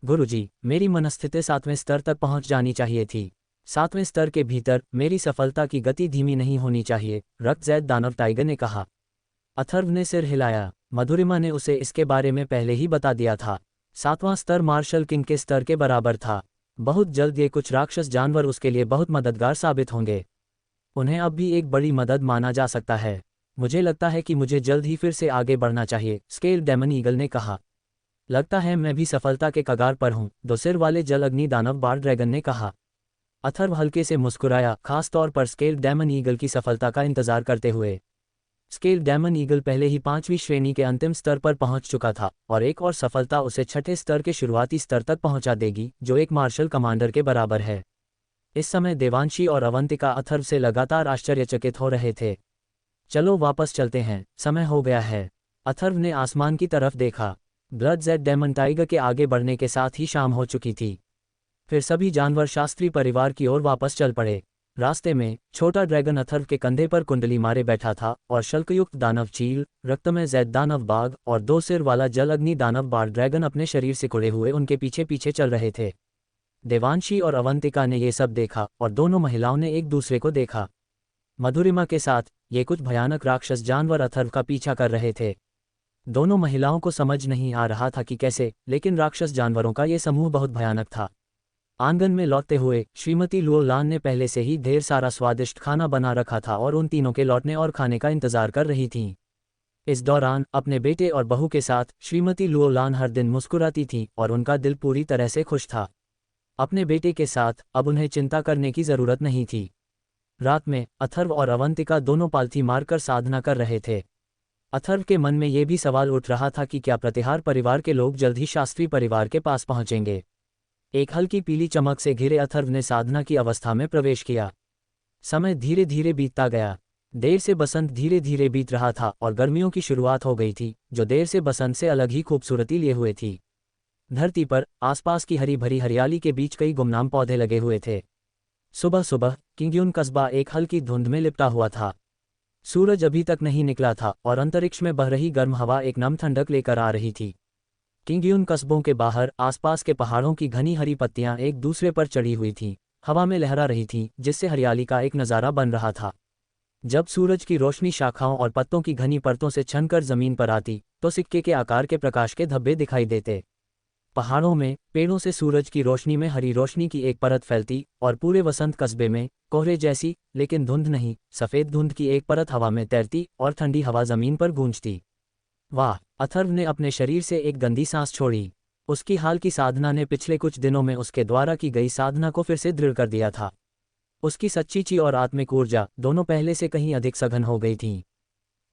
गुरुजी, मेरी मनस्थिति 7वें स्तर तक पहुंच जानी चाहिए थी। 7वें स्तर के भीतर मेरी सफलता की गति धीमी नहीं होनी चाहिए, रक्त जैद दानव टाइगर ने कहा। अथर्व ने सिर हिलाया। मधुरिमा ने उसे इसके बारे में पहले ही बता दिया था। 7वां स्तर मार्शल किंग के स्तर के बराबर था। बहुत जल्द ये कुछ राक्षस जानवर उसके लिए बहुत मददगार साबित होंगे। उन्हें अब भी एक बड़ी मदद माना जा सकता है। मुझे लगता है कि मुझे जल्द ही फिर से आगे बढ़ना चाहिए, स्केल डेमन ईगल ने कहा। लगता है मैं भी सफलता के कगार पर हूँ, 2 सिर वाले जल अग्नि दानव बार ड्रैगन ने कहा। अथर्व हल्के से मुस्कुराया, खास तौर पर स्केल डेमन ईगल की सफलता का इंतजार करते हुए। स्केल डेमन ईगल पहले ही 5वीं श्रेणी के अंतिम स्तर पर पहुंच चुका था और एक और सफलता उसे 6ठे स्तर के शुरुआती स्तर तक पहुंचा देगी, जो एक मार्शल कमांडर के बराबर है। इस समय देवांशी और अवंतिका अथर्व से लगातार आश्चर्यचकित हो रहे थे। चलो वापस चलते हैं, समय हो गया है। अथर्व ने आसमान की तरफ देखा। ब्लड जेड डेमन टाइगर के आगे बढ़ने के साथ ही शाम हो चुकी थी। फिर सभी जानवर शास्त्री परिवार की ओर वापस चल पड़े। रास्ते में छोटा ड्रैगन अथर्व के कंधे पर कुंडली मारे बैठा था और शल्कयुक्त दानव चील, रक्तमय जैद दानव बाघ और 2 सिर वाला जल अग्नि दानव बार ड्रैगन अपने शरीर से कुड़े हुए उनके पीछे पीछे चल रहे थे। देवांशी और अवंतिका ने ये सब देखा और दोनों महिलाओं ने एक दूसरे को देखा। मधुरिमा के साथ ये कुछ भयानक राक्षस जानवर अथर्व का पीछा कर रहे थे। दोनों महिलाओं को समझ नहीं आ रहा था कि कैसे, लेकिन राक्षस जानवरों का ये समूह बहुत भयानक था। आंगन में लौटते हुए श्रीमती लुओलान ने पहले से ही ढेर सारा स्वादिष्ट खाना बना रखा था और उन तीनों के लौटने और खाने का इंतजार कर रही थीं। इस दौरान अपने बेटे और बहू के साथ श्रीमती लुओलान हर दिन मुस्कुराती थीं और उनका दिल पूरी तरह से खुश था। अपने बेटे के साथ अब उन्हें चिंता करने की जरूरत नहीं थी। रात में अथर्व और अवंतिका दोनों पालथी मारकर साधना कर रहे थे। अथर्व के मन में ये भी सवाल उठ रहा था कि क्या प्रतिहार परिवार के लोग जल्द ही शास्त्री परिवार के पास पहुंचेंगे। एक हल्की पीली चमक से घिरे अथर्व ने साधना की अवस्था में प्रवेश किया। समय धीरे धीरे बीतता गया। देर से बसंत धीरे धीरे बीत रहा था और गर्मियों की शुरुआत हो गई थी, जो देर से बसंत से अलग ही खूबसूरती लिए हुए थी। धरती पर आसपास की हरी भरी हरियाली के बीच कई गुमनाम पौधे लगे हुए थे। सुबह सुबह किंग्यून कस्बा एक हल्की धुंध में लिपटा हुआ था। सूरज अभी तक नहीं निकला था और अंतरिक्ष में बह रही गर्म हवा एक नम ठंडक लेकर आ रही थी। किंग्यून कस्बों के बाहर आसपास के पहाड़ों की घनी हरी पत्तियां एक दूसरे पर चढ़ी हुई थीं, हवा में लहरा रही थीं, जिससे हरियाली का एक नज़ारा बन रहा था। जब सूरज की रोशनी शाखाओं और पत्तों की घनी परतों से छनकर जमीन पर आती तो सिक्के के आकार के प्रकाश के धब्बे दिखाई देते। पहाड़ों में पेड़ों से सूरज की रोशनी में हरी रोशनी की एक परत फैलती और पूरे वसंत कस्बे में कोहरे जैसी, लेकिन धुंध नहीं, सफ़ेद धुंध की एक परत हवा में तैरती और ठंडी हवा जमीन पर गूंजती। वाह! अथर्व ने अपने शरीर से एक गंदी सांस छोड़ी। उसकी हाल की साधना ने पिछले कुछ दिनों में उसके द्वारा की गई साधना को फिर से दृढ़ कर दिया था। उसकी सच्ची ची और आत्मिक ऊर्जा दोनों पहले से कहीं अधिक सघन हो गई थीं।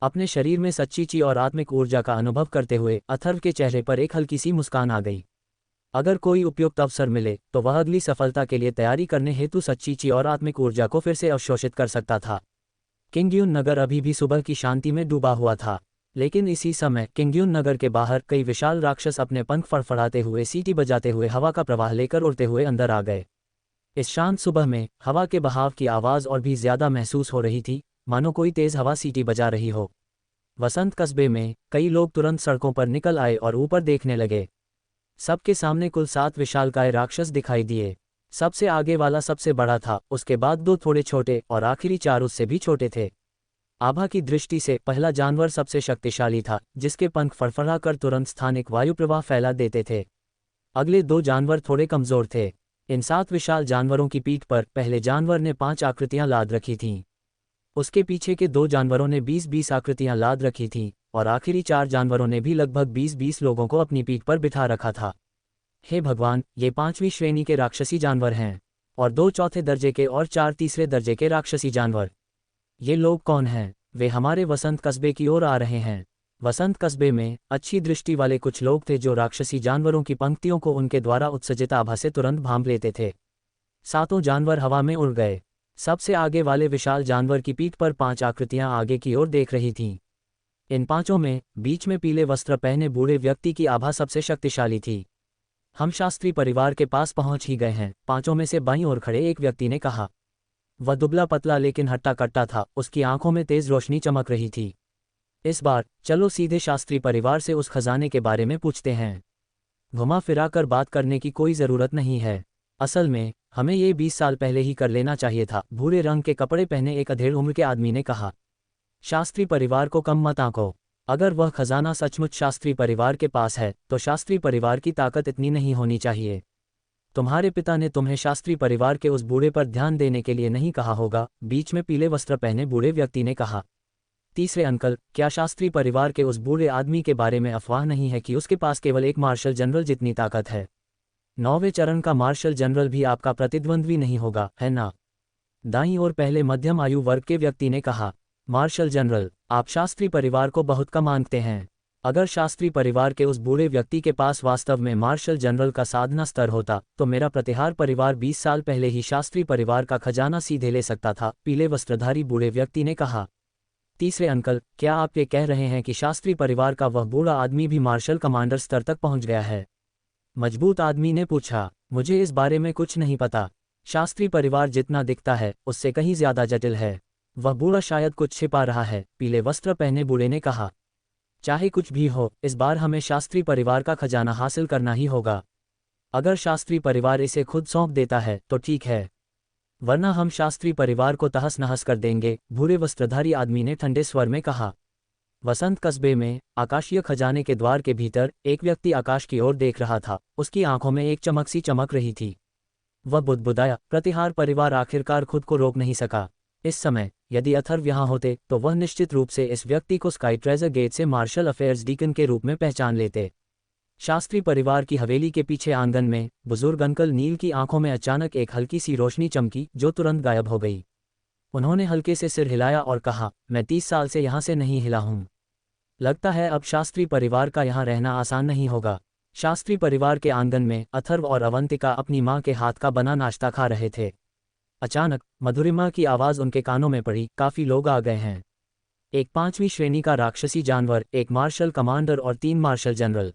अपने शरीर में सच्ची ची और आत्मिक ऊर्जा का अनुभव करते हुए अथर्व के चेहरे पर एक हल्की सी मुस्कान आ गई। अगर कोई उपयुक्त अवसर मिले तो वह अगली सफलता के लिए तैयारी करने हेतु सच्ची ची और आत्मिक ऊर्जा को फिर से अवशोषित कर सकता था। किंग्यून नगर अभी भी सुबह की शांति में डूबा हुआ था, लेकिन इसी समय किंग्यून नगर के बाहर कई विशाल राक्षस अपने पंख फड़फड़ाते हुए सीटी बजाते हुए हवा का प्रवाह लेकर उड़ते हुए अंदर आ गए। इस शांत सुबह में हवा के बहाव की आवाज़ और भी ज्यादा महसूस हो रही थी, मानो कोई तेज हवा सीटी बजा रही हो। वसंत कस्बे में कई लोग तुरंत सड़कों पर निकल आए और ऊपर देखने लगे। सबके सामने कुल 7 विशालकाय राक्षस दिखाई दिए। सबसे आगे वाला सबसे बड़ा था, उसके बाद 2 थोड़े छोटे और आखिरी 4 उससे भी छोटे थे। आभा की दृष्टि से पहला जानवर सबसे शक्तिशाली था, जिसके पंख फड़फड़ा कर तुरंत स्थानिक वायु प्रवाह फैला देते थे। अगले 2 जानवर थोड़े कमजोर थे। इन 7 विशाल जानवरों की पीठ पर पहले जानवर ने 5 आकृतियां लाद रखी थीं। उसके पीछे के 2 जानवरों ने 20-20 आकृतियां लाद रखी थीं, और आखिरी 4 जानवरों ने भी लगभग 20-20 लोगों को अपनी पीठ पर बिठा रखा था। हे भगवान, ये 5वीं श्रेणी के राक्षसी जानवर हैं, और 2 चौथे दर्जे के और 4 तीसरे दर्जे के राक्षसी जानवर। ये लोग कौन हैं? वे हमारे वसंत कस्बे की ओर आ रहे हैं। वसंत कस्बे में अच्छी दृष्टि वाले कुछ लोग थे जो राक्षसी जानवरों की पंक्तियों को उनके द्वारा उत्सर्जित आभा से तुरंत भांप लेते थे। 7 जानवर हवा में उड़ गए। सबसे आगे वाले विशाल जानवर की पीठ पर 5 आकृतियां आगे की ओर देख रही थीं। इन 5 में बीच में पीले वस्त्र पहने बूढ़े व्यक्ति की आभा सबसे शक्तिशाली थी। हम शास्त्री परिवार के पास पहुंच ही गए हैं, 5 में से बाईं ओर खड़े एक व्यक्ति ने कहा। वह दुबला पतला लेकिन हट्टा कट्टा था, उसकी आंखों में तेज रोशनी चमक रही थी। इस बार चलो सीधे शास्त्री परिवार से उस खजाने के बारे में पूछते हैं। घुमा फिरा कर बात करने की कोई ज़रूरत नहीं है। असल में हमें ये 20 साल पहले ही कर लेना चाहिए था, भूरे रंग के कपड़े पहने एक अधेड़ उम्र के आदमी ने कहा। शास्त्री परिवार को कम मत आंको। अगर वह खजाना सचमुच शास्त्री परिवार के पास है तो शास्त्री परिवार की ताकत इतनी नहीं होनी चाहिए। तुम्हारे पिता ने तुम्हें शास्त्री परिवार के उस बूढ़े पर ध्यान देने के लिए नहीं कहा होगा, बीच में पीले वस्त्र पहने बूढ़े व्यक्ति ने कहा। तीसरे अंकल, क्या शास्त्री परिवार के उस बूढ़े आदमी के बारे में अफवाह नहीं है कि उसके पास केवल एक मार्शल जनरल जितनी ताकत है? 9वें चरण का मार्शल जनरल भी आपका प्रतिद्वंद्वी नहीं होगा, है ना? दाईं ओर पहले मध्यम आयु वर्ग के व्यक्ति ने कहा। मार्शल जनरल, आप शास्त्री परिवार को बहुत कम आंकते हैं। अगर शास्त्री परिवार के उस बूढ़े व्यक्ति के पास वास्तव में मार्शल जनरल का साधना स्तर होता तो मेरा प्रतिहार परिवार 20 साल पहले ही शास्त्री परिवार का खजाना सीधे ले सकता था, पीले वस्त्रधारी बूढ़े व्यक्ति ने कहा। तीसरे अंकल, क्या आप ये कह रहे हैं कि शास्त्री परिवार का वह बूढ़ा आदमी भी मार्शल कमांडर स्तर तक पहुंच गया है? मजबूत आदमी ने पूछा। मुझे इस बारे में कुछ नहीं पता। शास्त्री परिवार जितना दिखता है उससे कहीं ज्यादा जटिल है। वह बूढ़ा शायद कुछ छिपा रहा है, पीले वस्त्र पहने बूढ़े ने कहा। चाहे कुछ भी हो, इस बार हमें शास्त्री परिवार का खजाना हासिल करना ही होगा। अगर शास्त्री परिवार इसे खुद सौंप देता है तो ठीक है, वरना हम शास्त्री परिवार को तहस नहस कर देंगे, भूरे वस्त्रधारी आदमी ने ठंडे स्वर में कहा। वसंत कस्बे में आकाशीय खजाने के द्वार के भीतर एक व्यक्ति आकाश की ओर देख रहा था। उसकी आंखों में एक चमक सी चमक रही थी। वह बुदबुदाया। प्रतिहार परिवार आखिरकार खुद को रोक नहीं सका। इस समय यदि अथर्व यहाँ होते तो वह निश्चित रूप से इस व्यक्ति को स्काई ट्रेजर गेट से मार्शल अफेयर्स डीकन के रूप में पहचान लेते। शास्त्री परिवार की हवेली के पीछे आंगन में बुजुर्ग अंकल नील की आंखों में अचानक एक हल्की सी रोशनी चमकी जो तुरंत गायब हो गई। उन्होंने हल्के से सिर हिलाया और कहा, मैं 30 साल से यहाँ से नहीं हिला हूँ। लगता है अब शास्त्री परिवार का यहाँ रहना आसान नहीं होगा। शास्त्री परिवार के आंगन में अथर्व और अवंतिका अपनी माँ के हाथ का बना नाश्ता खा रहे थे। अचानक मधुरिमा की आवाज़ उनके कानों में पड़ी, काफ़ी लोग आ गए हैं। एक 5वीं श्रेणी का राक्षसी जानवर, एक मार्शल कमांडर और 3 मार्शल जनरल।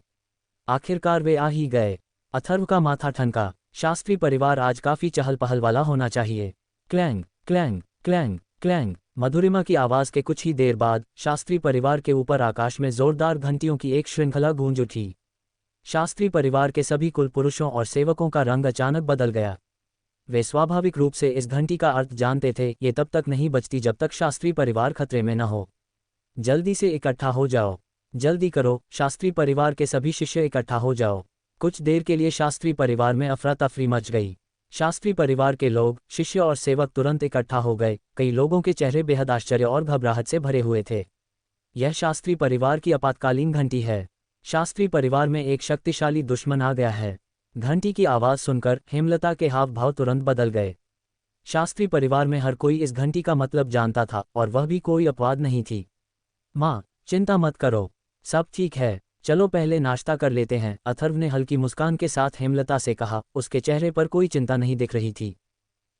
आखिरकार वे आ ही गए। अथर्व का माथा ठनका। शास्त्री परिवार आज काफ़ी चहल पहल वाला होना चाहिए। Clang clang clang clang. Madhurima की आवाज़ के कुछ ही देर बाद शास्त्री परिवार के ऊपर आकाश में जोरदार घंटियों की एक श्रृंखला गूंज उठी। शास्त्री परिवार के सभी कुल पुरुषों और सेवकों का रंग अचानक बदल गया। वे स्वाभाविक रूप से इस घंटी का अर्थ जानते थे, ये तब तक नहीं बजती जब तक शास्त्री परिवार खतरे में न हो। जल्दी से इकट्ठा हो जाओ, जल्दी करो, शास्त्री परिवार के सभी शिष्य इकट्ठा हो जाओ। कुछ देर के लिए शास्त्री परिवार में अफरा तफरी मच गई। शास्त्री परिवार के लोग, शिष्य और सेवक तुरंत इकट्ठा हो गए। कई लोगों के चेहरे बेहद आश्चर्य और घबराहट से भरे हुए थे। यह शास्त्री परिवार की आपातकालीन घंटी है। शास्त्री परिवार में एक शक्तिशाली दुश्मन आ गया है। घंटी की आवाज़ सुनकर हेमलता के हाव भाव तुरंत बदल गए। शास्त्री परिवार में हर कोई इस घंटी का मतलब जानता था और वह भी कोई अपवाद नहीं थी। माँ, चिंता मत करो, सब ठीक है, चलो पहले नाश्ता कर लेते हैं, अथर्व ने हल्की मुस्कान के साथ हेमलता से कहा। उसके चेहरे पर कोई चिंता नहीं दिख रही थी।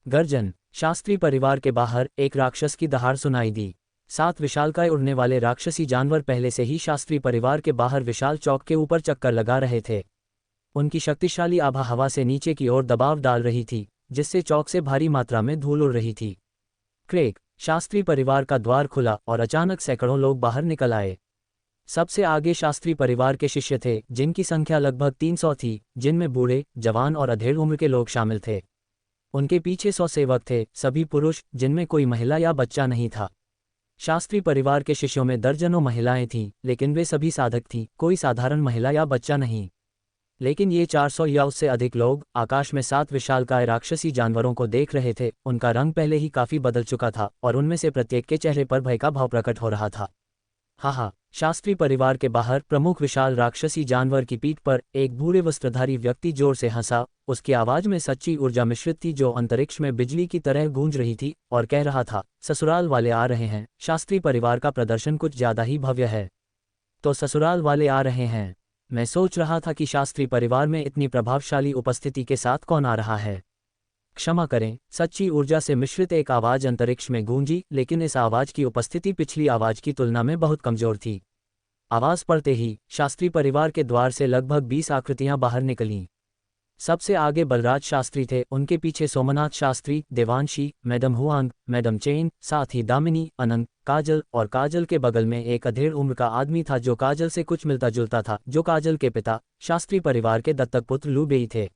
गर्जन। शास्त्री परिवार के बाहर एक राक्षस की दहाड़ सुनाई दी। 7 विशालकाय उड़ने वाले राक्षसी जानवर पहले से ही शास्त्री परिवार के बाहर विशाल चौक के ऊपर चक्कर लगा रहे थे। उनकी शक्तिशाली आभा हवा से नीचे की ओर दबाव डाल रही थी, जिससे चौक से भारी मात्रा में धूल उड़ रही थी। क्रेक। शास्त्री परिवार का द्वार खुला और अचानक सैकड़ों लोग बाहर निकल आए। सबसे आगे शास्त्री परिवार के शिष्य थे, जिनकी संख्या लगभग 300 थी, जिनमें बूढ़े, जवान और अधेड़ उम्र के लोग शामिल थे। उनके पीछे 100 सेवक थे, सभी पुरुष, जिनमें कोई महिला या बच्चा नहीं था। शास्त्री परिवार के शिष्यों में दर्जनों महिलाएं थीं, लेकिन वे सभी साधक थीं, कोई साधारण महिला या बच्चा नहीं। लेकिन ये 400 या उससे अधिक लोग आकाश में 7 विशालकाय राक्षसी जानवरों को देख रहे थे। उनका रंग पहले ही काफी बदल चुका था और उनमें से प्रत्येक के चेहरे पर भय का भाव प्रकट हो रहा था। हा, शास्त्री परिवार के बाहर प्रमुख विशाल राक्षसी जानवर की पीठ पर एक भूरे वस्त्रधारी व्यक्ति जोर से हंसा। उसकी आवाज में सच्ची ऊर्जा मिश्रित थी जो अंतरिक्ष में बिजली की तरह गूंज रही थी, और कह रहा था, ससुराल वाले आ रहे हैं। शास्त्री परिवार का प्रदर्शन कुछ ज्यादा ही भव्य है। तो ससुराल वाले आ रहे हैं। मैं सोच रहा था कि शास्त्री परिवार में इतनी प्रभावशाली उपस्थिति के साथ कौन आ रहा है। क्षमा करें, सच्ची ऊर्जा से मिश्रित एक आवाज अंतरिक्ष में गूंजी, लेकिन इस आवाज की उपस्थिति पिछली आवाज की तुलना में बहुत कमजोर थी। आवाज पड़ते ही शास्त्री परिवार के द्वार से लगभग 20 आकृतियां बाहर निकलीं। सबसे आगे बलराज शास्त्री थे, उनके पीछे Somnath Shastri, Devanshi, madam Huang, madam chain, साथ ही दामिनी, अनंत, काजल, और काजल के बगल में एक अधेड़ उम्र का आदमी था जो काजल से कुछ मिलता जुलता था, जो काजल के पिता शास्त्री परिवार के दत्तक पुत्र लू बेई थे।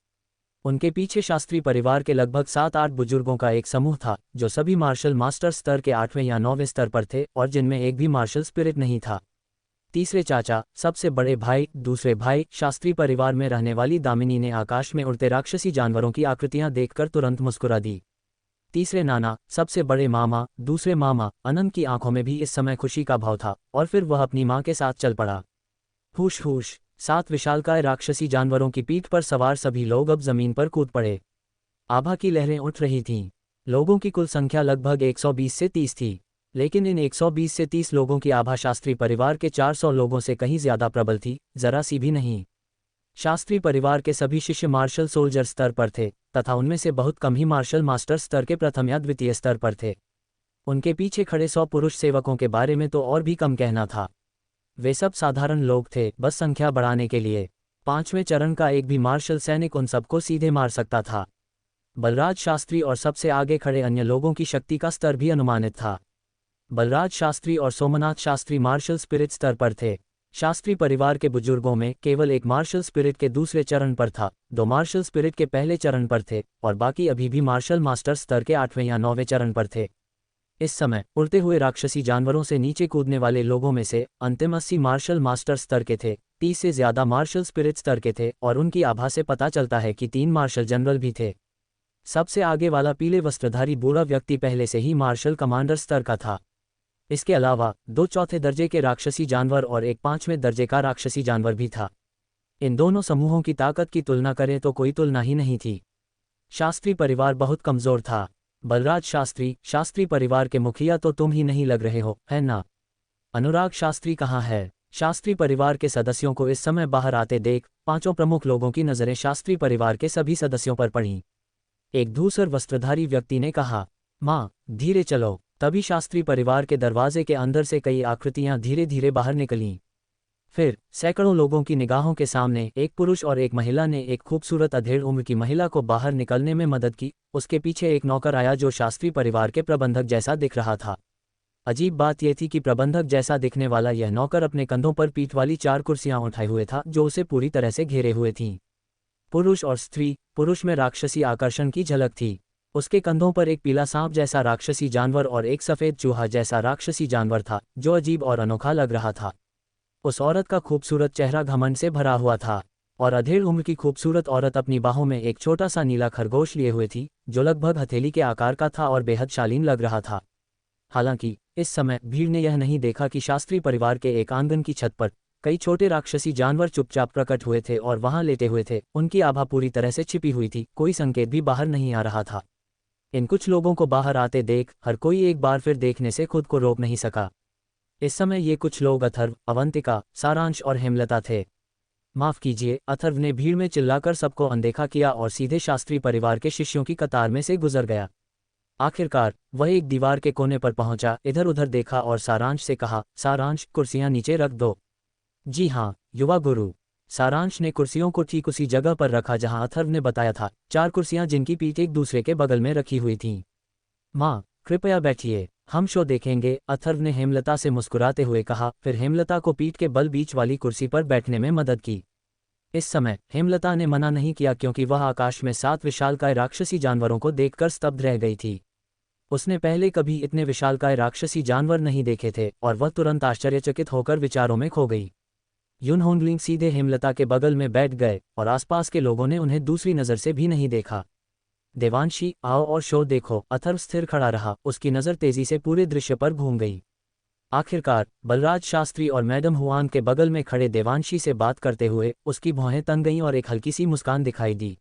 उनके पीछे शास्त्री परिवार के लगभग 7-8 बुजुर्गों का एक समूह था, जो सभी मार्शल मास्टर स्तर के 8वें या 9वें स्तर पर थे और जिनमें एक भी मार्शल स्पिरिट नहीं था। तीसरे चाचा, सबसे बड़े भाई, दूसरे भाई, शास्त्री परिवार में रहने वाली दामिनी ने आकाश में उड़ते राक्षसी जानवरों की आकृतियां देखकर तुरंत मुस्कुरा दी। तीसरे नाना, सबसे बड़े मामा, दूसरे मामा, अनंत की आंखों में भी इस समय खुशी का भाव था, और फिर वह अपनी मां के साथ चल पड़ा। हुश हुश, 7 विशालकाय राक्षसी जानवरों की पीठ पर सवार सभी लोग अब जमीन पर कूद पड़े। आभा की लहरें उठ रही थीं। लोगों की कुल संख्या लगभग 120 से 30 थी, लेकिन इन 120 से 30 लोगों की आभा शास्त्री परिवार के 400 लोगों से कहीं ज्यादा प्रबल थी, जरा सी भी नहीं। शास्त्री परिवार के सभी शिष्य मार्शल सोल्जर स्तर पर थे, तथा उनमें से बहुत कम ही मार्शल मास्टर स्तर के प्रथम या द्वितीय स्तर पर थे। उनके पीछे खड़े 100 पुरुष सेवकों के बारे में तो और भी कम कहना था। वे सब साधारण लोग थे, बस संख्या बढ़ाने के लिए। 5वें चरण का एक भी मार्शल सैनिक उन सबको सीधे मार सकता था। बलराज शास्त्री और सबसे आगे खड़े अन्य लोगों की शक्ति का स्तर भी अनुमानित था। बलराज शास्त्री और सोमनाथ शास्त्री मार्शल स्पिरिट स्तर पर थे। शास्त्री परिवार के बुजुर्गों में केवल एक मार्शल स्पिरिट के दूसरे चरण पर था, 2 मार्शल स्पिरिट के पहले चरण पर थे, और बाकी अभी भी मार्शल मास्टर स्तर के 8वें या 9वें चरण पर थे। इस समय उड़ते हुए राक्षसी जानवरों से नीचे कूदने वाले लोगों में से अंतिम 80 मार्शल मास्टर स्तर के थे, 30 से ज्यादा मार्शल स्पिरिट स्तर के थे, और उनकी आभा से पता चलता है कि 3 मार्शल जनरल भी थे। सबसे आगे वाला पीले वस्त्रधारी बूढ़ा व्यक्ति पहले से ही मार्शल कमांडर स्तर का था। इसके अलावा 2 चौथे दर्जे के राक्षसी जानवर और एक 5वें दर्जे का राक्षसी जानवर भी था। इन दोनों समूहों की ताकत की तुलना करें तो कोई तुलना ही नहीं थी। शास्त्री परिवार बहुत कमजोर था। बलराज शास्त्री, शास्त्री परिवार के मुखिया तो तुम ही नहीं लग रहे हो, है ना? अनुराग शास्त्री कहाँ है? शास्त्री परिवार के सदस्यों को इस समय बाहर आते देख 5 प्रमुख लोगों की नजरें शास्त्री परिवार के सभी सदस्यों पर पड़ीं। एक धूसर वस्त्रधारी व्यक्ति ने कहा, माँ, धीरे चलो। तभी शास्त्री परिवार के दरवाजे के अंदर से कई आकृतियां धीरे धीरे बाहर निकलीं। फिर सैकड़ों लोगों की निगाहों के सामने एक पुरुष और एक महिला ने एक खूबसूरत अधेड़ उम्र की महिला को बाहर निकलने में मदद की। उसके पीछे एक नौकर आया जो शास्त्री परिवार के प्रबंधक जैसा दिख रहा था। अजीब बात यह थी कि प्रबंधक जैसा दिखने वाला यह नौकर अपने कंधों पर पीठ वाली 4 कुर्सियां उठाए हुए था जो उसे पूरी तरह से घेरे हुए थीं। पुरुष और स्त्री, पुरुष में राक्षसी आकर्षण की झलक थी। उसके कंधों पर एक पीला सांप जैसा राक्षसी जानवर और एक सफेद चूहा जैसा राक्षसी जानवर था जो अजीब और अनोखा लग रहा था। उस औरत का खूबसूरत चेहरा घमंड से भरा हुआ था, और अधेड़ उम्र की खूबसूरत औरत अपनी बाहों में एक छोटा सा नीला खरगोश लिए हुए थी जो लगभग हथेली के आकार का था और बेहद शालीन लग रहा था। हालांकि इस समय भीड़ ने यह नहीं देखा कि शास्त्री परिवार के एक आंगन की छत पर कई छोटे राक्षसी जानवर चुपचाप प्रकट हुए थे और वहां लेटे हुए थे। उनकी आभा पूरी तरह से छिपी हुई थी, कोई संकेत भी बाहर नहीं आ रहा था। इन कुछ लोगों को बाहर आते देख हर कोई एक बार फिर देखने से खुद को रोक नहीं सका। इस समय ये कुछ लोग अथर्व, अवंतिका, सारांश और हेमलता थे। माफ कीजिए, अथर्व ने भीड़ में चिल्लाकर सबको अनदेखा किया और सीधे शास्त्री परिवार के शिष्यों की कतार में से गुजर गया। आखिरकार वह एक दीवार के कोने पर पहुंचा, इधर उधर देखा और सारांश से कहा, सारांश, कुर्सियां नीचे रख दो। जी हाँ युवा गुरु। सारांश ने कुर्सियों को ठीक उसी जगह पर रखा जहां अथर्व ने बताया था, 4 कुर्सियां जिनकी पीठ एक दूसरे के बगल में रखी हुई थीं। माँ, कृपया बैठिए, हम शो देखेंगे, अथर्व ने हेमलता से मुस्कुराते हुए कहा। फिर हेमलता को पीठ के बल बीच वाली कुर्सी पर बैठने में मदद की। इस समय हेमलता ने मना नहीं किया क्योंकि वह आकाश में 7 विशालकाय राक्षसी जानवरों को देखकर स्तब्ध रह गई थी। उसने पहले कभी इतने विशालकाय राक्षसी जानवर नहीं देखे थे और वह तुरंत आश्चर्यचकित होकर विचारों में खो गई। युन होंगलिंग सीधे हेमलता के बगल में बैठ गए और आसपास के लोगों ने उन्हें दूसरी नज़र से भी नहीं देखा। देवांशी, आओ और शो देखो। अथर्व स्थिर खड़ा रहा, उसकी नज़र तेजी से पूरे दृश्य पर घूम गई। आखिरकार बलराज शास्त्री और मैडम हुआन के बगल में खड़े देवांशी से बात करते हुए उसकी भौहें तन गईं और एक हल्की सी मुस्कान दिखाई दी।